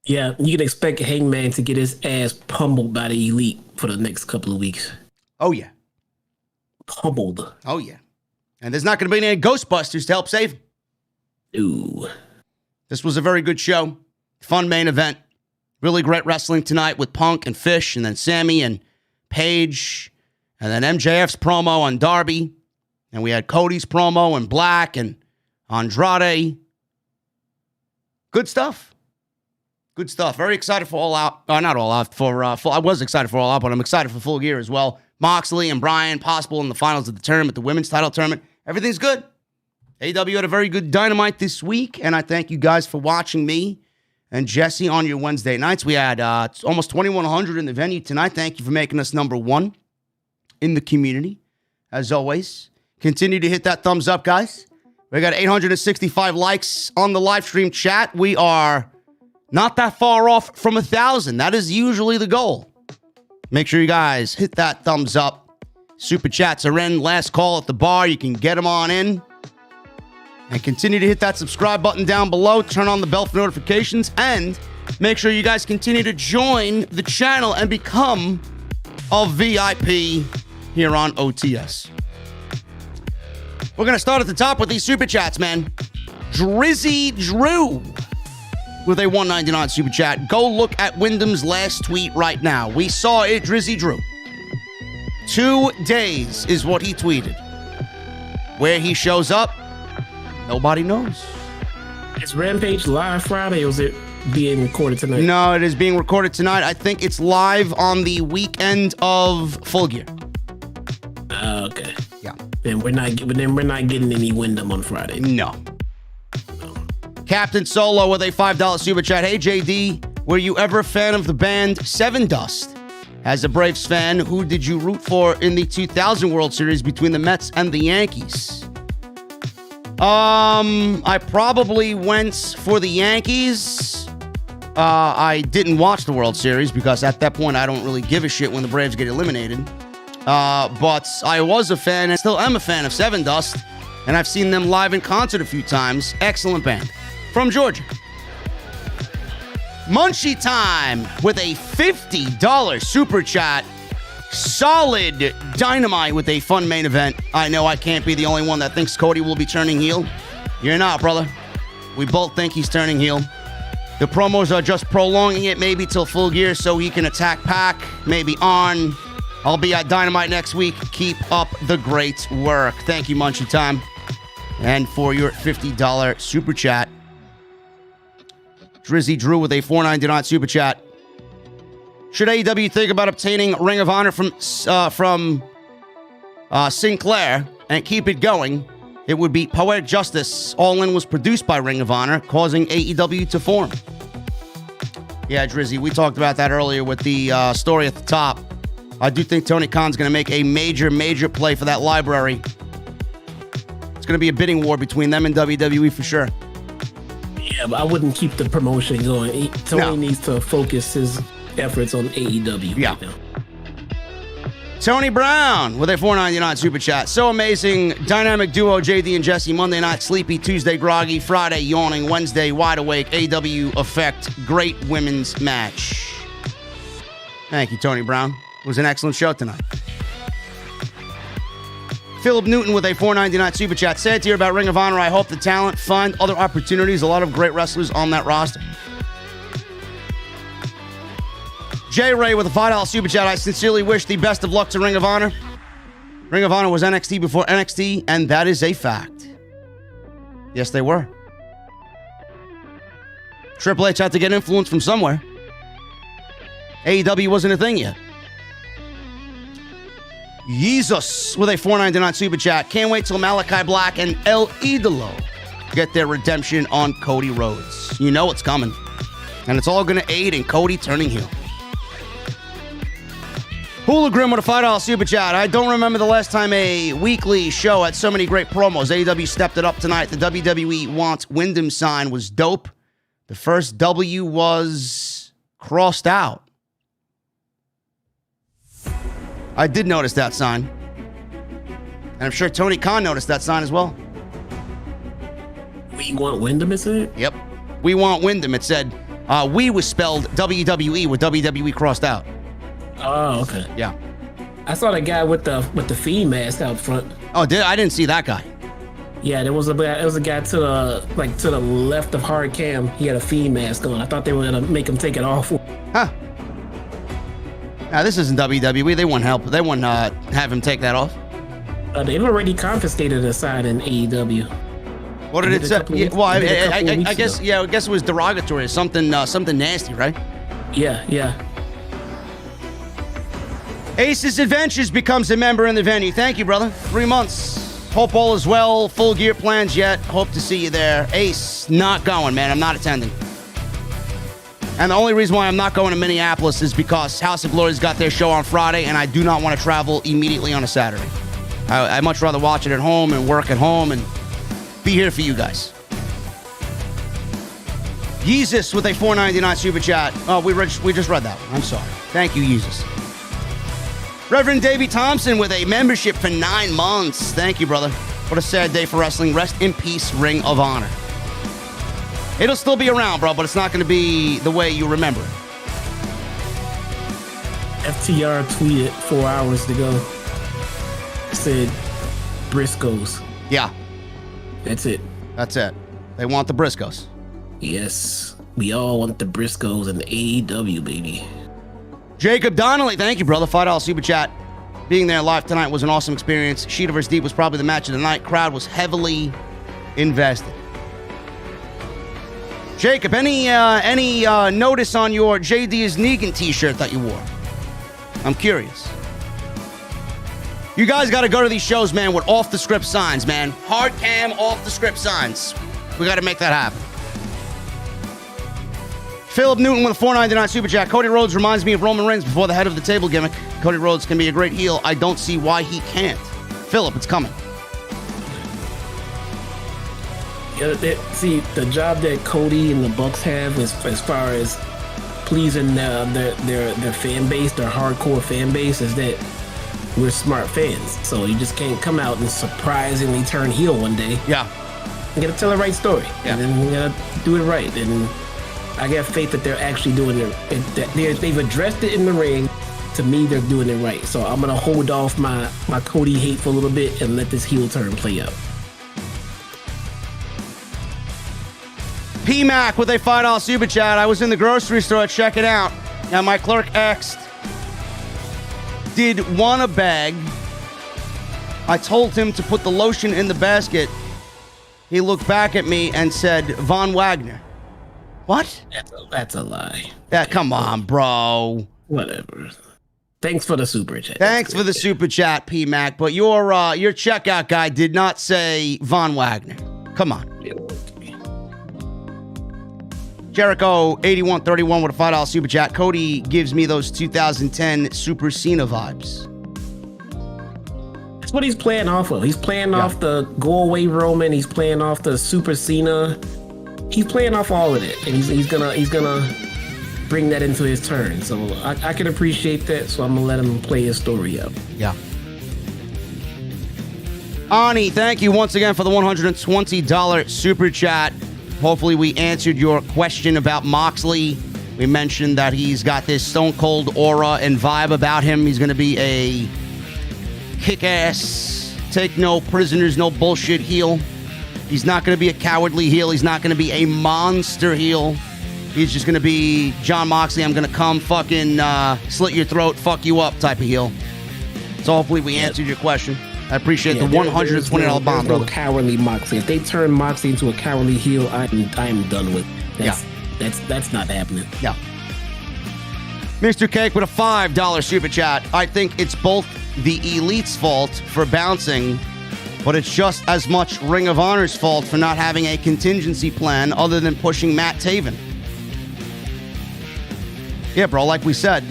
S3: Yeah, you can expect Hangman to get his ass pummeled by the Elite for the next couple of weeks.
S1: Oh, yeah.
S3: Pummeled.
S1: Oh, yeah. And there's not going to be any Ghostbusters to help save him.
S3: Ooh.
S1: This was a very good show. Fun main event. Really great wrestling tonight with Punk and Fish, and then Sammy and Paige, and then MJF's promo on Darby. And we had Cody's promo and Black and Andrade. Good stuff. Good stuff. Very excited for All Out. Not All Out. I was excited for All Out, but I'm excited for Full Gear as well. Moxley and Bryan possible in the finals of the tournament, the women's title tournament. Everything's good. AEW had a very good Dynamite this week, and I thank you guys for watching me and Jesse on your Wednesday nights. We had almost 2,100 in the venue tonight. Thank you for making us number one in the community. As always, continue to hit that thumbs up, guys. We got 865 likes on the live stream chat. We are not that far off from 1,000. That is usually the goal. Make sure you guys hit that thumbs up. Super chats are in. Last call at the bar. You can get them on in. And continue to hit that subscribe button down below. Turn on the bell for notifications. And make sure you guys continue to join the channel and become a VIP here on OTS. We're going to start at the top with these super chats, man. Drizzy Drew with a $1.99 super chat. Go look at Wyndham's last tweet right now. We saw it, Drizzy Drew. 2 days is what he tweeted. Where he shows up, nobody knows.
S3: Is Rampage live Friday or is it being recorded tonight?
S1: No, it is being recorded tonight. I think it's live on the weekend of Full Gear.
S3: Okay.
S1: Yeah.
S3: Then we're not getting any Wyndham on Friday.
S1: No. Captain Solo with a $5 super chat. Hey, JD, were you ever a fan of the band Seven Dust? As a Braves fan, who did you root for in the 2000 World Series between the Mets and the Yankees? I probably went for the Yankees. I didn't watch the World Series because at that point, I don't really give a shit when the Braves get eliminated. But I was a fan and still am a fan of Seven Dust. And I've seen them live in concert a few times. Excellent band. From Georgia. Munchie Time with a $50 super chat. Solid Dynamite with a fun main event. I know I can't be the only one that thinks Cody will be turning heel. You're not, brother. We both think he's turning heel. The promos are just prolonging it maybe till Full Gear so he can attack Pac, maybe on. I'll be at Dynamite next week. Keep up the great work. Thank you, Munchie Time. And for your $50 super chat, Drizzy Drew with a $4.99 super chat. Should AEW think about obtaining Ring of Honor from Sinclair and keep it going? It would be Poetic Justice. All In was produced by Ring of Honor, causing AEW to form. Yeah, Drizzy, we talked about that earlier with the story at the top. I do think Tony Khan's going to make a major play for that library. It's going to be a bidding war between them and WWE for sure.
S3: Yeah, but I wouldn't keep the promotion going. Tony needs to focus his efforts on AEW right now.
S1: Tony Brown with a $4.99 super chat. So amazing. Dynamic duo JD and Jesse. Monday night sleepy, Tuesday groggy, Friday yawning, Wednesday wide awake. AEW effect. Great women's match. Thank you, Tony Brown. It was an excellent show tonight. Philip Newton with a $4.99 super chat. Sad to hear about Ring of Honor. I hope the talent find other opportunities. A lot of great wrestlers on that roster. J. Ray with a $5 super chat. I sincerely wish the best of luck to Ring of Honor. Ring of Honor was NXT before NXT, and that is a fact. Yes, they were. Triple H had to get influence from somewhere. AEW wasn't a thing yet. Jesus with a $4.99 super chat. Can't wait till Malachi Black and El Idolo get their redemption on Cody Rhodes. You know it's coming. And it's all going to aid in Cody turning heel. Hula Grim with a $5 super chat. I don't remember the last time a weekly show had so many great promos. AEW stepped it up tonight. The WWE Wants Wyndham sign was dope. The first W was crossed out. I did notice that sign. And I'm sure Tony Khan noticed that sign as well.
S3: We want Wyndham, is it?
S1: Yep. We want Wyndham. It said, we was spelled WWE with WWE crossed out.
S3: Oh, okay.
S1: Yeah.
S3: I saw the guy with the Fiend mask out front.
S1: Oh, I didn't see that guy.
S3: Yeah, there was a guy to the left of Hard Cam. He had a Fiend mask on. I thought they were gonna make him take it off.
S1: Huh. Now, this isn't WWE. They won't help. They won't have him take that off.
S3: They've already confiscated a sign in AEW.
S1: What did it say? Yeah, well, I guess I guess it was derogatory, something nasty, right?
S3: Yeah.
S1: Ace's Adventures becomes a member in the venue. Thank you, brother. 3 months. Hope all is well. Full gear plans yet. Hope to see you there. Ace, not going, man. I'm not attending. And the only reason why I'm not going to Minneapolis is because House of Glory's got their show on Friday, and I do not want to travel immediately on a Saturday. I'd much rather watch it at home and work at home and be here for you guys. Yeezus with a $4.99 super chat. Oh, we just read that one. I'm sorry. Thank you, Yeezus. Reverend Davey Thompson with a membership for 9 months. Thank you, brother. What a sad day for wrestling. Rest in peace, Ring of Honor. It'll still be around, bro, but it's not going to be the way you remember it.
S3: FTR tweeted 4 hours ago. Said Briscoes.
S1: Yeah.
S3: That's it.
S1: That's it. They want the Briscoes.
S3: Yes. We all want the Briscoes and the AEW, baby.
S1: Jacob Donnelly, thank you, brother. $5 super chat. Being there live tonight was an awesome experience. Shida vs. Deeb was probably the match of the night. Crowd was heavily invested. Jacob, any notice on your JD is Negan t-shirt that you wore? I'm curious. You guys got to go to these shows, man, with off-the-script signs, man. Hard cam, off-the-script signs. We got to make that happen. Philip Newton with a $4.99 super chat. Cody Rhodes reminds me of Roman Reigns before the head of the table gimmick. Cody Rhodes can be a great heel. I don't see why he can't. Philip, it's coming.
S3: Yeah, see, the job that Cody and the Bucks have as far as pleasing their fan base, their hardcore fan base, is that we're smart fans. So you just can't come out and surprisingly turn heel one day.
S1: Yeah.
S3: You gotta tell the right story.
S1: Yeah.
S3: And then you gotta do it right. And I got faith that they're actually doing it. They've addressed it in the ring. To me, they're doing it right. So I'm gonna hold off my Cody hate for a little bit and let this heel turn play out.
S1: P-Mac with a $5 super chat. I was in the grocery store checking out, and my clerk asked, did want a bag? I told him to put the lotion in the basket. He looked back at me and said, Von Wagner. What?
S3: That's a lie.
S1: Yeah, come on, bro.
S3: Whatever. Thanks for the super chat.
S1: Thanks for the super chat, P-Mac, but your checkout guy did not say Von Wagner. Come on. Jericho 8131 with a $5 super chat. Cody gives me those 2010 Super Cena vibes.
S3: That's what he's playing off of. He's playing off the go away Roman. He's playing off the Super Cena. He's playing off all of it, and he's gonna bring that into his turn. So I can appreciate that. So I'm gonna let him play his story out.
S1: Yeah. Ani, thank you once again for the $120 super chat. Hopefully we answered your question about Moxley. We mentioned that he's got this stone cold aura and vibe about him. He's going to be a kick-ass, take no prisoners, no bullshit heel. He's not going to be a cowardly heel. He's not going to be a monster heel. He's just going to be John Moxley. I'm going to come fucking slit your throat, fuck you up type of heel. So hopefully we answered your question. I appreciate the $120 bomb, brother.
S3: No cowardly Moxley. If they turn Moxley into a cowardly heel, I am done with. That's not happening.
S1: Yeah. Mr. Cake with a $5 super chat. I think it's both the Elite's fault for bouncing, but it's just as much Ring of Honor's fault for not having a contingency plan other than pushing Matt Taven. Yeah, bro, like we said,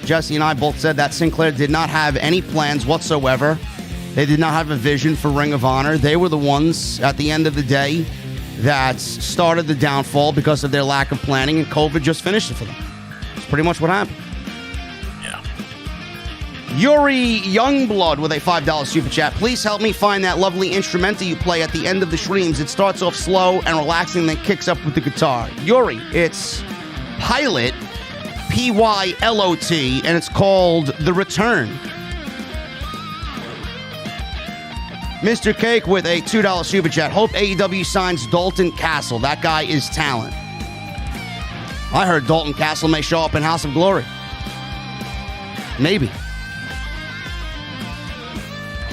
S1: Jesse and I both said that Sinclair did not have any plans whatsoever. They did not have a vision for Ring of Honor. They were the ones, at the end of the day, that started the downfall because of their lack of planning, and COVID just finished it for them. It's pretty much what happened. Yeah. Yuri Youngblood with a $5 super chat. Please help me find that lovely instrumental you play at the end of the streams. It starts off slow and relaxing, then kicks up with the guitar. Yuri, it's Pilot, P-Y-L-O-T, and it's called The Return. Mr. Cake with a $2 super chat. Hope AEW signs Dalton Castle. That guy is talent. I heard Dalton Castle may show up in House of Glory. Maybe.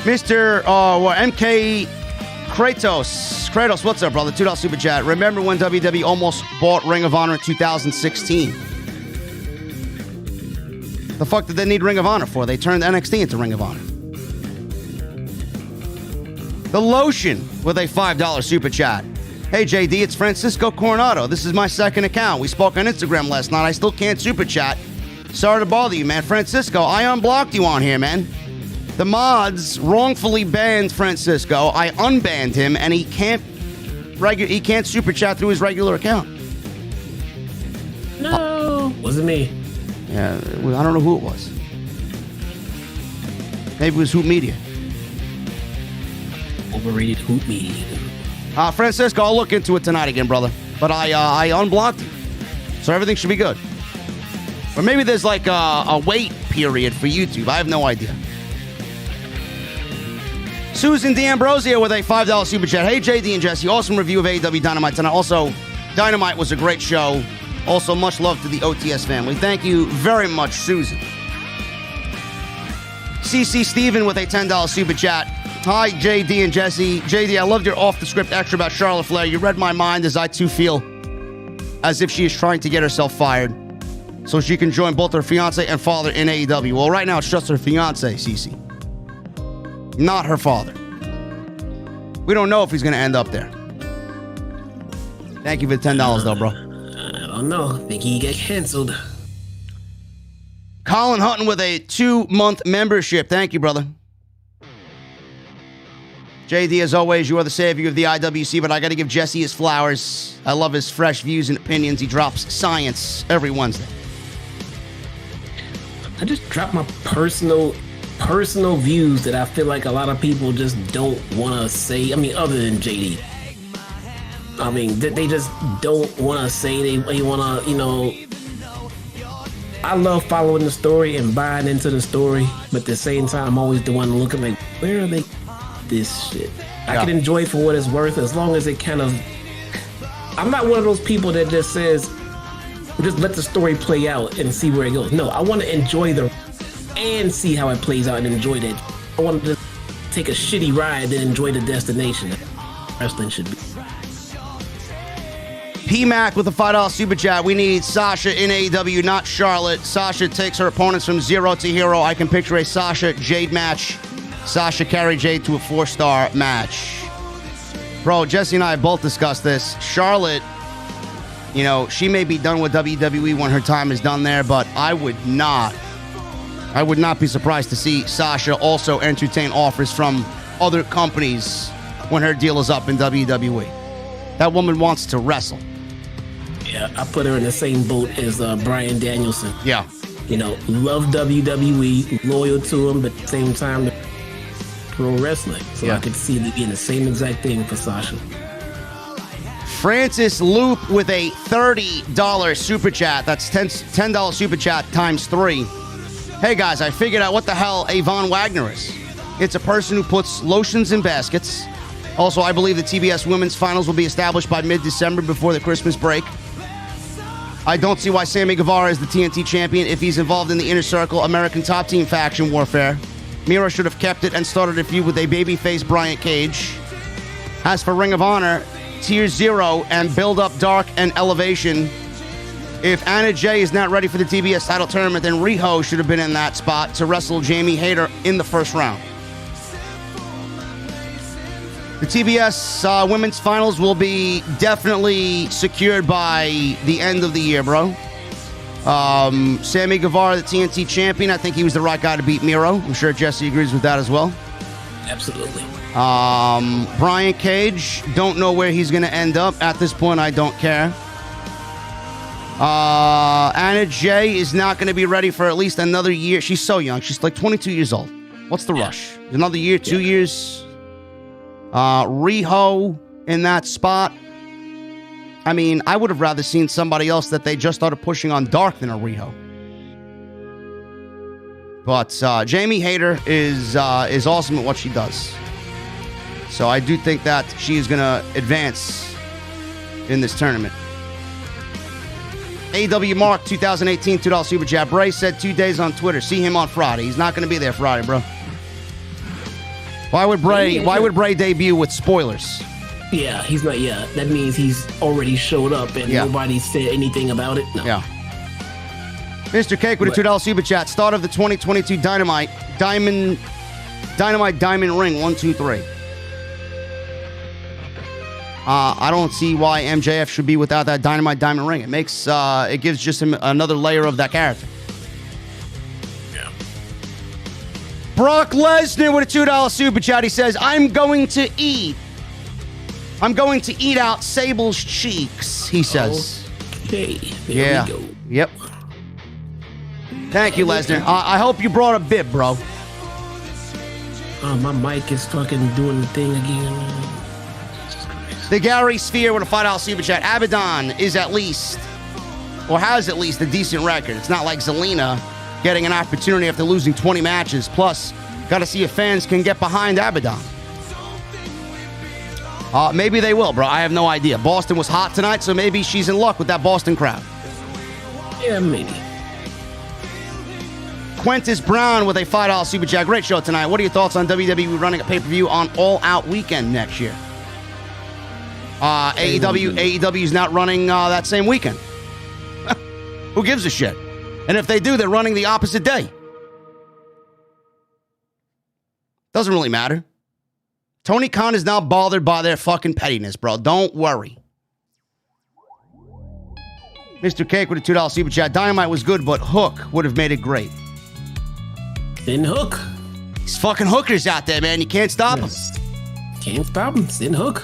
S1: Mr. MK Kratos, what's up, brother? $2 super chat. Remember when WWE almost bought Ring of Honor in 2016? The fuck did they need Ring of Honor for? They turned NXT into Ring of Honor. The Lotion with a $5 super chat. Hey, JD, it's Francisco Coronado. This is my second account. We spoke on Instagram last night. I still can't super chat. Sorry to bother you, man. Francisco, I unblocked you on here, man. The mods wrongfully banned Francisco. I unbanned him, and he can't super chat through his regular account.
S3: No, wasn't me.
S1: Yeah, I don't know who it was. Maybe it was Hoop Media.
S3: Overrated Hoop Media.
S1: Francisco, I'll look into it tonight again, brother. But I unblocked you, so everything should be good. Or maybe there's like a wait period for YouTube. I have no idea. Susan D'Ambrosio with a $5 super chat. Hey, JD and Jesse, awesome review of AEW Dynamite tonight. Also, Dynamite was a great show. Also, much love to the OTS family. Thank you very much, Susan. CC Steven with a $10 super chat. Hi, JD and Jesse. JD, I loved your off-the-script extra about Charlotte Flair. You read my mind, as I too feel as if she is trying to get herself fired so she can join both her fiance and father in AEW. Well, right now it's just her fiance, CC. Not her father. We don't know if he's going to end up there. Thank you for the $10 though, bro.
S3: I don't know. I think he got canceled.
S1: Colin Hutton with a 2-month membership. Thank you, brother. JD, as always, you are the savior of the IWC, but I got to give Jesse his flowers. I love his fresh views and opinions. He drops science every Wednesday.
S3: I just dropped my personal views that I feel like a lot of people just don't want to say. I mean, other than JD. I mean, they just don't want to say. They want to, you know. I love following the story and buying into the story, but at the same time, I'm always the one looking like, where are they? This shit. I can enjoy it for what it's worth as long as it kind of. I'm not one of those people that just says, just let the story play out and see where it goes. No, I want to enjoy and see how it plays out and enjoy that. I want to just take a shitty ride and enjoy the destination. Wrestling should be.
S1: P-Mac with a $5 super chat. We need Sasha in AEW, not Charlotte. Sasha takes her opponents from 0 to hero. I can picture a Sasha Jade match. Sasha carry Jade to a 4-star match. Bro, Jesse and I both discussed this. Charlotte, you know, she may be done with WWE when her time is done there, but I would not be surprised to see Sasha also entertain offers from other companies when her deal is up in WWE. That woman wants to wrestle.
S3: Yeah, I put her in the same boat as Bryan Danielson.
S1: Yeah.
S3: You know, love WWE, loyal to him, but at the same time, pro wrestling. So I could see it being the same exact thing for Sasha.
S1: Francis Loop with a $30 super chat. That's $10 super chat times 3. Hey guys, I figured out what the hell a Von Wagner is. It's a person who puts lotions in baskets. Also, I believe the TBS Women's Finals will be established by mid-December before the Christmas break. I don't see why Sammy Guevara is the TNT champion if he's involved in the Inner Circle American Top Team faction warfare. Miro should have kept it and started a feud with a babyface Bryant Cage. As for Ring of Honor, Tier 0 and Build Up Dark and Elevation. If Anna Jay is not ready for the TBS title tournament, then Riho should have been in that spot to wrestle Jamie Hayter in the first round. The TBS Women's Finals will be definitely secured by the end of the year, bro. Sammy Guevara, the TNT champion, I think he was the right guy to beat Miro. I'm sure Jesse agrees with that as well.
S3: Absolutely.
S1: Brian Cage, don't know where he's going to end up. At this point, I don't care. Anna Jay is not going to be ready for at least another year. She's so young. She's like 22 years old. What's the rush? Another year, 2 years? Riho in that spot. I mean, I would have rather seen somebody else that they just started pushing on Dark than a Riho. But Jamie Hayter is awesome at what she does. So I do think that she is going to advance in this tournament. AW Mark 2018 $2 super chat. Bray said 2 days on Twitter. See him on Friday. He's not going to be there Friday, bro. Why would Bray debut with spoilers?
S3: Yeah, he's not. Yeah, that means he's already showed up and nobody said anything about it. No.
S1: Yeah. Mr. Cake with a $2 super chat. Start of the 2022 Dynamite Diamond Ring 1, 2, 3. I don't see why MJF should be without that Dynamite Diamond Ring. It gives just him another layer of that character.
S3: Yeah.
S1: Brock Lesnar with a $2 super chat. He says, I'm going to eat out Sable's cheeks, he says.
S3: Okay, there we go.
S1: Yep. Thank you, Lesnar. I hope you brought a bib, bro.
S3: My mic is fucking doing the thing again.
S1: The Gary Sphere with a $5 super chat. Abaddon is has at least a decent record. It's not like Zelina getting an opportunity after losing 20 matches. Plus, got to see if fans can get behind Abaddon. Maybe they will, bro. I have no idea. Boston was hot tonight, so maybe she's in luck with that Boston crowd.
S3: Yeah, maybe.
S1: Quintus Brown with a $5 super chat. Great show tonight. What are your thoughts on WWE running a pay-per-view on All Out Weekend next year? AEW is not running that same weekend. Who gives a shit? And if they do, they're running the opposite day. Doesn't really matter. Tony Khan is not bothered by their fucking pettiness, bro. Don't worry. Mr. Cake with a $2 super chat. Dynamite was good, but Hook would have made it great.
S3: Thin Hook.
S1: These fucking hookers out there, man. You can't stop them.
S3: Can't stop them. Thin Hook.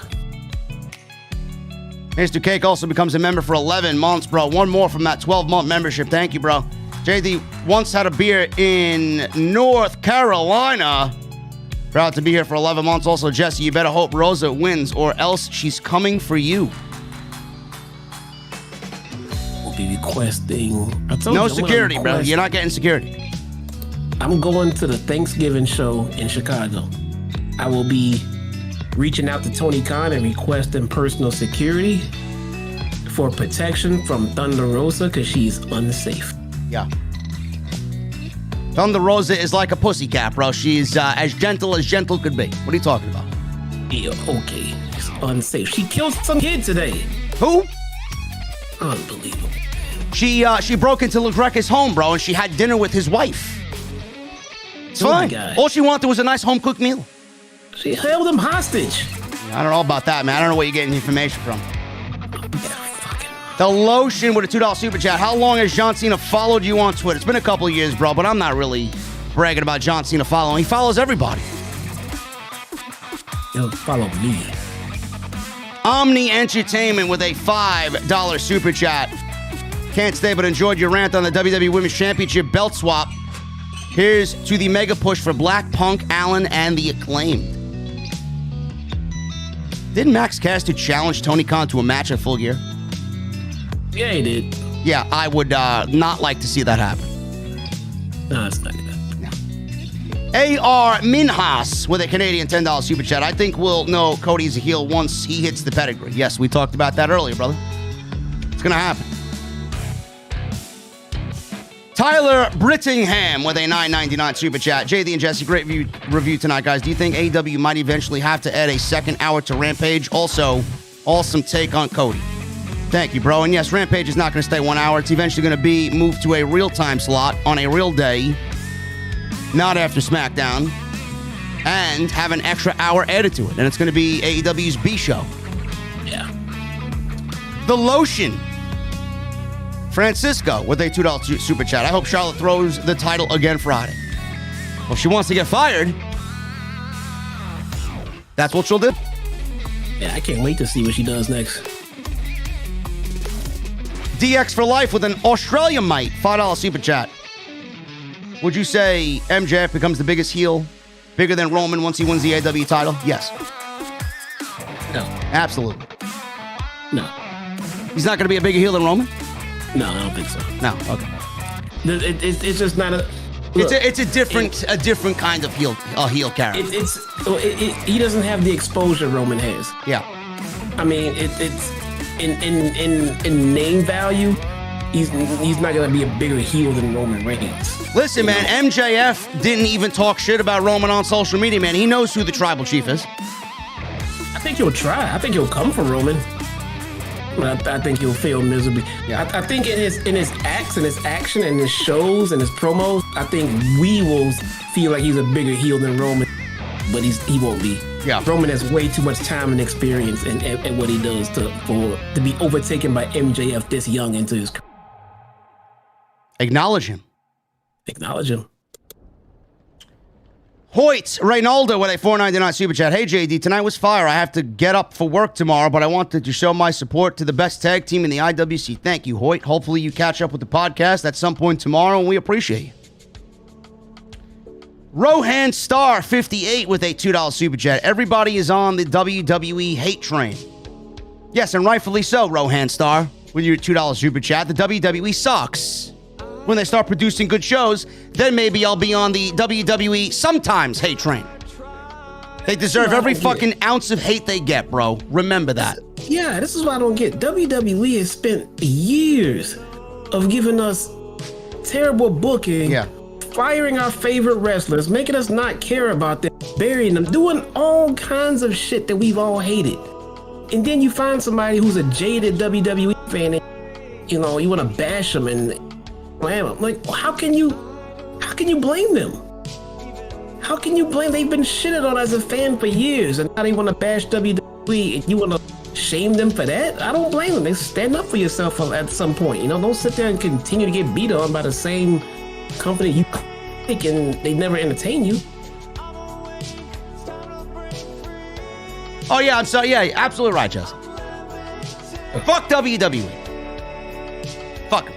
S1: Mr. Cake also becomes a member for 11 months, bro. One more from that 12-month membership. Thank you, bro. JD once had a beer in North Carolina. Proud to be here for 11 months. Also, Jesse, you better hope Rosa wins or else she's coming for you.
S3: We'll be requesting...
S1: No security, bro. You're not getting security.
S3: I'm going to the Thanksgiving show in Chicago. I will be reaching out to Tony Khan and requesting personal security for protection from Thunder Rosa because she's unsafe.
S1: Yeah. Thunder Rosa is like a pussycat, bro. She's as gentle could be. What are you talking about?
S3: Yeah, okay. It's unsafe. She killed some kid today.
S1: Who?
S3: Unbelievable.
S1: She broke into LaGreca's home, bro, and she had dinner with his wife. It's fine. All she wanted was a nice home-cooked meal.
S3: She held him hostage.
S1: I don't know about that, man. I don't know where you're getting the information from. The Lotion with a $2 super chat. How long has John Cena followed you on Twitter? It's been a couple of years, bro, but I'm not really bragging about John Cena following. He follows everybody.
S3: He'll follow me.
S1: Omni Entertainment with a $5 super chat. Can't stay, but enjoyed your rant on the WWE Women's Championship belt swap. Here's to the mega push for Black Punk, Allin, and the Acclaimed. Didn't Max Caster challenge Tony Khan to a match at Full Gear?
S3: Yeah, he did.
S1: Yeah, I would not like to see that happen.
S3: No, it's not good.
S1: No. AR Minhas with a Canadian $10 super chat. I think we'll know Cody's a heel once he hits the pedigree. Yes, we talked about that earlier, brother. It's going to happen. Tyler Brittingham with a $9.99 super chat. JD and Jesse, great review tonight, guys. Do you think AEW might eventually have to add a second hour to Rampage? Also, awesome take on Cody. Thank you, bro. And yes, Rampage is not going to stay 1 hour. It's eventually going to be moved to a real-time slot on a real day, not after SmackDown, and have an extra hour added to it. And it's going to be AEW's B show.
S3: Yeah.
S1: The Lotion. Francisco with a $2 super chat. I hope Charlotte throws the title again Friday. Well, if she wants to get fired, that's what she'll do.
S3: Yeah, I can't wait to see what she does next.
S1: DX for life with an Australian mite. $5 super chat. Would you say MJF becomes the biggest heel, bigger than Roman once he wins the AEW title? Yes.
S3: No.
S1: Absolutely.
S3: No.
S1: He's not going to be a bigger heel than Roman?
S3: No, I don't think so.
S1: No. Okay.
S3: It's just not a. Look,
S1: it's a different kind of heel character.
S3: He doesn't have the exposure Roman has.
S1: Yeah.
S3: I mean, it's in name value, He's not gonna be a bigger heel than Roman Reigns.
S1: Listen, man, MJF didn't even talk shit about Roman on social media, man. He knows who the tribal chief is.
S3: I think he'll try. I think he'll come for Roman. But I think he'll fail miserably.
S1: Yeah.
S3: I think in his acts and his action and his shows and his promos, I think we will feel like he's a bigger heel than Roman, but he won't be.
S1: Yeah.
S3: Roman has way too much time and experience and what he does to be overtaken by MJF this young into his career.
S1: Acknowledge him.
S3: Acknowledge him.
S1: Hoyt Reynaldo with a $4.99 super chat. Hey, JD, tonight was fire. I have to get up for work tomorrow, but I wanted to show my support to the best tag team in the IWC. Thank you, Hoyt. Hopefully you catch up with the podcast at some point tomorrow, and we appreciate you. Rohan Star 58 with a $2 super chat. Everybody is on the WWE hate train. Yes, and rightfully so, Rohan Star, with your $2 super chat. The WWE sucks. When they start producing good shows, then maybe I'll be on the WWE sometimes hate train. They deserve every fucking ounce of hate they get, bro. Remember that.
S3: Yeah, this is what I don't get. WWE has spent years of giving us terrible booking, firing our favorite wrestlers, making us not care about them, burying them, doing all kinds of shit that we've all hated. And then you find somebody who's a jaded WWE fan and, you know, you want to bash them and blame them. Like, how can you blame them? How can you blame? They've been shitted on as a fan for years, and now they want to bash WWE, and you want to shame them for that? I don't blame them. They stand up for yourself at some point. You know, don't sit there and continue to get beat on by the same company you think, and they never entertain you.
S1: Oh yeah, I'm sorry. Yeah, absolutely right, Jesse. Fuck WWE. Fuck them.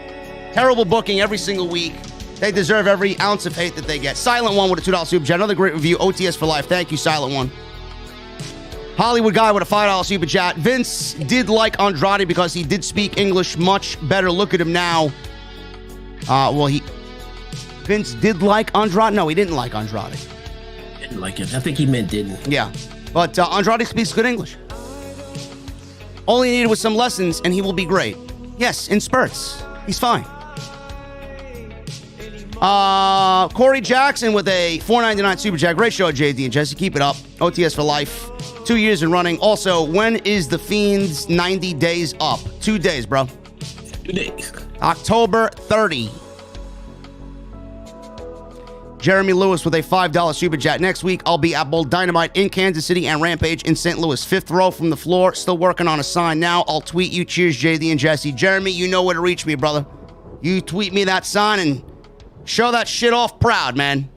S1: Terrible booking every single week. They deserve every ounce of hate that they get. Silent One with a $2 super chat. Another great review. OTS for life. Thank you, Silent One. Hollywood Guy with a $5 super chat. Vince did like Andrade because he did speak English much better. Look at him now. Vince did like Andrade? No, he didn't like Andrade.
S3: Didn't like it. I think he meant didn't.
S1: Yeah. But Andrade speaks good English. All he needed was some lessons, and he will be great. Yes, in spurts. He's fine. Corey Jackson with a $4.99 super chat. Great show, JD and Jesse. Keep it up. OTS for life. 2 years in running. Also, when is The Fiend's 90 days up? 2 days, bro.
S3: 2 days.
S1: October 30. Jeremy Lewis with a $5 super chat. Next week, I'll be at both Dynamite in Kansas City and Rampage in St. Louis. 5th row from the floor. Still working on a sign now. I'll tweet you. Cheers, JD and Jesse. Jeremy, you know where to reach me, brother. You tweet me that sign and show that shit off proud, man.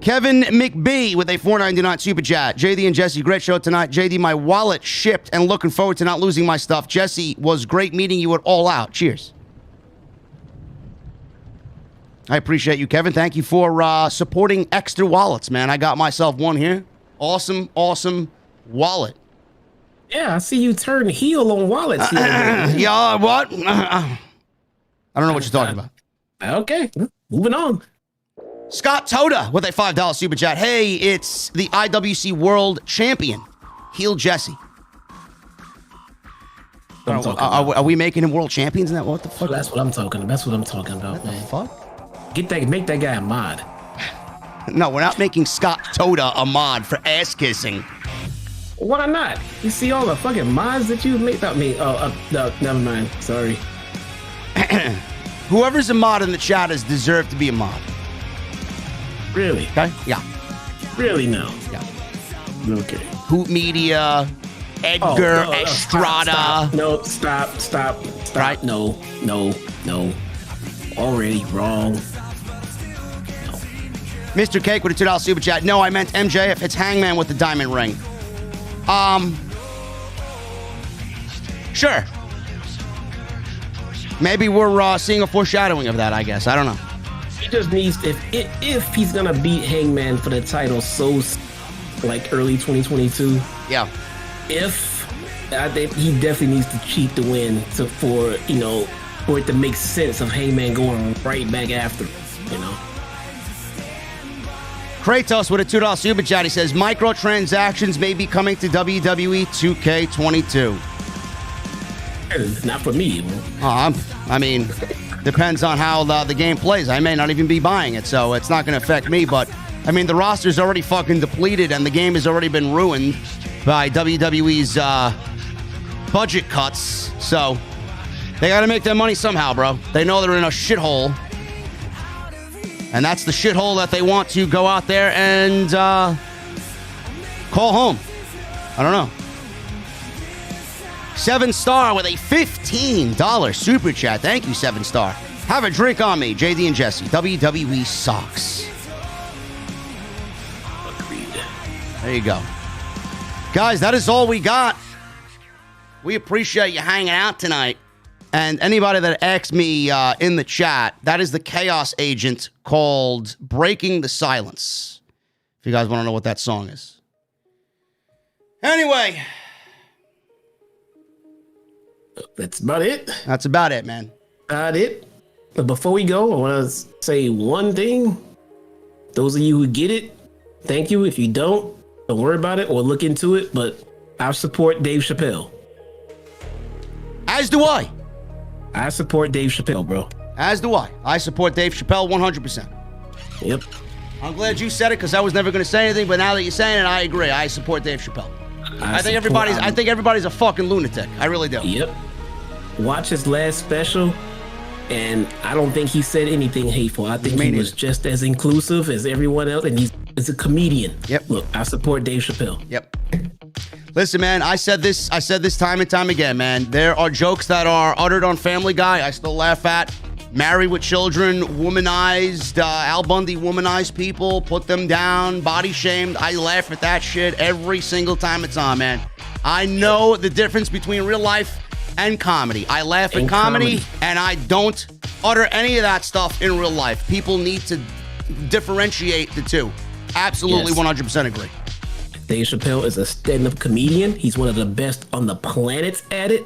S1: Kevin McBee with a $4.99 super chat. JD and Jesse, great show tonight. JD, my wallet shipped and looking forward to not losing my stuff. Jesse, was great meeting you at All Out. Cheers. I appreciate you, Kevin. Thank you for supporting extra wallets, man. I got myself one here. Awesome, awesome wallet.
S3: Yeah, I see you turn heel on wallets.
S1: Yeah, what? I don't know what you're talking about.
S3: Okay, moving on.
S1: Scott Toda with a $5 super chat. Hey, it's the IWC World Champion, heel Jesse. Are we making him world champions in that? What the fuck?
S3: That's what I'm talking about. That's what I'm talking about, man.
S1: What the fuck?
S3: Make that guy a mod.
S1: No, we're not making Scott Toda a mod for ass kissing.
S3: Why not? You see all the fucking mods that you made? Not me. Oh, no, never mind. Sorry.
S1: Whoever's a mod in the chat is deserved to be a mod.
S3: Really?
S1: Okay? Yeah.
S3: Really? No.
S1: Yeah.
S3: Okay.
S1: Hoot Media, Edgar, Estrada.
S3: Stop.
S1: Right?
S3: No. Already wrong. No.
S1: Mr. Cake with a $2 super chat. No, I meant MJF. It's Hangman with the diamond ring. Sure. Maybe we're seeing a foreshadowing of that, I guess. I don't know.
S3: He just needs, if he's gonna beat Hangman for the title like early 2022.
S1: Yeah.
S3: I think he definitely needs to cheat the win for it to make sense of Hangman going right back after, you know.
S1: Kratos with a $2 super chat. He says microtransactions may be coming to WWE 2K22.
S3: Not for me.
S1: I mean, depends on how the game plays. I may not even be buying it, so it's not going to affect me. But, I mean, the roster's already fucking depleted, and the game has already been ruined by WWE's budget cuts. So, they got to make their money somehow, bro. They know they're in a shithole. And that's the shithole that they want to go out there and call home. I don't know. 7-star with a $15 super chat. Thank you, 7-star. Have a drink on me, JD and Jesse. WWE sucks.
S3: Agreed.
S1: There you go. Guys, that is all we got. We appreciate you hanging out tonight. And anybody that asked me in the chat, that is the Chaos Agent called Breaking the Silence. If you guys want to know what that song is. Anyway.
S3: That's about it.
S1: That's about it, man.
S3: About it. But before we go, I want to say one thing. Those of you who get it, thank you. If you don't worry about it or look into it. But I support Dave Chappelle.
S1: As do I.
S3: I support Dave Chappelle, bro.
S1: As do I. I support Dave Chappelle 100%.
S3: Yep.
S1: I'm glad you said it because I was never going to say anything, but now that you're saying it, I agree. I support Dave Chappelle. I think everybody's a fucking lunatic. I really do.
S3: Yep. Watch his last special, and I don't think he said anything hateful. I think he was just as inclusive as everyone else, and he's a comedian.
S1: Yep.
S3: Look, I support Dave Chappelle.
S1: Yep. Listen, man, I said this time and time again, man. There are jokes that are uttered on Family Guy I still laugh at. Married with Children, womanized, Al Bundy womanized people, put them down, body shamed. I laugh at that shit every single time it's on, man. I know the difference between real life and comedy. I laugh at comedy, and I don't utter any of that stuff in real life. People need to differentiate the two. Absolutely, yes. 100% agree.
S3: Dave Chappelle is a stand-up comedian. He's one of the best on the planet at it.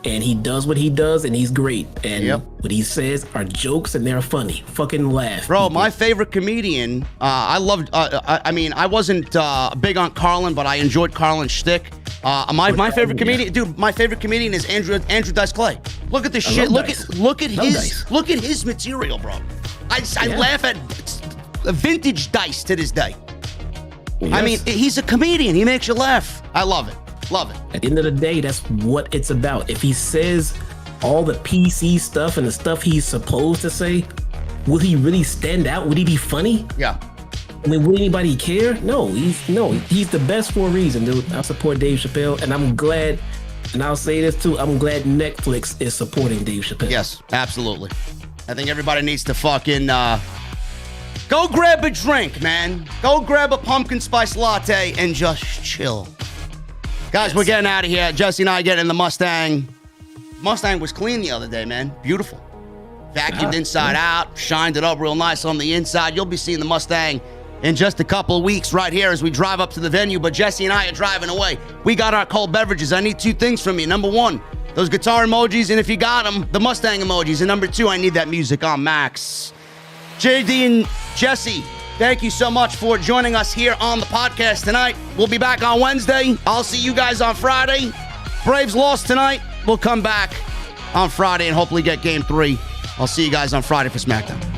S3: And he does what he does, and he's great. And what he says are jokes, and they're funny. Fucking laugh.
S1: Bro, my favorite comedian, I loved, I wasn't big on Carlin, but I enjoyed Carlin's shtick. My favorite comedian, dude, my favorite comedian is Andrew Dice Clay. Look at this shit. Look at his material, bro. I laugh at vintage Dice to this day. Yes. I mean, he's a comedian. He makes you laugh. I love it. Love it.
S3: At the end of the day, that's what it's about. If he says all the PC stuff and the stuff he's supposed to say, will he really stand out? Would he be funny?
S1: Yeah.
S3: I mean, would anybody care? No, he's the best for a reason, dude. I support Dave Chappelle, and I'm glad, and I'll say this too, I'm glad Netflix is supporting Dave Chappelle.
S1: Yes, absolutely. I think everybody needs to fucking go grab a drink, man. Go grab a pumpkin spice latte and just chill. Guys, we're getting out of here. Jesse and I getting in the Mustang. Mustang was clean the other day, man. Beautiful. Vacuumed inside out, shined it up real nice on the inside. You'll be seeing the Mustang in just a couple of weeks right here as we drive up to the venue. But Jesse and I are driving away. We got our cold beverages. I need 2 things from you. Number 1, those guitar emojis. And if you got them, the Mustang emojis. And number 2, I need that music on max. JD and Jesse, thank you so much for joining us here on the podcast tonight. We'll be back on Wednesday. I'll see you guys on Friday. Braves lost tonight. We'll come back on Friday and hopefully get game 3. I'll see you guys on Friday for SmackDown.